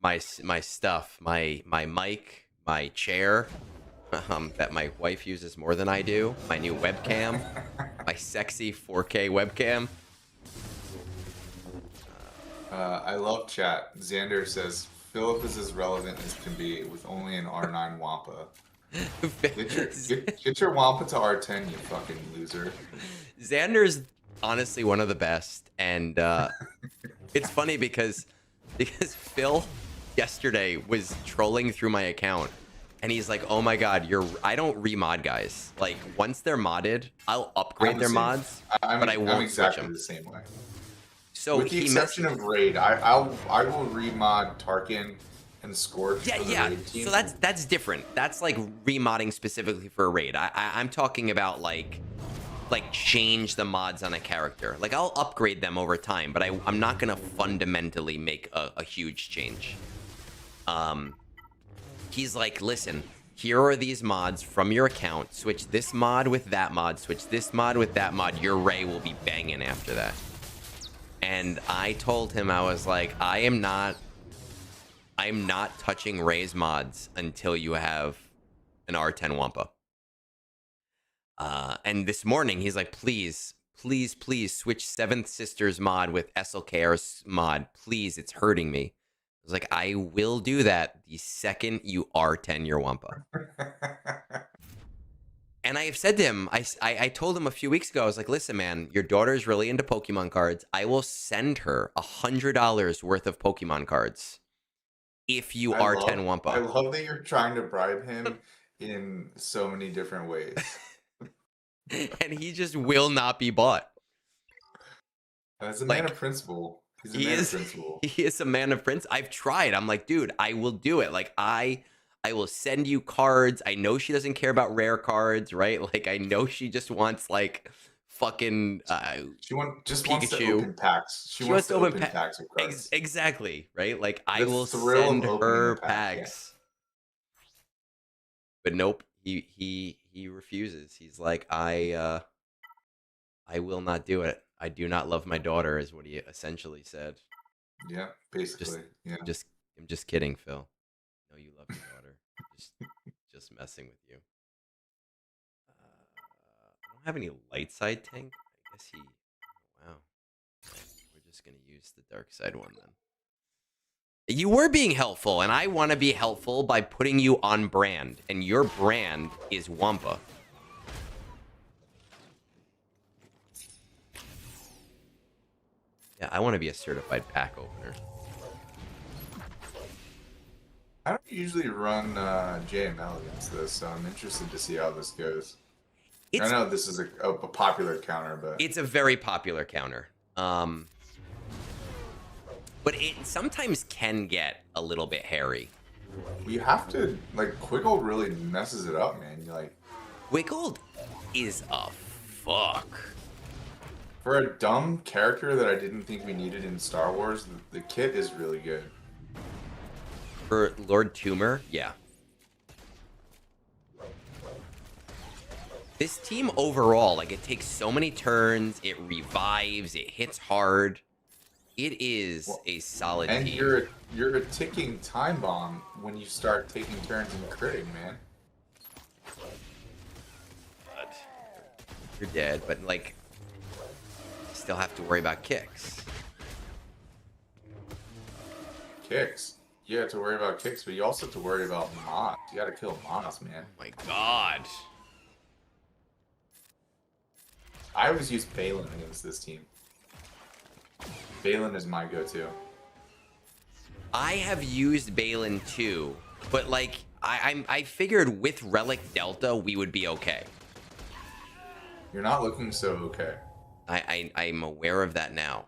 my stuff, my mic, my chair, that my wife uses more than I do. My new webcam, my sexy 4K webcam. I love chat. Xander says Philip is as relevant as can be with only an R9 Wampa. Get your Wampa to R10, you fucking loser. Xander's honestly one of the best, and it's funny because Phil yesterday was trolling through my account, and he's like, "Oh my god, I don't remod guys. Like once they're modded, I'll upgrade their mods, but I won't I'm exactly switch them." the same way. So with the exception of raid, I will remod Tarkin and Scorch. Yeah. So that's different. That's like remodding specifically for a raid. I'm talking about like change the mods on a character. Like I'll upgrade them over time, but I'm not gonna fundamentally make a huge change. He's like, listen, here are these mods from your account. Switch this mod with that mod. Switch this mod with that mod. Your Ray will be banging after that. And I told him, I was like, I'm not touching Ray's mods until you have an R10 Wampa. And this morning, he's like, please switch 7th Sisters mod with SLKR's mod. Please, it's hurting me. I was like, I will do that the second you R10 your Wampa. And I have said to him, I told him a few weeks ago, I was like, listen, man, your daughter's really into Pokemon cards. I will send her $100 worth of Pokemon cards if you R10 Wampa. I love that you're trying to bribe him in so many different ways. And he just will not be bought. As a man of principle. He's a man of principle. He is a man of principle. I've tried. I'm like, dude, I will do it. Like, I will send you cards. I know she doesn't care about rare cards, right? Like, I know she just wants, like, fucking she just Pikachu. Wants to open packs. She wants to open packs of cards. Exactly, right? Like, I will send her packs. Yeah. But nope, he refuses. He's like, I will not do it. I do not love my daughter, is what he essentially said. Yeah, basically. I'm just kidding, Phil. I know you love your daughter. just messing with you. I don't have any light side tank. I guess wow. We're just gonna use the dark side one then. You were being helpful, and I want to be helpful by putting you on brand, and your brand is Wampa. Yeah, I want to be a certified pack opener. I don't usually run JML against this, so I'm interested to see how this goes. I know this is a popular counter, but it's a very popular counter. But it sometimes can get a little bit hairy. You have to, like, Quiggle really messes it up, man. You're like, Quiggle is a fuck. For a dumb character that I didn't think we needed in Star Wars, the kit is really good. For Lord Tumor, yeah. This team overall, like, it takes so many turns, it revives, it hits hard. It is Well, a solid and team. you're a ticking time bomb when you start taking turns and critting, man. But you're dead, but like, still have to worry about kicks. Kicks. You have to worry about kicks, but you also have to worry about mods. You gotta kill mods, man. Oh my god. I always use Balin against this team. Balin is my go-to. I have used Balin too, but like, I figured with Relic Delta we would be okay. You're not looking so okay. I'm aware of that now.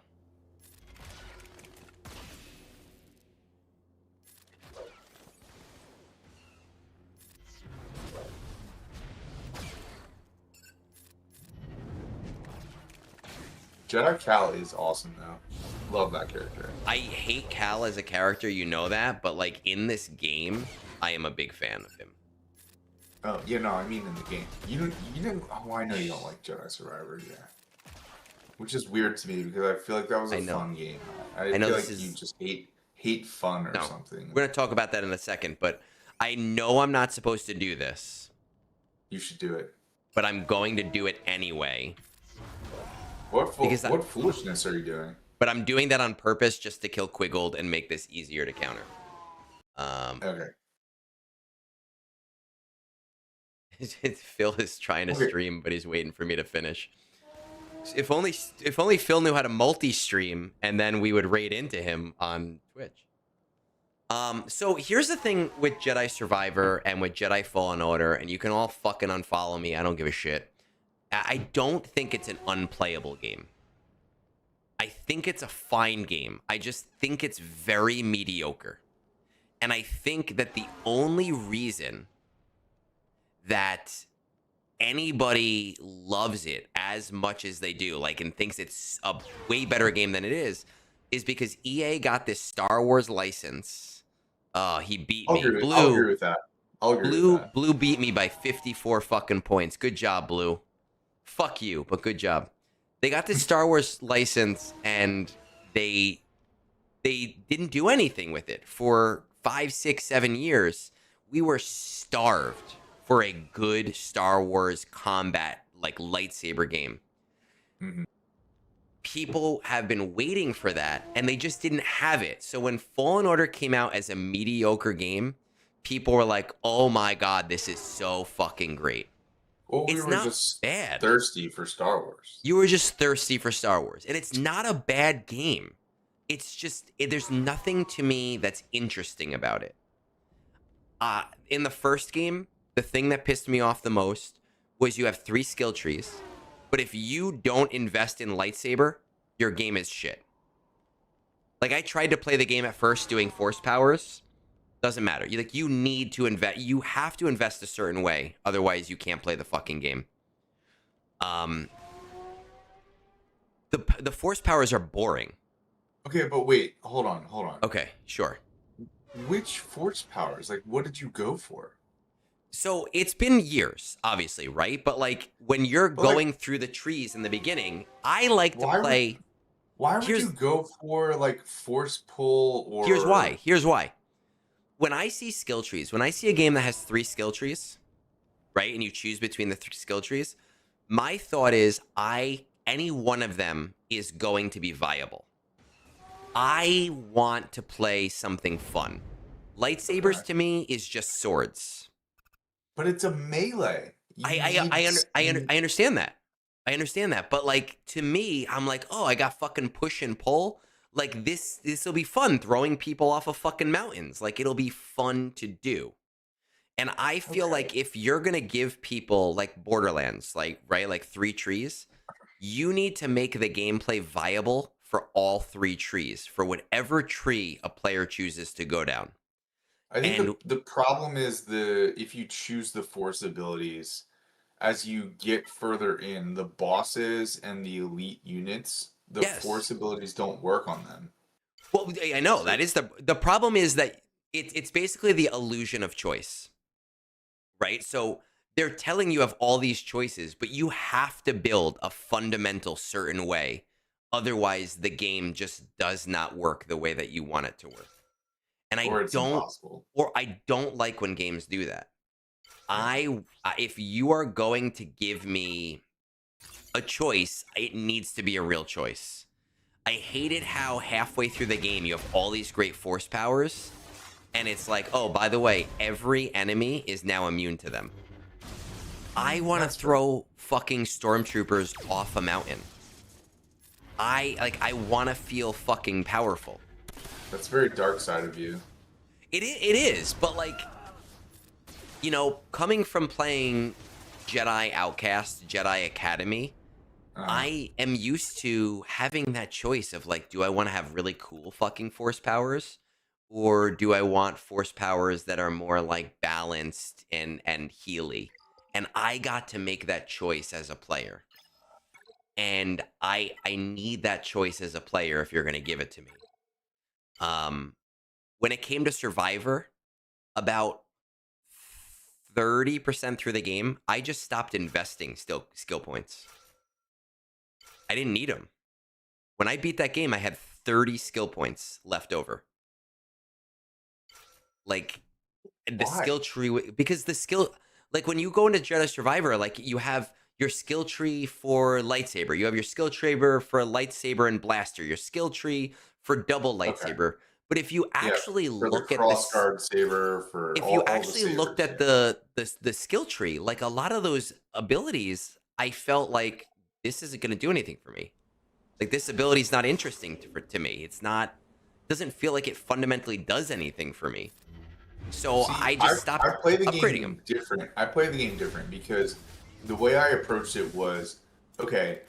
Jedi Cal is awesome, though. Love that character. I hate Cal as a character, you know that, but like in this game, I am a big fan of him. Oh, yeah, no, I mean in the game. You didn't. Oh, I know you don't like Jedi Survivor, yeah. Which is weird to me because I feel like that was a fun game. I know feel this like is... you just hate fun or No, something. we're gonna talk about that in a second, but I know I'm not supposed to do this. You should do it. But I'm going to do it anyway. What foolishness are you doing? But I'm doing that on purpose just to kill Quiggold and make this easier to counter. Okay. Phil is trying to stream, but he's waiting for me to finish. If only Phil knew how to multi-stream, and then we would raid into him on Twitch. So here's the thing with Jedi Survivor and with Jedi Fallen Order, and you can all fucking unfollow me. I don't give a shit. I don't think it's an unplayable game. I think it's a fine game. I just think it's very mediocre. And I think that the only reason that anybody loves it as much as they do, like, and thinks it's a way better game than it is because EA got this Star Wars license. He beat me. I'll agree with that. Blue beat me by 54 fucking points. Good job, Blue. Fuck you, but good job. They got this Star Wars license and they didn't do anything with it for 5, 6, 7 years. We were starved for a good Star Wars combat, like, lightsaber game. Mm-hmm. People have been waiting for that, and they just didn't have it. So when Fallen Order came out as a mediocre game, people were like, oh my god, this is so fucking great. Well, we it's were not just bad. Thirsty for Star Wars. You were just thirsty for Star Wars, and it's not a bad game. It's just, there's nothing to me that's interesting about it. In the first game, the thing that pissed me off the most was you have 3 skill trees, but if you don't invest in lightsaber, your game is shit. Like, I tried to play the game at first doing force powers. Doesn't matter. You need to invest. You have to invest a certain way, otherwise you can't play the fucking game. The force powers are boring. Okay, but wait, hold on. Okay, sure. Which force powers? Like, what did you go for? So it's been years, obviously, right? But like, when you're going through the trees in the beginning, I like to play. Why would you go for like force pull or? Here's why. When I see skill trees, when I see a game that has 3 skill trees, right, and you choose between the 3 skill trees, my thought is any one of them is going to be viable. I want to play something fun. Lightsabers to me is just swords. But it's a melee. I understand that. I understand that. But like, to me, I'm like, oh, I got fucking push and pull. Like, this will be fun, throwing people off of fucking mountains. Like, it'll be fun to do. And I feel like if you're going to give people, like, Borderlands, like, right, like 3 trees, you need to make the gameplay viable for all 3 trees, for whatever tree a player chooses to go down. I think the problem is if you choose the force abilities, as you get further in, the bosses and the elite units, the force abilities don't work on them. Well, I know that is the problem is that it's basically the illusion of choice, right? So they're telling you have all these choices, but you have to build a fundamental certain way. Otherwise, the game just does not work the way that you want it to work. And Or it's impossible. I don't like when games do that. Yeah. If you are going to give me a choice, it needs to be a real choice. I hated how halfway through the game you have all these great force powers, and it's like, oh, by the way, every enemy is now immune to them. I want to throw fucking stormtroopers off a mountain. I want to feel fucking powerful. That's very dark side of you. It is, but like, you know, coming from playing Jedi Outcast, Jedi Academy, I am used to having that choice of like, do I want to have really cool fucking force powers, or do I want force powers that are more like balanced and healy? And I got to make that choice as a player. And I need that choice as a player if you're going to give it to me. When it came to Survivor, about 30% through the game, I just stopped investing skill points. I didn't need them. When I beat that game, I had 30 skill points left over. Like, the skill tree, because the skill, like when you go into Jedi Survivor, like you have your skill tree for lightsaber, you have your skill tree for lightsaber and blaster, your skill tree for double lightsaber. Okay. But if you actually look at cross guard saber, for if you actually looked at the skill tree, like a lot of those abilities, I felt like this isn't going to do anything for me. Like this ability is not interesting to me. It's not, doesn't feel like it fundamentally does anything for me. So I just stopped upgrading them. Different. I play the game different because the way I approached it was, okay,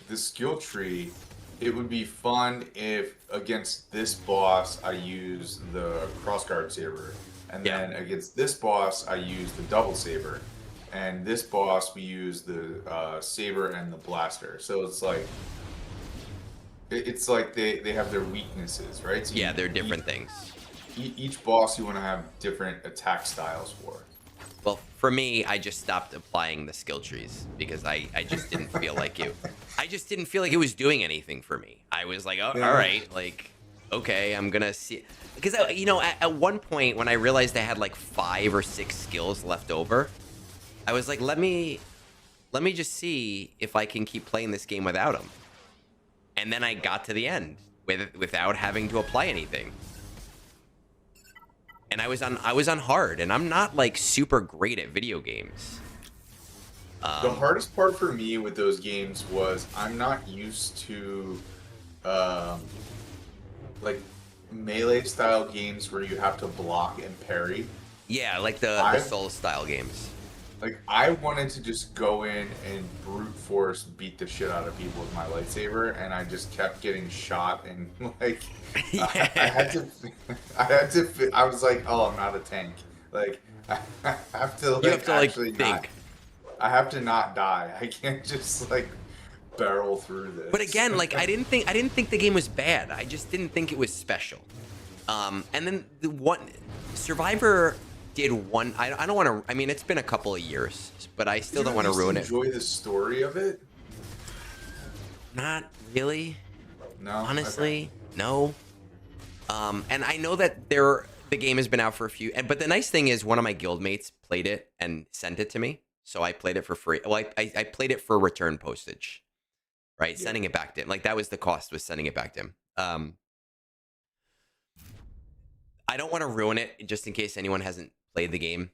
the skill tree, it would be fun if against this boss I use the crossguard saber, and then against this boss I use the double saber, and this boss we use the saber and the blaster. So it's like they have their weaknesses, right? So they're different things. Each boss you want to have different attack styles for. Well, for me, I just stopped applying the skill trees because I just didn't feel like it. I just didn't feel like it was doing anything for me. I was like, oh, all right, like, okay, I'm gonna see. Because you know, at one point when I realized I had like 5 or 6 skills left over, I was like, let me just see if I can keep playing this game without them. And then I got to the end without having to apply anything. And I was on hard, and I'm not like super great at video games. The hardest part for me with those games was I'm not used to like melee style games where you have to block and parry. Yeah, like the Soul style games. Like I wanted to just go in and brute force beat the shit out of people with my lightsaber, and I just kept getting shot, and like I was like, oh, I'm not a tank. Like I have to like, actually like think. I have to not die. I can't just like barrel through this. But again, like I didn't think the game was bad. I just didn't think it was special. And then the one Survivor did one. I don't want to. I mean, it's been a couple of years, but I still don't want to ruin it. Enjoy the story of it? Not really. No. Honestly, no. And I know that the game has been out for a few. But the nice thing is, one of my guildmates played it and sent it to me, so I played it for free. Well, I played it for return postage, right? Yeah. Sending it back to him. Like that was the cost, was sending it back to him. I don't want to ruin it just in case anyone hasn't played the game,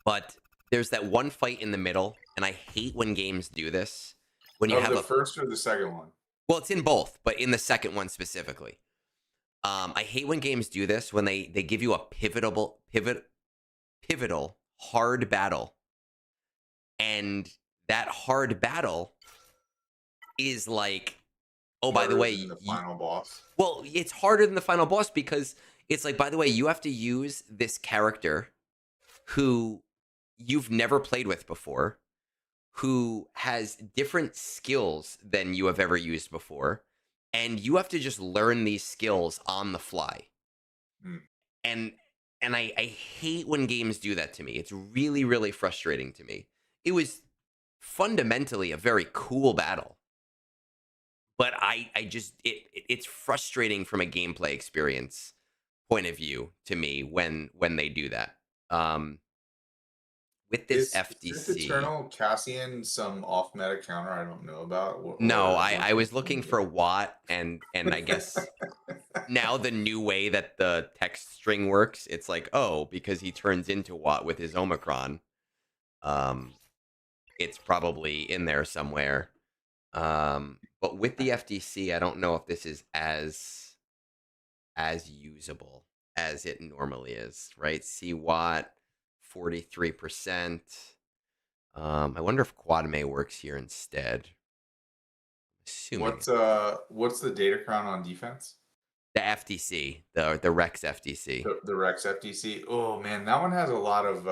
but there's that one fight in the middle, and I hate when games do this. When you have the first or the second one? Well, it's in both, but in the second one specifically. I hate when games do this, when they give you a pivotal hard battle, and that hard battle is like, oh, by the way, the final boss. Well, it's harder than the final boss because it's like, by the way, you have to use this character who you've never played with before, who has different skills than you have ever used before, and you have to just learn these skills on the fly. And And I hate when games do that to me. It's really, really frustrating to me. It was fundamentally a very cool battle. But I just it's frustrating from a gameplay experience point of view to me when they do that. Um with this Is Sith FDC. Eternal Cassian some off meta counter I don't know about, No, or I what's was looking for Watt and I guess now the new way that the text string works, it's like, oh, because he turns into Watt with his Omicron. Um it's probably in there somewhere. But with the FDC, I don't know if this is as usable as it normally is, right? See Watt, 43%. I wonder if Quad May works here instead. Assuming it. What's the data crown on defense? The FDC, the Rex FDC. The Rex FTC. Oh man, that one has a lot of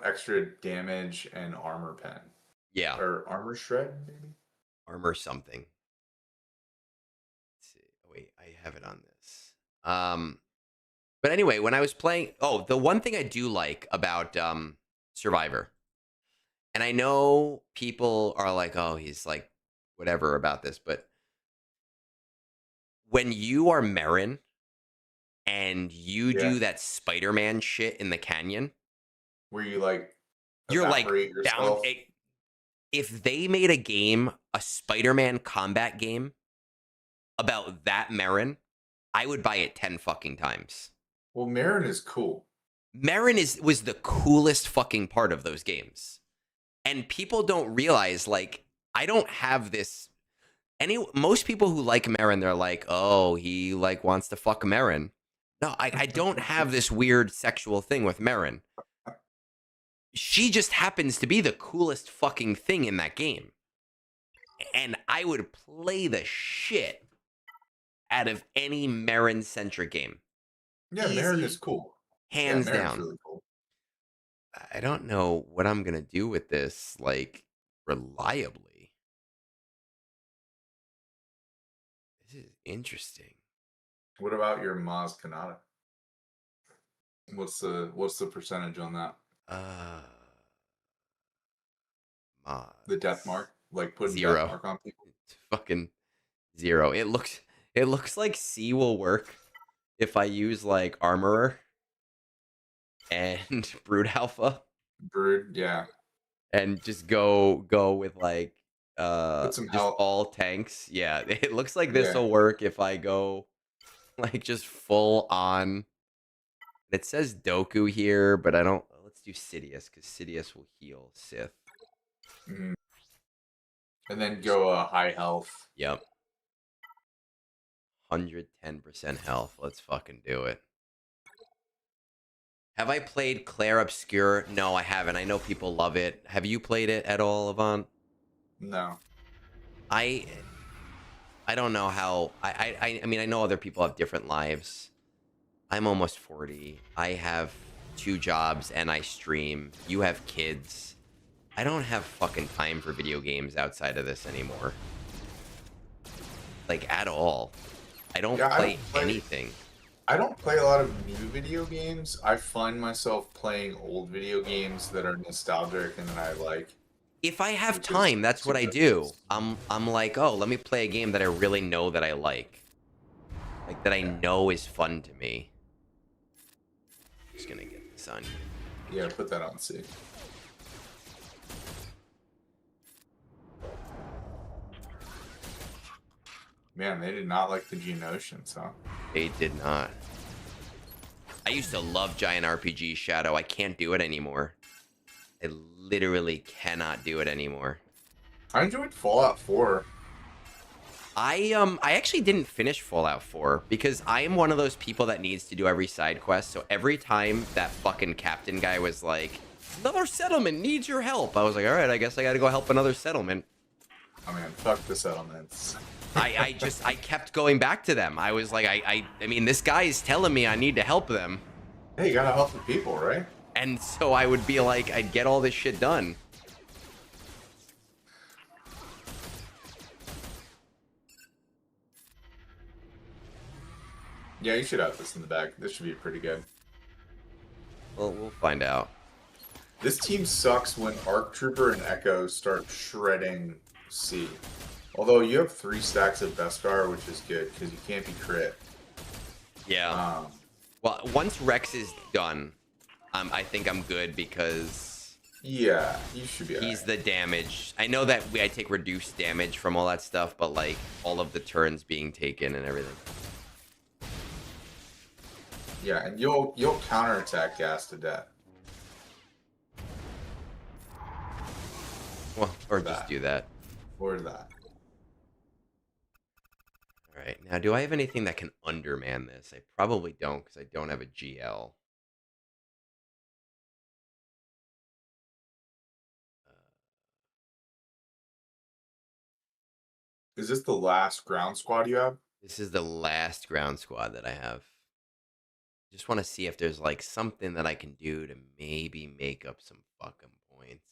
extra damage and armor pen Yeah, or armor shred maybe. armor something. Let's see. Oh, wait, I have it on this. But anyway, when I was playing, oh, the one thing I do like about Survivor, and I know people are like, oh, he's like whatever about this, but when you are Marin and you Yeah, do that Spider-Man shit in the canyon, where you like you're like evaporate down. yourself. If they made a game, a Spider-Man combat game about that Marin, I would buy it 10 fucking times. Well, Marin is cool. Marin was the coolest fucking part of those games. And people don't realize, like, I don't have this. Most people who like Marin, they're like, oh, he like wants to fuck Marin. No, I don't have this weird sexual thing with Marin. She just happens to be the coolest fucking thing in that game. And I would play the shit out of any Marin-centric game. Yeah, Easy, Marin is cool. hands Yeah, Marin's down. really cool. I don't know what I'm going to do with this, like, reliably. This is interesting. What about your Maz Kanata? What's the percentage on that? Mods. The death mark, like putting death 0. mark on people. It's fucking 0. It looks like C will work if I use like Armorer and Brood Alpha Brood, yeah. and just go with like Put some just help. all tanks. Yeah, it looks like this Yeah. will work if I go like just full on. It says Doku here, but I don't. Let's do Sidious because Sidious will heal Sith. Mhm. And then go high health. Yep. 110% health. Let's fucking do it. Have I played Claire Obscure? No, I haven't. I know people love it. Have you played it at all, Avant? No. I don't know how. I mean, I know other people have different lives. I'm almost 40. I have 2 jobs and I stream. You have kids. I don't have fucking time for video games outside of this anymore. Like, at all. I don't play anything. I don't play a lot of new video games. I find myself playing old video games that are nostalgic and that I like. If I have time, that's what I do. I'm like, oh, let me play a game that I really know that I like. Like, that I know is fun to me. Just gonna get this on here. Yeah, put that on C. Man, they did not like the Geonosians, huh? They did not. I used to love Giant RPG Shadow. I can't do it anymore. I literally cannot do it anymore. I enjoyed Fallout 4. I actually didn't finish Fallout 4 because I am one of those people that needs to do every side quest. So every time that fucking captain guy was like, another settlement needs your help, I was like, all right, I guess I got to go help another settlement. Oh man, fuck the settlements. I kept going back to them. I was like, I mean, this guy is telling me I need to help them. Hey, you gotta help the people, right? And so I would be like, I'd get all this shit done. Yeah, you should have this in the bag. This should be pretty good. Well, we'll find out. This team sucks when Arc Trooper and Echo start shredding C. Although you have 3 stacks of Beskar, which is good because you can't be crit. Yeah. Well, once Rex is done, I think I'm good because Yeah, you should be. he's Right. the damage. I know that I take reduced damage from all that stuff, but like all of the turns being taken and everything. Yeah, and you'll counterattack Gas to death. Well, or just do that. Or that. All right. Now, do I have anything that can underman this? I probably don't because I don't have a GL. Is this the last ground squad you have? This is the last ground squad that I have. Just want to see if there's like something that I can do to maybe make up some fucking points.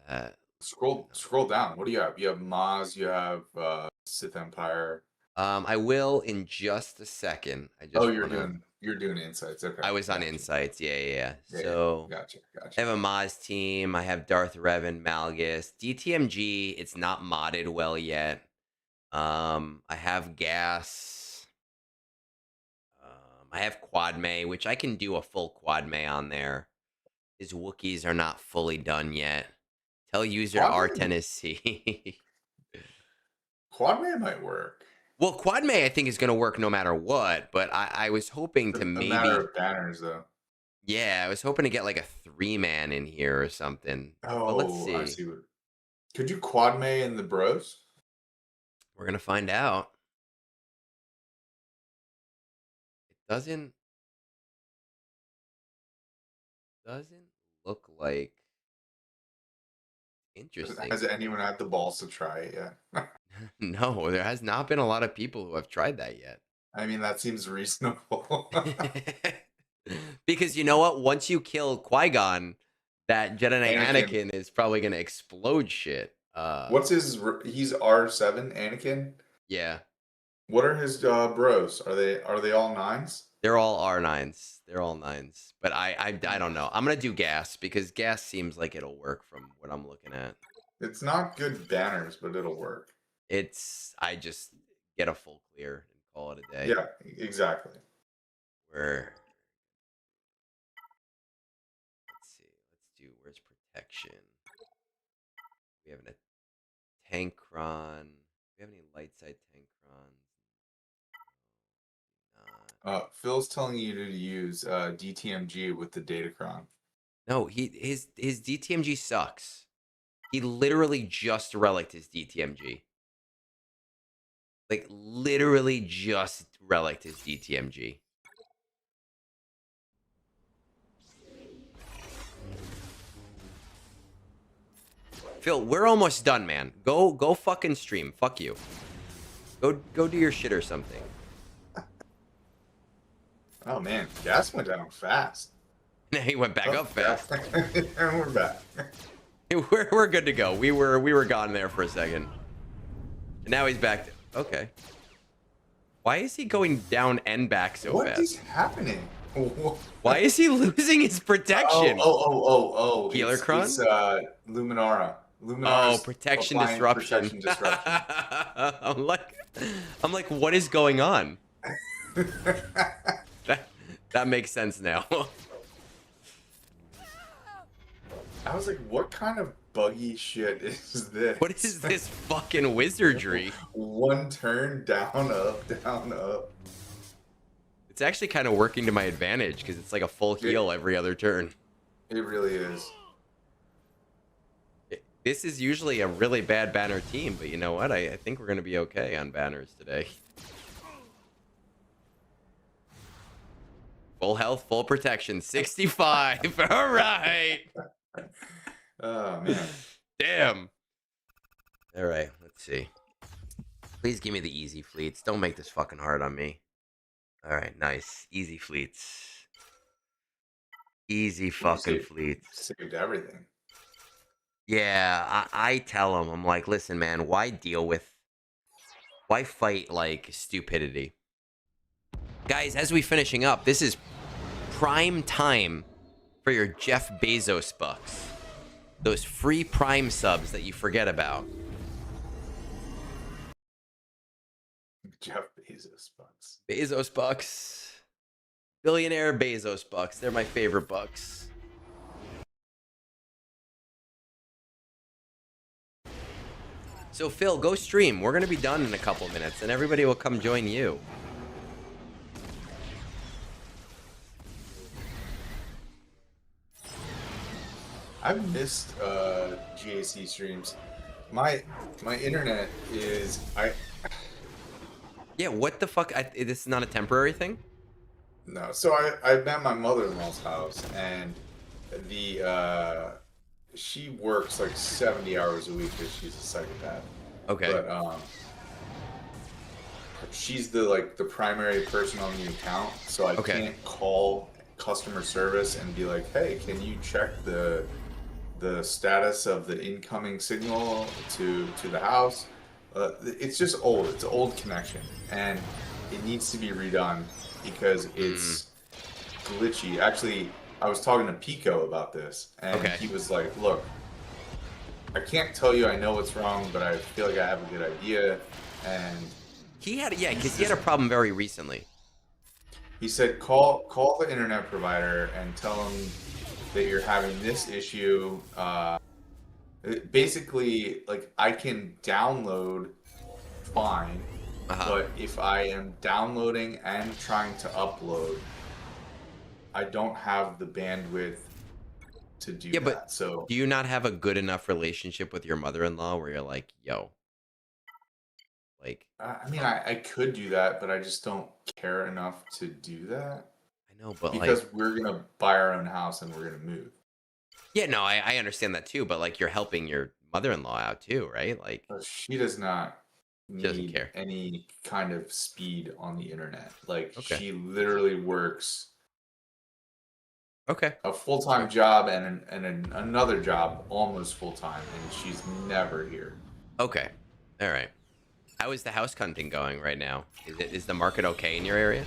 That Scroll down. What do you have? You have Maz, you have Sith Empire. I will in just a second. I Oh, just wanna. you're doing insights. Okay. I was on Gotcha. Insights. Yeah. Yeah, So gotcha. I have a Maz team. I have Darth Revan, Malgus, DTMG. It's not modded well yet. I have Gas. I have Quad May, which I can do a full Quad May on there. His Wookiees are not fully done yet. Tell user Quad May- R10 is C. Quad Man might work. Well, Quad May I think is going to work no matter what, but I was hoping to A maybe. matter of banners, though. Yeah, I was hoping to get like a 3-man in here or something. Oh, But let's see. I see. Could you Quad May in the Bros? We're going to find out. It doesn't look like interesting. Has anyone had the balls to try it yet? No, there has not been a lot of people who have tried that yet. I mean, that seems reasonable. Because you know what? Once you kill Qui-Gon, that Jedi Knight Anakin is probably going to explode shit. What's his? He's R7, Anakin. Yeah. What are his bros? Are they all 9s? They're all R9s. They're all 9s. But I don't know. I'm going to do Gas because Gas seems like it'll work from what I'm looking at. It's not good banners, but it'll work. I just get a full clear and call it a day. Yeah, exactly. Let's do where's protection? We have a Tankron. Do we have any light side Tankrons? Phil's telling you to use DTMG with the Datacron. No, his DTMG sucks. He literally just relicked his DTMG. Like literally just relicked his DTMG. Phil, we're almost done, man. Go fucking stream. Fuck you. Go do your shit or something. Oh man, gas went down fast. Now he went back up fast. And we're back. We're good to go. We were gone there for a second. And now he's back. Okay. Why is he going down and back so fast? What is happening? Why is he losing his protection? Oh. Healercron? It's Luminara. Oh, protection disruption. Protection disruption. I'm like, what is going on? That makes sense now. I was like, what kind of buggy shit is this? What is this fucking wizardry? One turn, down, up. It's actually kind of working to my advantage because it's like a full heal every other turn. It really is. This is usually a really bad banner team, but you know what? I think we're going to be okay on banners today. Full health, full protection, 65. All right. Oh, man. Damn. All right, let's see. Please give me the easy fleets. Don't make this fucking hard on me. All right, nice. Easy fleets. Easy fucking fleets. Saved everything. Yeah, I tell him, I'm like, listen, man, why fight like stupidity? Guys, as we finishing up, this is prime time for your Jeff Bezos bucks. Those free Prime subs that you forget about. Jeff Bezos bucks. Bezos bucks. Billionaire Bezos bucks. They're my favorite bucks. So, Phil, go stream. We're going to be done in a couple minutes, and everybody will come join you. I've missed GAC streams. My internet is Yeah, what the fuck? This is not a temporary thing? no. So I'm at my mother-in-law's house, and the she works like 70 hours a week because she's a psychopath. Okay. But she's the primary person on the account, so I can't call customer service and be like, hey, can you check the status of the incoming signal to the house? It's just old. It's an old connection, and it needs to be redone because it's glitchy. Actually, I was talking to Pico about this, and he was like, look, I can't tell you I know what's wrong, but I feel like I have a good idea. And he had, because he had a problem very recently. He said, call the internet provider and tell them that you're having this issue. Basically, like, I can download fine, but if I am downloading and trying to upload, I don't have the bandwidth to do that. But so do you not have a good enough relationship with your mother-in-law where you're like, yo, like, I mean, I could do that, but I just don't care enough to do that. I know, but because like, we're gonna buy our own house and we're gonna move. Yeah, no, I understand that too, but like, you're helping your mother-in-law out too, right? Like, she does not doesn't care. any kind of speed on the internet. Like, Okay. she literally works Okay. a full-time job and another job almost full-time, and she's never here. Okay. All right. How is the house hunting going right now? Is the market okay in your area?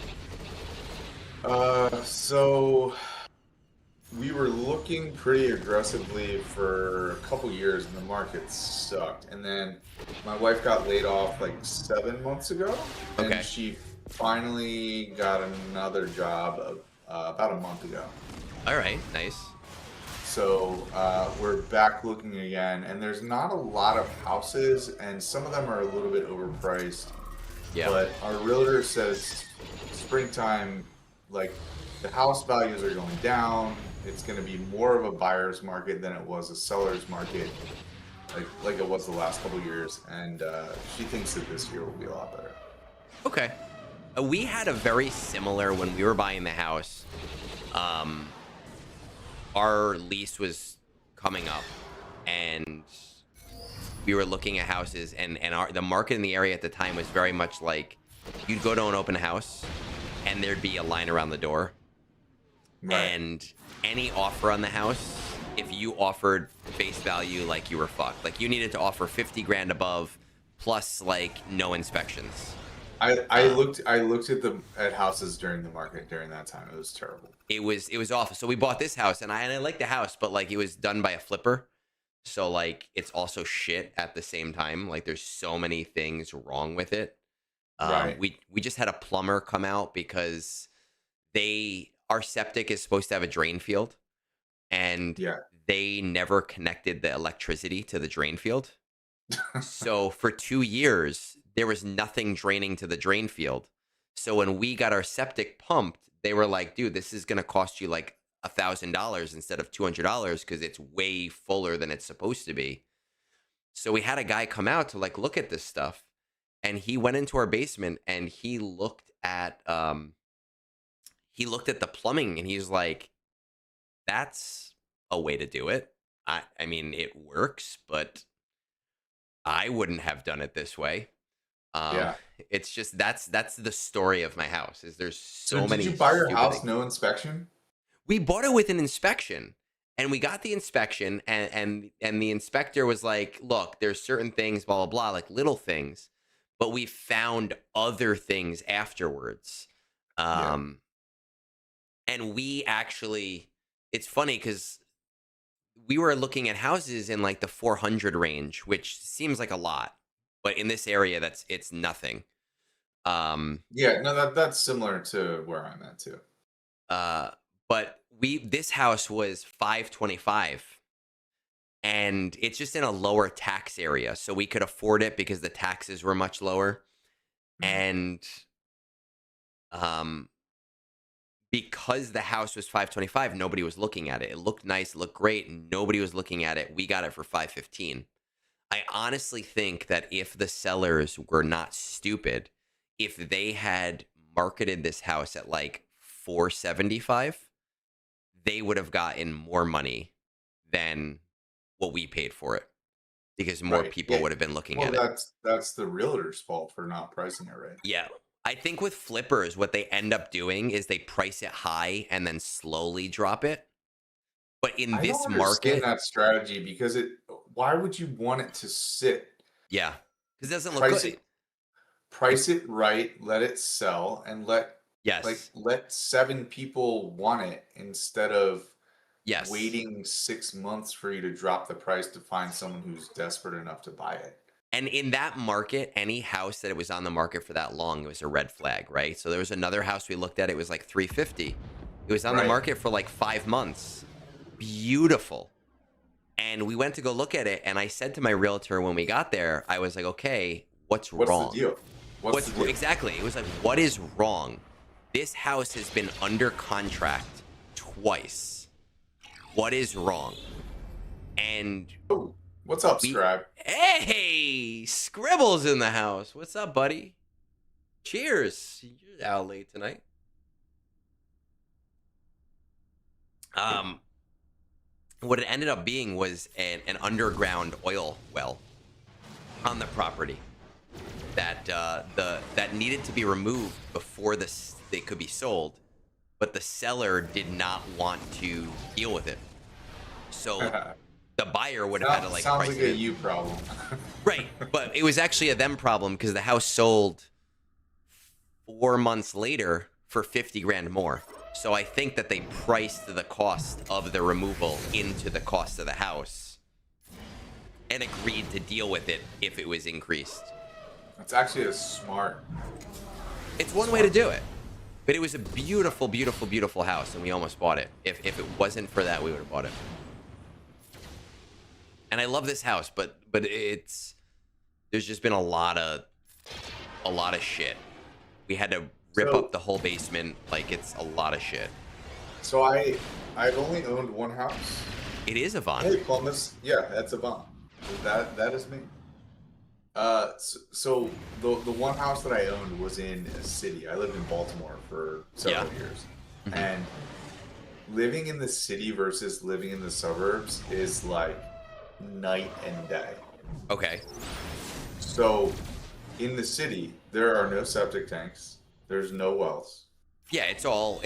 So we were looking pretty aggressively for a couple years, and the market sucked. And then my wife got laid off like 7 months ago, and she finally got another job about a month ago. All right, nice. So we're back looking again, and there's not a lot of houses, and some of them are a little bit overpriced. Yeah. But our realtor says springtime, like, the house values are going down. It's going to be more of a buyer's market than it was a seller's market, like it was the last couple years. And she thinks that this year will be a lot better. Okay. We had a very similar when we were buying the house. Our lease was coming up, and we were looking at houses, and the market in the area at the time was very much like you'd go to an open house, and there'd be a line around the door, and any offer on the house, if you offered face value, like, you were fucked. Like, you needed to offer 50 grand above, plus like no inspections. I looked at houses during the market during that time. It was terrible. It was awful. So we bought this house, and I liked the house, but like, it was done by a flipper, so like, it's also shit at the same time. Like, there's so many things wrong with it. We just had a plumber come out because our septic is supposed to have a drain field, and they never connected the electricity to the drain field. So for 2 years, there was nothing draining to the drain field. So when we got our septic pumped, they were like, dude, this is going to cost you like $1,000 instead of $200 because it's way fuller than it's supposed to be. So we had a guy come out to like look at this stuff, and he went into our basement and he looked at the plumbing, and he's like, that's a way to do it. I mean, it works, but I wouldn't have done it this way. It's just that's the story of my house. Is there's so many. Did you buy your house no inspection? We bought it with an inspection, and we got the inspection, and the inspector was like, "Look, there's certain things, blah blah blah, like little things, but we found other things afterwards." Yeah. Um, and we actually, it's funny because we were looking at houses in like the 400 range, which seems like a lot, but in this area, it's nothing. Um, Yeah, no, that's similar to where I'm at too. uh, but this house was 525, and it's just in a lower tax area, so we could afford it because the taxes were much lower. Mhm. And um, because the house was 525, nobody was looking at it. It looked nice, it looked great, and nobody was looking at it. We got it for 515. I honestly think that if the sellers were not stupid, if they had marketed this house at like 475, they would have gotten more money than what we paid for it because more Right. people Yeah. would have been looking Well, at it. that's the realtor's fault for not pricing it right. Yeah. I think with flippers, what they end up doing is they price it high and then slowly drop it. But in I don't this understand market, that strategy because why would you want it to sit? yeah, because it doesn't look Price good. it It, price it right, let it sell, and yes. let 7 people want it instead of Yes. waiting 6 months for you to drop the price to find someone who's desperate enough to buy it. And in that market, any house that it was on the market for that long, it was a red flag, right? So there was another house we looked at, it was like 350. It was on the Right. market for like 5 months. Beautiful. And we went to go look at it. And I said to my realtor when we got there, I was like, okay, what's What's the wrong? deal? What's the deal? Exactly? It was like, what is wrong? This house has been under contract twice. What is wrong? And Oh, what's up, we, Scribe? hey, Scribbles in the house. What's up, buddy? Cheers. You're out late tonight. Um, what it ended up being was an underground oil well on the property that that needed to be removed before they could be sold, but the seller did not want to deal with it. So the buyer would have had to like Sounds price like it a in. you problem. Right, but it was actually a them problem because the house sold 4 months later for 50 grand more. So I think that they priced the cost of the removal into the cost of the house and agreed to deal with it if it was increased. It's actually a smart. It's one way to do it. But it was a beautiful, beautiful, beautiful house, and we almost bought it. If it wasn't for that, we would have bought it. And I love this house, but it's there's just been a lot of shit. We had to rip So up the whole basement. Like it's a lot of shit. so I've only owned one house. It is a Von. Hey, Columbus. Yeah, that's a bomb. That is me. So the one house that I owned was in a city. I lived in Baltimore for Yeah. several years, Mhm. and living in the city versus living in the suburbs is like night and day. Okay. So in the city, there are no septic tanks. There's no wells. Yeah, it's all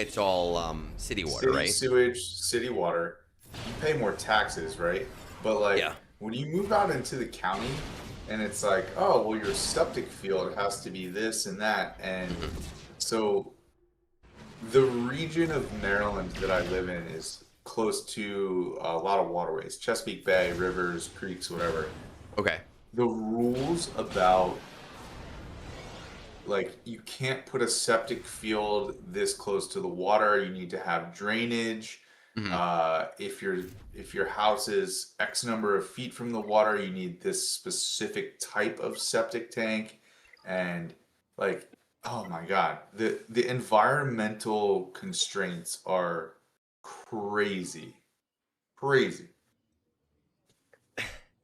city water, City right? sewage, city water. You pay more taxes, right? But like Yeah. when you move out into the county and it's like, oh, well, your septic field has to be this and that. And Mhm. so the region of Maryland that I live in is close to a lot of waterways, Chesapeake Bay, rivers, creeks, whatever. Okay. The rules about like you can't put a septic field this close to the water. You need to have drainage. Mhm. If your house is X number of feet from the water, you need this specific type of septic tank. And like, oh my God, the environmental constraints are crazy, crazy.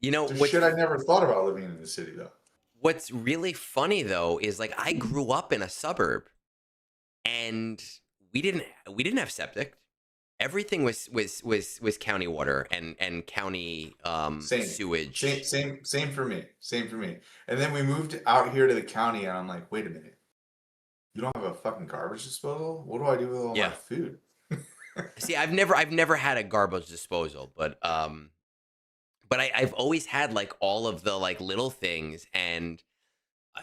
You know The what's shit I never thought about living in the city though. what's really funny though is like I grew up in a suburb and we didn't have septic. Everything was county water and county Same, sewage. same for me. Same for me. And then we moved out here to the county, and I'm like, wait a minute, you don't have a fucking garbage disposal? What do I do with all my Yeah. food? See, I've never had a garbage disposal, but I've always had like all of the like little things, and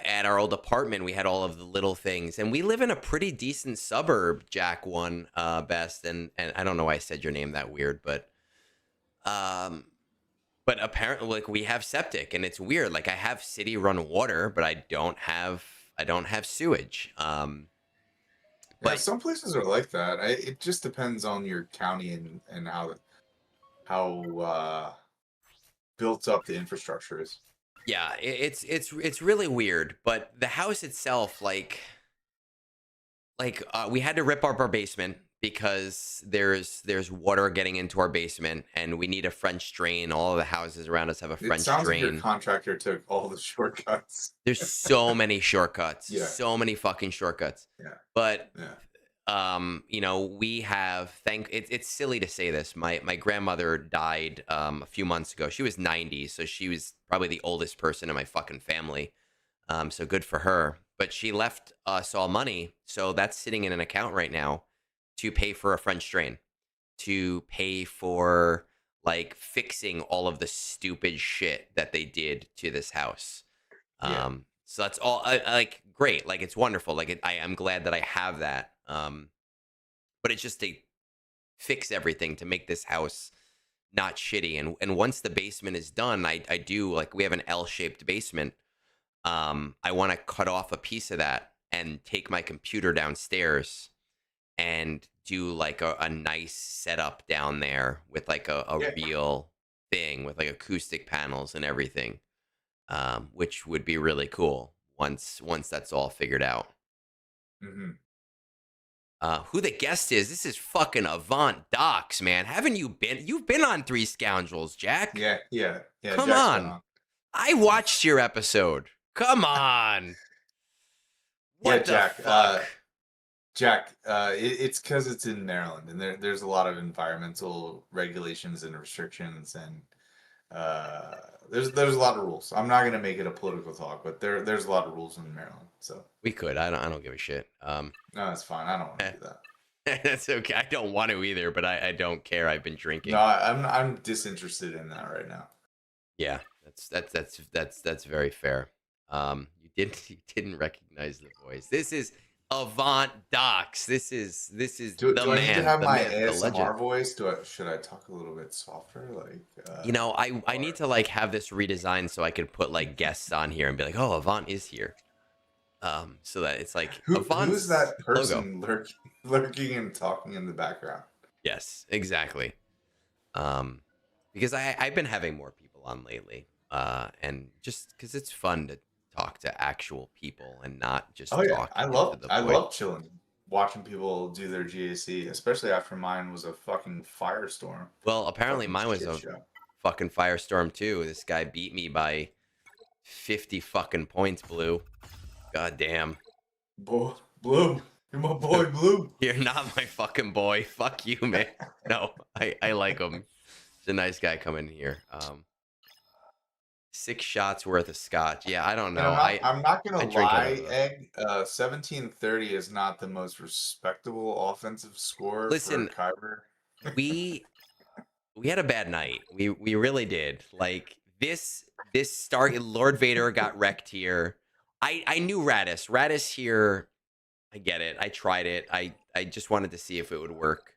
at our old apartment, we had all of the little things, and we live in a pretty decent suburb, Jack one, best, and I don't know why I said your name that weird, um, but apparently, like, we have septic, and it's weird. Like, I have city run water, but I don't have sewage. Yeah, But some places are like that. It just depends on your county and how built up the infrastructure is. yeah, it's really weird. But the house itself, we had to rip up our basement because there's water getting into our basement, and we need a French drain. All of the houses around us have a It French sounds like your drain. contractor took all the shortcuts. There's so many shortcuts, Yeah, so many fucking shortcuts. yeah, But yeah. we have it's silly to say this. My grandmother died a few months ago. She was 90, so she was probably the oldest person in my fucking family. So good for her. But she left us all money, so that's sitting in an account right now to pay for a French drain, to pay for like fixing all of the stupid shit that they did to this house. Yeah. So that's all. Like, great, like, it's wonderful. Like, I'm glad that I have that. But it's just to fix everything to make this house not shitty. And once the basement is done, I do, like, we have an L-shaped basement. I want to cut off a piece of that and take my computer downstairs and do like a nice setup down there with like a Yeah. real thing with like acoustic panels and everything, which would be really cool once that's all figured out. Hmm. Who the guest is? This is fucking Avant Docs, man. Haven't you been? You've been on Three Scoundrels, Jack. Yeah, yeah, yeah. Come Jack's been on. on. I watched your episode. Come on. Yeah, What the fuck? Jack. It's because it's in Maryland, and there's a lot of environmental regulations and restrictions, and there's a lot of rules. I'm not gonna make it a political talk, but there's a lot of rules in Maryland. So We could. I don't give a shit. no, that's fine. I don't want to do that. That's okay. I don't want to either, but I don't care. I've been drinking. No, I'm disinterested in that right now. Yeah, that's very fair. You didn't recognize the voice. This is Avant Docs. This is Do the I need to man, have the my myth, the legend. ASMR voice? Should I talk a little bit softer? Like, I or need to like have this redesigned so I could put like guests on here and be like, oh, Avant is here. So that it's like who's Avant's that logo. person lurking and talking in the background? Yes, exactly. Because I've been having more people on lately, and just because it's fun to talk to actual people and not just Oh yeah, talking into the I void. love chilling, watching people do their GAC, especially after mine was a fucking firestorm. Well, apparently Fucking mine was shit a show. fucking firestorm too. This guy beat me by 50 fucking points, Blue. God damn. Boy, Blue, you're my boy, Blue. You're not my fucking boy. Fuck you, man. No, I like him. He's a nice guy coming here. 6 shots worth of scotch. Yeah, I don't And know. I'm not I gonna drink lie, enough of those. Egg. 1730 is not the most respectable offensive score Listen, for Kyber. we had a bad night. We really did. Like, this start, Lord Vader got wrecked here. I knew Radis. Radis here. I get it. I tried it. I just wanted to see if it would work.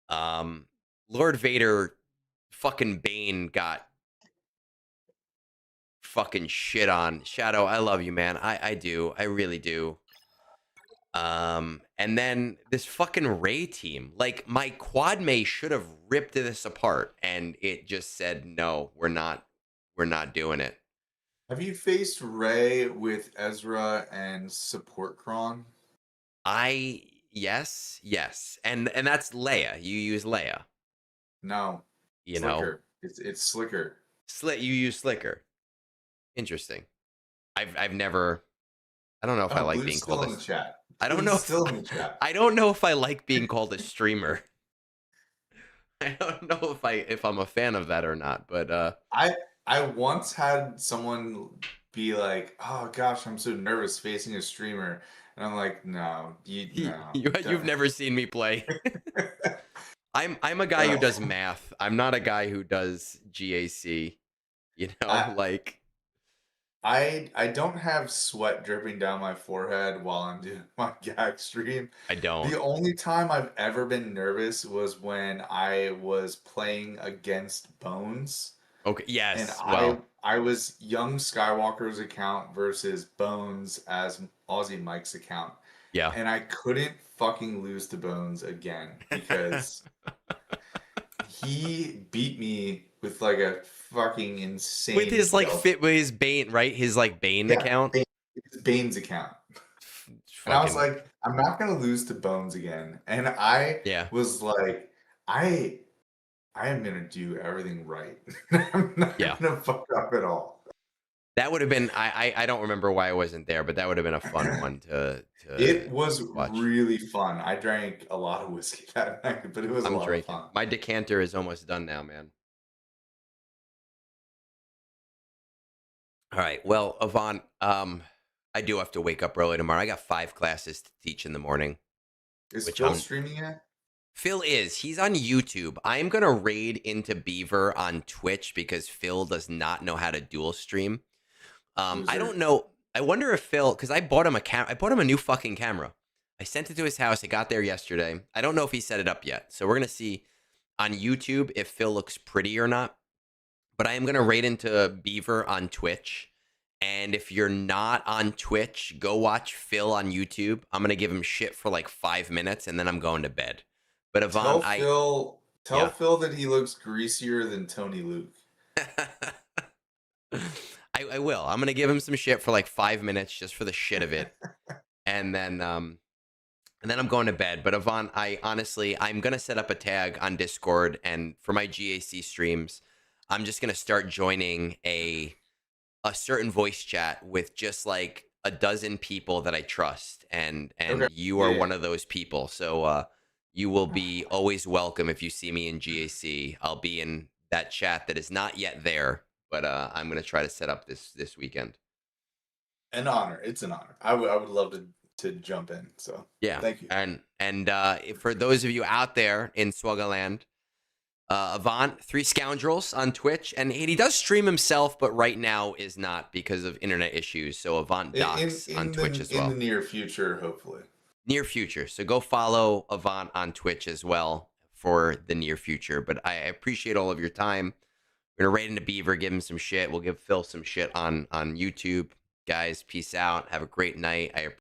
Lord Vader, fucking Bane got fucking shit on. Shadow, I love you, man. I do. I really do. And then this fucking Ray team, like, my quad May should have ripped this apart, and it just said, no, we're not doing it. Have you faced Ray with Ezra and support Kron? Yes. And that's Leia. You use Leia, No, you know. Slicker. It's Slicker. You use Slicker. Interesting. I've never, I don't know if I like Blue's being still called in a the chat. I don't Blue's know. still in the chat. I don't know if I like being called a streamer. I don't know if I'm a fan of that or not, but I once had someone be like, "Oh gosh, I'm so nervous facing a streamer," and I'm like, "No, you've never seen me play. I'm a guy who does math. I'm not a guy who does GAC. You know, like, I don't have sweat dripping down my forehead while I'm doing my GAC stream. I don't. The only time I've ever been nervous was when I was playing against Bones, Okay. and Yes. I Well, I was Young Skywalker's account versus Bones as Aussie Mike's account, yeah. and I couldn't fucking lose to Bones again because he beat me with like a fucking With insane his like delta. fit with his Bane, right? His like Bane Yeah, account. it's Bane's account. And I was Fucking like, I'm not gonna lose to Bones again. And I yeah. was like, I I am gonna do everything right. I'm not Yeah. gonna fuck up at all. That would have been I don't remember why I wasn't there, but that would have been a fun one It to was watch. really fun. I drank a lot of whiskey that night, but it was a I'm lot of drinking. fun. My decanter is almost done now, man. All right. Well, Avant, I do have to wake up early tomorrow. I got 5 classes to teach in the morning, Is which Phil I'm streaming yet? Phil is. He's on YouTube. I'm gonna raid into Beaver on Twitch because Phil does not know how to dual stream. I don't Loser. know. I wonder if Phil, because I bought him I bought him a new fucking camera. I sent it to his house. It got there yesterday. I don't know if he set it up yet. So we're gonna see on YouTube if Phil looks pretty or not. But I am gonna raid into Beaver on Twitch. And if you're not on Twitch, go watch Phil on YouTube. I'm gonna give him shit for like 5 minutes and then I'm going to bed. But Yvonne, Tell Phil tell yeah. Phil that he looks greasier than Tony Luke. I will. I'm gonna give him some shit for like 5 minutes just for the shit of it, and then I'm going to bed. But Yvonne, I honestly, I'm gonna set up a tag on Discord, and for my GAC streams, I'm just gonna start joining a certain voice chat with just like a dozen people that I trust, Okay. and you are Yeah. one of those people. So you will be always welcome if you see me in GAC. I'll be in that chat that is not yet there, but I'm gonna try to set up this weekend. An honor. It's an honor. I would love to jump in. So Yeah, thank you. and for those of you out there in Swuggerland, Avant, Three Scoundrels on Twitch, and he does stream himself, but right now is not because of internet issues. So Avant Docs on Twitch as In the well. near future, hopefully. Near future. So go follow Avant on Twitch as well for the near future. But I appreciate all of your time. We're gonna raid into Beaver, give him some shit. We'll give Phil some shit on YouTube. Guys, peace out. Have a great night. I